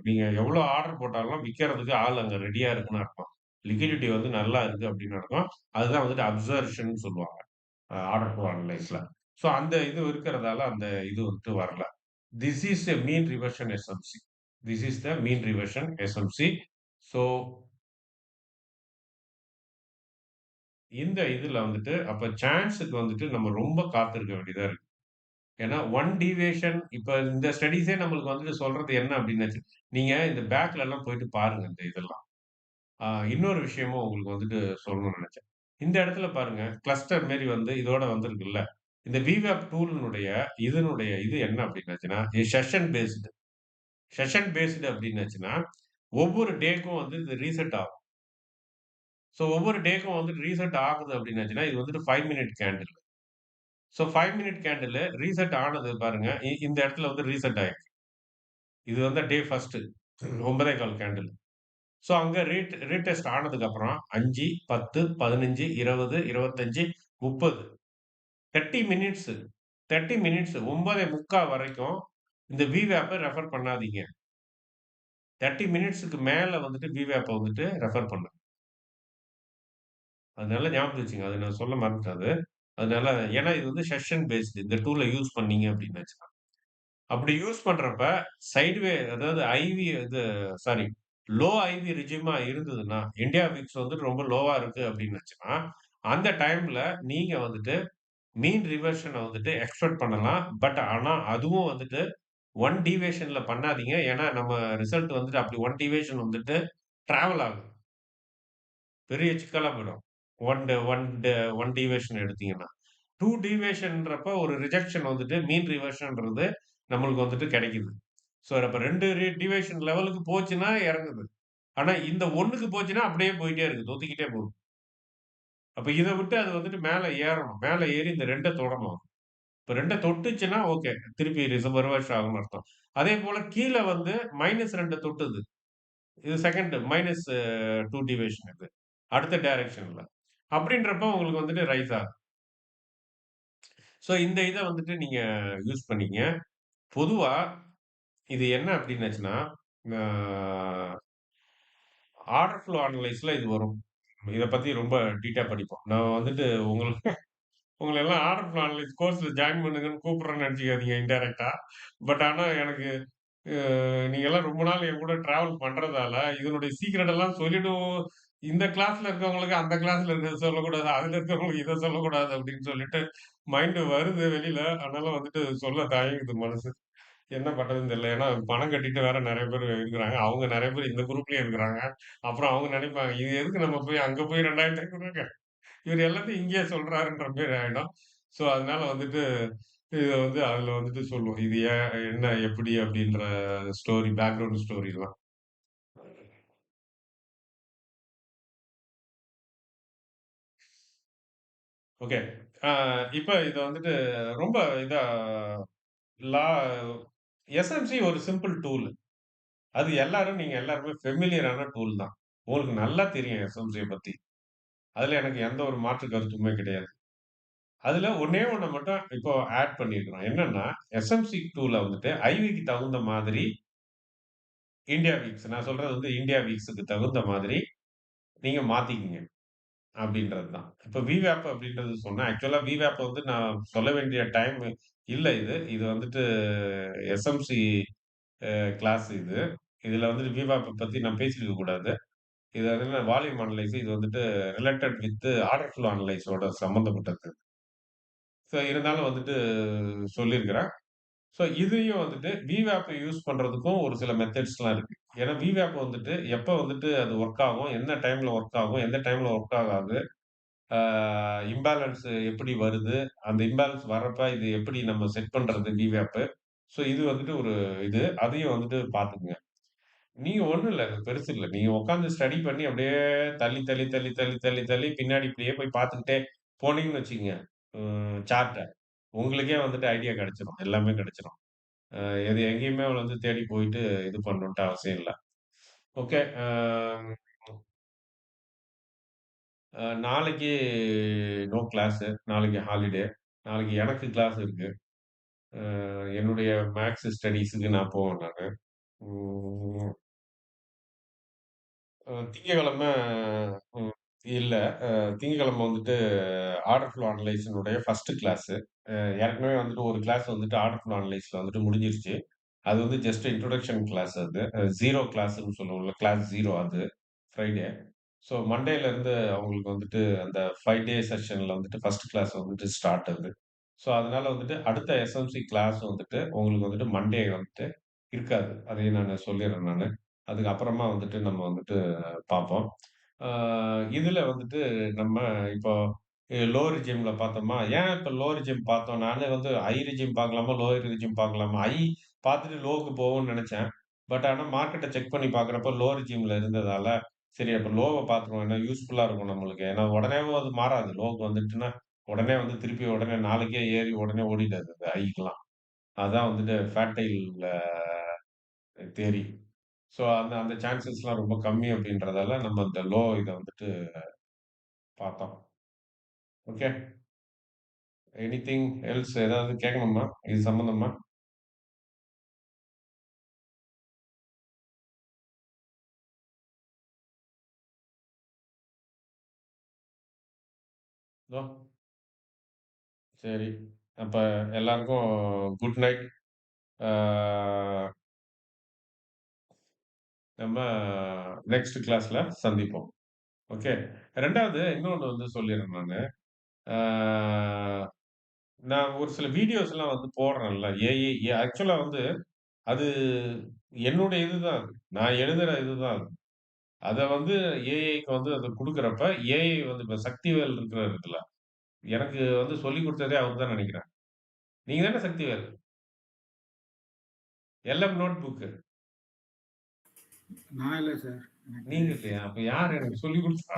நீங்க எவ்வளோ ஆர்டர் போட்டாலும் விக்கிறதுக்கு ஆள் அங்க ரெடியா இருக்குன்னு அர்த்தம். லிக்விடிட்டி வந்து நல்லா இருக்கு அப்டின்னு அர்த்தம். அதுதான் வந்துட்டு அப்சர்ப்ஷன்னு சொல்லுவாங்க. Order two அனலைஸ்ல. ஸோ அந்த இது இருக்கிறதால அந்த இது வந்துட்டு வரல. This is a mean reversion SMC. This is the mean reversion SMC. So இந்த இதுல வந்துட்டு அப்ப சான்ஸ்க்கு வந்துட்டு நம்ம ரொம்ப காத்திருக்க வேண்டியதா இருக்கு. ஏன்னா, 1 டீவியேஷன் இப்ப இந்த ஸ்டடீஸே நம்மளுக்கு வந்துட்டு சொல்றது என்ன அப்டின்னாச்சு, நீங்க இந்த பேக்லலாம் போயிட்டு பாருங்க இந்த இதெல்லாம். இன்னொரு விஷயமும் உங்களுக்கு வந்துட்டு சொல்லணும்னு நெனச்சேன். இந்த இடத்துல பாருங்க, கிளஸ்டர் மாரி வந்து இதோட வந்திருக்குல்ல. இந்த விவேப் டூலினுடைய இதனுடைய இது என்ன அப்டின்னாச்சுன்னா, செஷன் பேஸ்டு. செஷன் பேஸ்டு அப்டின்னாச்சுன்னா, ஒவ்வொரு டேக்கும் வந்து இது ரீசெட் ஆகும். ஸோ ஒவ்வொரு டேக்கும் வந்து ரீசெட் ஆகுது அப்டின்னாச்சுன்னா, இது வந்துட்டு 5 minute candle. So 5 minute candle reset ஆனது பாருங்க. இந்த இடத்துல வந்து ரீசெட் ஆயிருக்கு. இது வந்து டே 1 9:15 கேண்டில். ஸோ அங்க ரீடெஸ்ட் ஆனதுக்கப்புறம் 5, 10, 15, 20, 25, 30 30 மினிட்ஸ் 30 மினிட்ஸ் 9:45 வரைக்கும் இந்த VWAP ரெஃபர் பண்ணாதீங்க. 30 மினிட்ஸ்க்கு மேல வந்துட்டு VWAP வந்துட்டு ரெஃபர் பண்ணுங்க. அதனால ஞாபகம் வச்சுக்கங்க. அத நான் சொல்ல மறந்துட்டேன் அது. அதனால ஏன்னா இது வந்து செஷன் பேஸ்டு இந்த டூல யூஸ் பண்ணீங்க அப்டின்னாச்சுன்னா. அப்படி யூஸ் பண்றப்ப சைட்வே அதாவது ஐவி இது சாரி லோ ஐவி ரிஜிமா இருந்ததுன்னா, இந்தியா விக்ஸ் வந்துட்டு ரொம்ப லோவா இருக்கு அப்டின்னுச்சுன்னா, அந்த டைம்ல நீங்க வந்துட்டு மீன் ரிவர்ஷன வந்துட்டு எக்ஸ்பெக்ட் பண்ணலாம். பட் ஆனா அதுவும் வந்துட்டு 1 டீவியேஷன்ல பண்ணாதீங்க. ஏன்னா நம்ம ரிசல்ட் வந்துட்டு அப்படி 1 டீவியேஷன் வந்துட்டு டிராவல் ஆகும். பெரிய சிக்கலா போயிடும். 1 டீவியேஷன் எடுத்தீங்கன்னா. 2 டீவியேஷன்றப்ப ஒரு ரிஜெக்ஷன் வந்துட்டு மீன் ரிவர்ஷன்றது நம்மளுக்கு வந்துட்டு கிடைக்குது. ஸோ அப்ப 2 டீவியேஷன் லெவலுக்கு போச்சுன்னா இறங்குது. ஆனா இந்த 1க்கு போச்சுன்னா அப்படியே போயிட்டே இருக்கு. தொத்திக்கிட்டே போகுது. அப்ப இத விட்டு அது வந்துட்டு மேல ஏறணும். மேல ஏறி இந்த 2 தொடணும். இப்ப 2 தொட்டுச்சுன்னா ஓகே. திருப்பி ரிவர்ஸ் ஆகும்னு அர்த்தம். அதேபோல கீழ வந்து -2 தொட்டுது. இது செகண்ட் -2 டீவியேஷன் இது. அடுத்த டைரக்ஷன்ல. அப்படின்றப்ப உங்களுக்கு வந்துட்டு ரைஸ் ஆகும். ஸோ இந்த இத வந்துட்டு நீங்க யூஸ் பண்ணீங்க. பொதுவா இது என்ன அப்டின்னாச்சுன்னா, ஆ ஆர்டர் ஃப்ளோ அனலைஸ்ல இது வரும். இத பத்தி ரொம்ப டீட்டா படிப்போம். நான் வந்துட்டு உங்களுக்கு உங்கள எல்லாம் ஆர்டர் ஃப்ளோ அனலைஸ் கோர்ஸ்ல ஜாயின் பண்ணுங்கன்னு கூப்பிடுறேன்னு நெனச்சுக்காதீங்க இன்டைரக்ட்டா. பட் ஆனா எனக்கு நீங்க எல்லாம் ரொம்ப நாள் என் கூட டிராவல் பண்றதால, இதனுடைய சீக்ரெட் எல்லாம் சொல்லிடும். இந்த கிளாஸ்ல இருக்கவங்களுக்கு அந்த கிளாஸ்ல இருக்கிறத சொல்லக்கூடாது. அதுல இருக்கிறவங்களுக்கு இத சொல்லக்கூடாது அப்படின்னு சொல்லிட்டு மைண்ட் வருது வெளியில. அதனால வந்துட்டு சொல்ல தயங்குது மனசு. என்ன பண்றதுன்னு தெரியல. ஏன்னா பணம் கட்டிட்டு வேற நெறைய பேர் இருக்கிறாங்க. அவங்க நெறைய பேர் இந்த குரூப்லயும் இருக்கிறாங்க. அப்புறம் அவங்க நெனைப்பாங்க, இது எதுக்கு நம்ம போய் அங்க போய் 2500 இவரு எல்லாத்தையும் இங்கேயே சொல்றாருன்ற மாரி ஆயிடும். ஸோ அதனால வந்துட்டு இத வந்து அதுல வந்துட்டு சொல்லுவோம். இது ஏன், என்ன, எப்படி அப்படின்ற ஸ்டோரி, பேக்கிரவுண்ட் ஸ்டோரிலாம். ஓகே. ஆ இப்ப இத வந்துட்டு ரொம்ப இதா லா எஸ்எம்சி ஒரு சிம்பிள் டூல். அது எல்லாரும் நீங்க எல்லாருமே ஃபெமிலியரான டூல் தான். உங்களுக்கு நல்லா தெரியும் எஸ்எம்சிய பத்தி. அதுல எனக்கு எந்த ஒரு மாற்று கருத்துமே கிடையாது. அதுல ஒண்ணே ஒண்ண மட்டும் இப்போ ஆட் பண்ணியிருக்கிறோம். என்னன்னா, எஸ்எம்சி டூல வந்துட்டு ஐவிக்கு தகுந்த மாதிரி இந்தியா வீக்ஸ். நான் சொல்றது வந்து இந்தியா வீக்ஸ்க்கு தகுந்த மாதிரி நீங்க மாத்திக்கங்க அப்படின்றது தான். இப்ப விவேப் அப்படின்றது சொன்னேன். ஆக்சுவலா விவேப் வந்து நான் சொல்ல வேண்டிய டைம் இல்ல இது. இது வந்துட்டு எஸ்எம்சி கிளாஸ் இது. இதுல வந்துட்டு விவேப்ப பத்தி நான் பேசியிருக்க கூடாது. இது வந்து வால்யூம் அனலைஸ் இது வந்துட்டு ரிலேட்டட் வித் ஆர்டர் ஃப்ளோ அனலைஸோட சம்மந்தப்பட்டது. ஸோ இருந்தாலும் வந்துட்டு சொல்லியிருக்கிறேன். ஸோ இதையும் வந்துட்டு விவேப்ப யூஸ் பண்றதுக்கும் ஒரு சில மெத்தட்ஸ்லாம் இருக்கு. ஏன்னா விவேப் வந்துட்டு எப்ப வந்துட்டு அது ஒர்க் ஆகும், என்ன டைம்ல ஒர்க் ஆகும், எந்த டைம்ல ஒர்க் ஆகாது, ஆ இம்பேலன்ஸ் எப்படி வருது, அந்த இம்பேலன்ஸ் வர்றப்ப இது எப்படி நம்ம செட் பண்றது விவேப். ஸோ இது வந்துட்டு ஒரு இது. அதையும் வந்துட்டு பார்த்துக்கங்க. நீங்க ஒண்ணும் இல்ல. அது பெருசு இல்ல. நீங்க உட்கார்ந்து ஸ்டடி பண்ணி அப்படியே தள்ளி, தள்ளி, தள்ளி, தள்ளி, தள்ளி, தள்ளி பின்னாடி இப்படியே போய் பார்த்துக்கிட்டே போனீங்கன்னு வச்சுக்கங்க, சார்ட்ட. உங்களுக்கே வந்துட்டு ஐடியா கிடைச்சிரும். எல்லாமே கிடைச்சிரும். அ எது எங்கேயுமே வந்து தேடி போயிட்டு இது பண்ணணுன்ட்டு அவசியம் இல்ல. ஓகே. நாளைக்கு நோ கிளாஸு. நாளைக்கு ஹாலிடே. நாளைக்கு எனக்கு கிளாஸ் இருக்கு. என்னுடைய மேத்ஸ் ஸ்டடீஸ்க்கு நான் போவேன் நானு. ம். திங்கட்கிழமை ம் இல்ல. திங்கட்கிழமை வந்துட்டு ஆர்டர் ஃப்ளோ அனலைஸினுடைய ஃபர்ஸ்ட் கிளாஸு. ஏற்கனவே வந்துட்டு ஒரு கிளாஸ் வந்துட்டு ஆர்டர் ஃப்ளோ அனலைஸ்ல வந்துட்டு முடிஞ்சிருச்சு. அது வந்து ஜஸ்ட் இன்ட்ரோடக்ஷன் கிளாஸ் அது. 0 கிளாஸ்ன்னு சொல்லுவோம்ல. கிளாஸ் 0 அது. ஃப்ரைடே. ஸோ மண்டேலருந்து அவங்களுக்கு வந்துட்டு அந்த 5 டே செஷன்ல வந்துட்டு ஃபர்ஸ்ட் கிளாஸ் வந்துட்டு ஸ்டார்ட் ஆகுது. ஸோ அதனால வந்துட்டு அடுத்த எஸ்எம்சி கிளாஸ் வந்துட்டு உங்களுக்கு வந்துட்டு மண்டே வந்துட்டு இருக்காது. அதையும் நானு சொல்லிர்றேன் நானு. அதுக்கப்புறமா வந்துட்டு நம்ம வந்துட்டு பார்ப்போம். ஆ இதுல வந்துட்டு நம்ம இப்போ லோ ரெஜிம்ல பார்த்தோமா, ஏன் இப்ப லோ ரெஜிம் பார்த்தோம்? நானே வந்து ஹை ரெஜிம் பார்க்கலாமா? லோயர் ரெஜிம் பார்க்கலாமா? ஹை பார்த்துட்டு லோவுக்கு போவோம்னு நெனச்சேன். பட் ஆனா மார்க்கெட்ட செக் பண்ணி பார்க்குறப்போ லோ ரெஜிம்ல இருந்ததால, சரி அப்ப லோவ பார்த்துருவோம். ஏன்னா யூஸ்ஃபுல்லா இருக்கும் நம்மளுக்கு. ஏன்னா உடனேவும் அது மாறாது. லோவுக்கு வந்துட்டுன்னா, உடனே வந்து திருப்பி உடனே நாளைக்கே ஏறி உடனே ஓடிடாது அது ஹைக்கலாம். அதான் வந்துட்டு ஃபேக்டைல் தியரி. ஸோ அந்த அந்த சான்சஸ்லாம் ரொம்ப கம்மி அப்படின்றதால நம்ம இந்த லோ இத வந்துட்டு பார்த்தோம். ஓகே. எனிதிங் எல்ஸ் ஏதாவது கேட்கணுமா? இது சம்மந்தமா? நோ? சரி. அப்ப எல்லாருக்கும் குட் நைட். ஆ நம்ம நெக்ஸ்ட் கிளாஸ்ல சந்திப்போம். ஓகே. 2வது இன்னொன்னு வந்து சொல்லிர்றேன் நானு. ஆ நான் ஒரு சில வீடியோஸ்லாம் வந்து போடுறேன்ல. ஆக்சுவலா வந்து அது என்னுடைய இதுதான் அது. நான் எழுதுற இதுதான் அது. அத வந்து ஏஐக்கு வந்து அத குடுக்குறப்ப, ஏஐ வந்து இப்ப சக்திவேல் இருக்கிறாருல்ல, எனக்கு வந்து சொல்லிக் குடுத்ததே அவர் தான் நெனைக்கிறேன். நீங்க தானே சக்திவேல்? LM note book. நான் இல்ல சார். எனக்கு நீங்க இல்லையா? அப்ப யாரு எனக்கு சொல்லிக் குடுத்தா?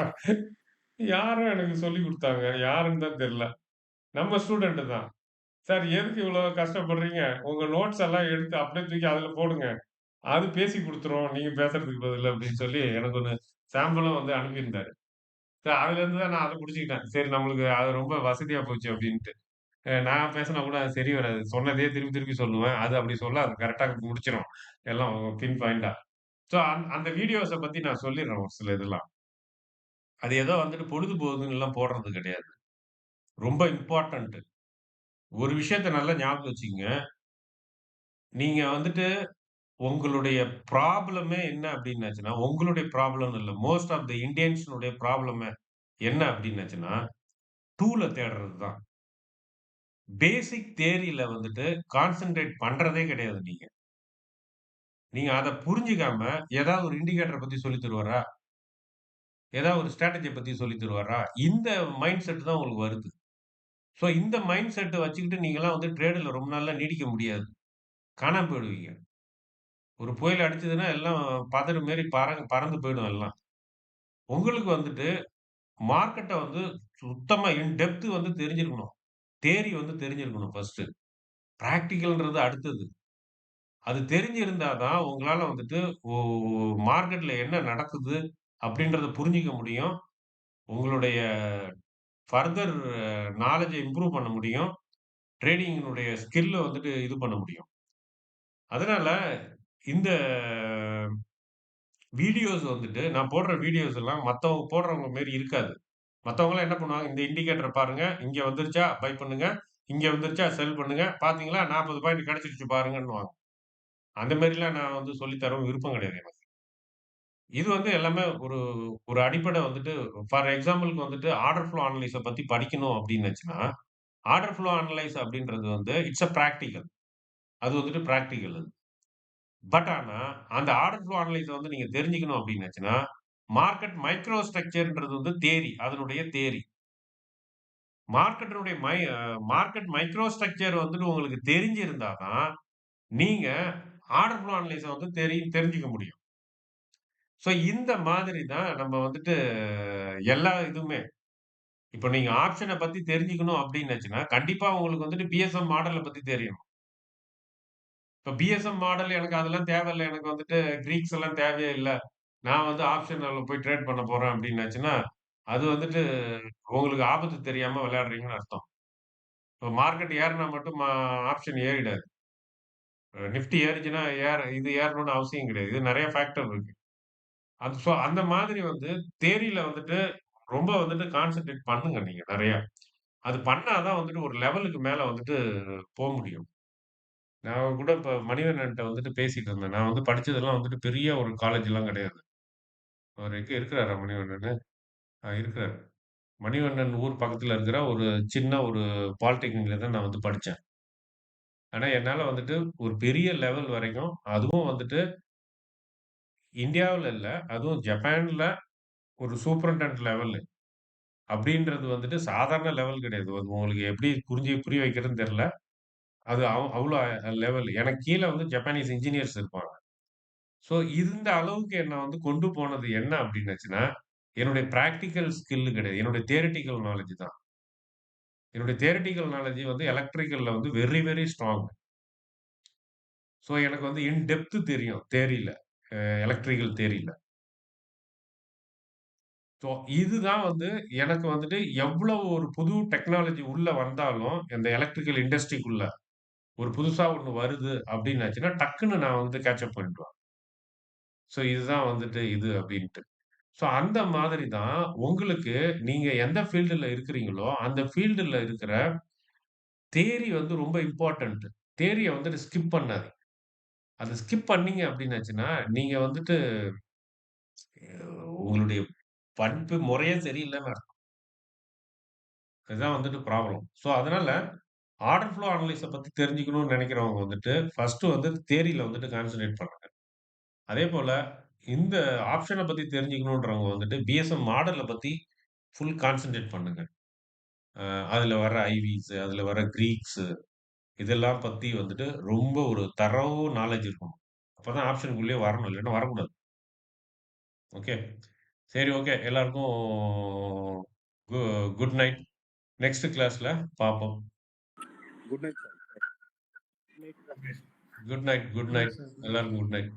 யாரோ எனக்கு சொல்லிக் குடுத்தாங்க. யாருன்னு தான் தெரியல. நம்ம ஸ்டூடண்ட் தான். சார் எதுக்கு இவ்வளோ கஷ்டப்படுறீங்க? உங்க நோட்ஸ் எல்லாம் எடுத்து அப்படியே தூக்கி அதுல போடுங்க. அது பேசி குடுத்துரும். நீங்க பேசுறதுக்கு பதிலு அப்படின்னு சொல்லி எனக்கு ஒண்ணு சாம்பிளும் வந்து அனுப்பியிருந்தாரு. அதுலேருந்து தான் நான் அத புடிச்சுக்கிட்டேன். சரி நம்மளுக்கு அது ரொம்ப வசதியா போச்சு அப்டின்ட்டு. நான் பேசினா கூட அது சரி வராது. சொன்னதையே திருப்பி திருப்பி சொல்லுவேன். அது அப்படி சொல்லாது. கரெக்ட்டா முடிச்சிரும். எல்லாம் பின் பாயிண்டா. ஸோ அந்த வீடியோஸ பத்தி நான் சொல்லிர்றேன் ஒரு சில இதெல்லாம். அது ஏதோ வந்துட்டு பொழுது போகுதுன்னுலாம் போடுறது கிடையாது. ரொம்ப இம்பார்ட்டன்ட். ஒரு விஷயத்த நல்லா ஞாபகம் வச்சுக்கங்க. நீங்க வந்துட்டு உங்களுடைய ப்ராப்ளமே என்ன அப்டின்னாச்சுன்னா, உங்களுடைய ப்ராப்ளம்னு இல்ல. மோஸ்ட் ஆஃப் த இந்தியன்ஸ்னுடைய ப்ராப்ளமே என்ன அப்டின்னாச்சுன்னா, டூல தேடுறது தான். பேசிக் தியரில வந்துட்டு கான்சன்ட்ரேட் பண்றதே கிடையாது நீங்க. நீங்க அத புரிஞ்சுக்காம, ஏதாவது ஒரு இண்டிகேட்டர பத்தி சொல்லி தருவாரா? ஏதாவது ஒரு ஸ்ட்ராட்டஜிய பத்தி சொல்லி தருவாரா? இந்த மைண்ட் செட் தான் உங்களுக்கு வருது. ஸோ இந்த மைண்ட் செட்ட வச்சுக்கிட்டு நீங்கலாம் வந்து ட்ரேடுல ரொம்ப நாள்லாம் நீடிக்க முடியாது. காணாம போயிடுவீங்க. ஒரு புயல் அடிச்சதுன்னா எல்லாம் பதறு மாரி பறந்து போயிடும் எல்லாம். உங்களுக்கு வந்துட்டு மார்க்கெட்ட வந்து சுத்தமா இன் டெப்த் வந்து தெரிஞ்சிருக்கணும். தியரி வந்து தெரிஞ்சிருக்கணும் ஃபர்ஸ்ட்டு. பிராக்டிகல்ன்றது அடுத்தது. அது தெரிஞ்சிருந்தா தான் உங்களால வந்துட்டு ஒ மார்க்கெட்ல என்ன நடக்குது அப்படின்றத புரிஞ்சுக்க முடியும். உங்களுடைய ஃபர்தர் நாலேட்ஜ இம்ப்ரூவ் பண்ண முடியும். ட்ரேடிங்கினுடைய ஸ்கில்ல வந்துட்டு இது பண்ண முடியும். அதனால இந்த வீடியோஸ் வந்துட்டு நான் போடுற வீடியோஸ் எல்லாம் மத்தவங்க போடுறவங்க மாரி இருக்காது. மத்தவங்கலாம் என்ன பண்ணுவாங்க, இந்த இண்டிகேட்டர பாருங்க. இங்க வந்துருச்சா பை பண்ணுங்க. இங்க வந்துருச்சா செல் பண்ணுங்க. பார்த்தீங்களா 40 பாயிண்ட் கிடைச்சிருச்சு பாருங்கன்னுவாங்க. அந்த மாரிலாம் நான் வந்து சொல்லி தரவும் விருப்பம் கிடையாது எனக்கு. இது வந்து எல்லாமே ஒரு ஒரு அடிப்படை வந்துட்டு ஃபார் எக்ஸாம்பிள்க்கு வந்துட்டு ஆர்டர் ஃப்ளோ அனலைஸ பத்தி படிக்கணும் அப்டின்னுச்சுன்னா, ஆர்டர் ஃப்ளோ அனலைஸ் அப்டின்றது வந்து இட்ஸ் a பிராக்டிகல். அது வந்துட்டு பிராக்டிகல் அது. பட் ஆனா, அந்த ஆர்டர் ஃப்ளோ அனலைஸ வந்து நீங்க தெரிஞ்சுக்கணும் அப்டின்னுச்சுன்னா, மார்க்கெட் மைக்ரோ ஸ்ட்ரக்சர்ன்றது வந்து தியரி. அதனுடைய தியரி. மார்க்கெட்டினுடைய மார்க்கெட் மைக்ரோ ஸ்ட்ரக்சர் வந்துட்டு உங்களுக்கு தெரிஞ்சிருந்தா தான், நீங்க ஆர்டர் ஃப்ளோ அனலைஸ வந்து தெரிஞ்சுக்க முடியும். ஸோ இந்த மாதிரி தான் நம்ம வந்துட்டு எல்லா இதுவுமே. இப்ப நீங்க ஆப்ஷன பத்தி தெரிஞ்சுக்கணும் அப்டின்னுச்சுன்னா, கண்டிப்பா உங்களுக்கு வந்துட்டு பிஎஸ்எம் மாடல பத்தி தெரியணும். இப்ப பிஎஸ்எம் மாடல் எனக்கு அதெல்லாம் தேவையில்ல. எனக்கு வந்துட்டு கிரீக்ஸ் எல்லாம் தேவையே இல்ல. நான் வந்து ஆப்ஷன்ல போய் ட்ரேட் பண்ண போறேன் அப்டின்னாச்சுன்னா, அது வந்துட்டு உங்களுக்கு ஆபத்து தெரியாம விளையாடுறீங்கன்னு அர்த்தம். இப்ப மார்க்கெட் ஏறுனா மட்டும் ஆப்ஷன் ஏறிடாது. நிஃப்டி ஏறுச்சுன்னா இது ஏறணும்னு அவசியம் கிடையாது. இது நெறைய ஃபேக்டர் இருக்கு. அந்த மாதிரி வந்து தியரில வந்துட்டு ரொம்ப வந்துட்டு கான்சன்ட்ரேட் பண்ணுங்க நீங்க நெறையா. அது பண்ணா தான் வந்துட்டு ஒரு லெவலுக்கு மேல வந்துட்டு முடியும். நான் கூட இப்ப மணிவண்ணன்ட்ட வந்துட்டு பேசிட்டு இருந்தேன். நான் வந்து படிச்சதெல்லாம் வந்துட்டு பெரிய ஒரு காலேஜ்லாம் கிடையாது. அவரு எங்க இருக்கிறாரா மணிவண்ணனு? இருக்கிறாரு. மணிவண்ணன் ஊர் பக்கத்துல இருக்கிற ஒரு சின்ன ஒரு பாலிடெக்னிக்ல தான் நான் வந்து படிச்சேன். ஆனா என்னால வந்துட்டு ஒரு பெரிய லெவல் வரைக்கும், அதுவும் வந்துட்டு இந்தியாவுல இல்ல, அதுவும் ஜப்பான்ல ஒரு சூப்பரண்டன்ட் லெவலு. அப்படின்றது வந்துட்டு சாதாரண லெவல் கிடையாது. அது உங்களுக்கு எப்படி புரிய வைக்கிறதுன்னு தெரியல. அது அவ்ளோ லெவல். எனக்கு கீழ வந்து ஜப்பானீஸ் இன்ஜினியர்ஸ் இருப்பாங்க. ஸோ இந்த அளவுக்கு என்ன வந்து கொண்டு போனது என்ன அப்படின்னுச்சுன்னா, என்னுடைய பிராக்டிகல் ஸ்கில் கிடையாது. என்னுடைய தியரிட்டிக்கல் நாலேட்ஜ் தான். என்னுடைய தியரிட்டிக்கல் நாலேட்ஜ் வந்து எலக்ட்ரிக்கல்ல வந்து வெரி, வெரி ஸ்ட்ராங். ஸோ எனக்கு வந்து இன் டெப்த் தெரியும் தியரில. எலக்ட்ரிக்கல் தியரில. ஸோ இதுதான் வந்து எனக்கு வந்துட்டு எவ்வளவு ஒரு புது டெக்னாலஜி உள்ள வந்தாலும், இந்த எலக்ட்ரிக்கல் இண்டஸ்ட்ரிக்குள்ள ஒரு புதுசா ஒண்ணு வருது அப்டின்னாச்சுன்னா, டக்குன்னு நான் வந்து கேட்ச் அப் பண்ணிடுவேன். ஸோ இதுதான் வந்துட்டு இது அப்டின்ட்டு. ஸோ அந்த மாதிரி தான் உங்களுக்கு நீங்க எந்த ஃபீல்டுல இருக்கிறீங்களோ, அந்த ஃபீல்டுல இருக்கிற தியரி வந்து ரொம்ப இம்பார்ட்டன்ட். தியரிய வந்துட்டு ஸ்கிப் பண்ணாதீங்க. அத ஸ்கிப் பண்ணீங்க அப்டின்னாச்சுன்னா, நீங்க வந்துட்டு உங்களுடைய படிப்பு முறையே சரியில்லன்னு அர்த்தம். இதுதான் வந்துட்டு ப்ராப்ளம். ஸோ அதனால ஆர்டர் ஃப்ளோ அனலைஸ பத்தி தெரிஞ்சுக்கணும்னு நெனைக்கிறவங்க வந்துட்டு, ஃபர்ஸ்ட்டு வந்து தியரில வந்துட்டு கான்சன்ட்ரேட் பண்ணுங்க. அதேபோல இந்த ஆப்ஷன பத்தி தெரிஞ்சுக்கணுன்றவங்க வந்துட்டு, பிஎஸ்எம் மாடல பத்தி ஃபுல் கான்சன்ட்ரேட் பண்ணுங்க. அதுல வர ஐவிஸ், அதுல வர கிரீக்ஸு இதெல்லாம் பத்தி வந்துட்டு ரொம்ப ஒரு நாலேட்ஜ் இருக்கணும். அப்பதான் ஆப்ஷனுக்குள்ளயே வரணும். இல்லன்னா வரக்கூடாது. ஓகே. சரி ஓகே. எல்லாருக்கும் கு குட் நைட். நெக்ஸ்ட் கிளாஸ்ல பார்ப்போம். Good night, sir. Good night, good Good night, night. sir. Good night. எல்லாருக்கும் குட் நைட்.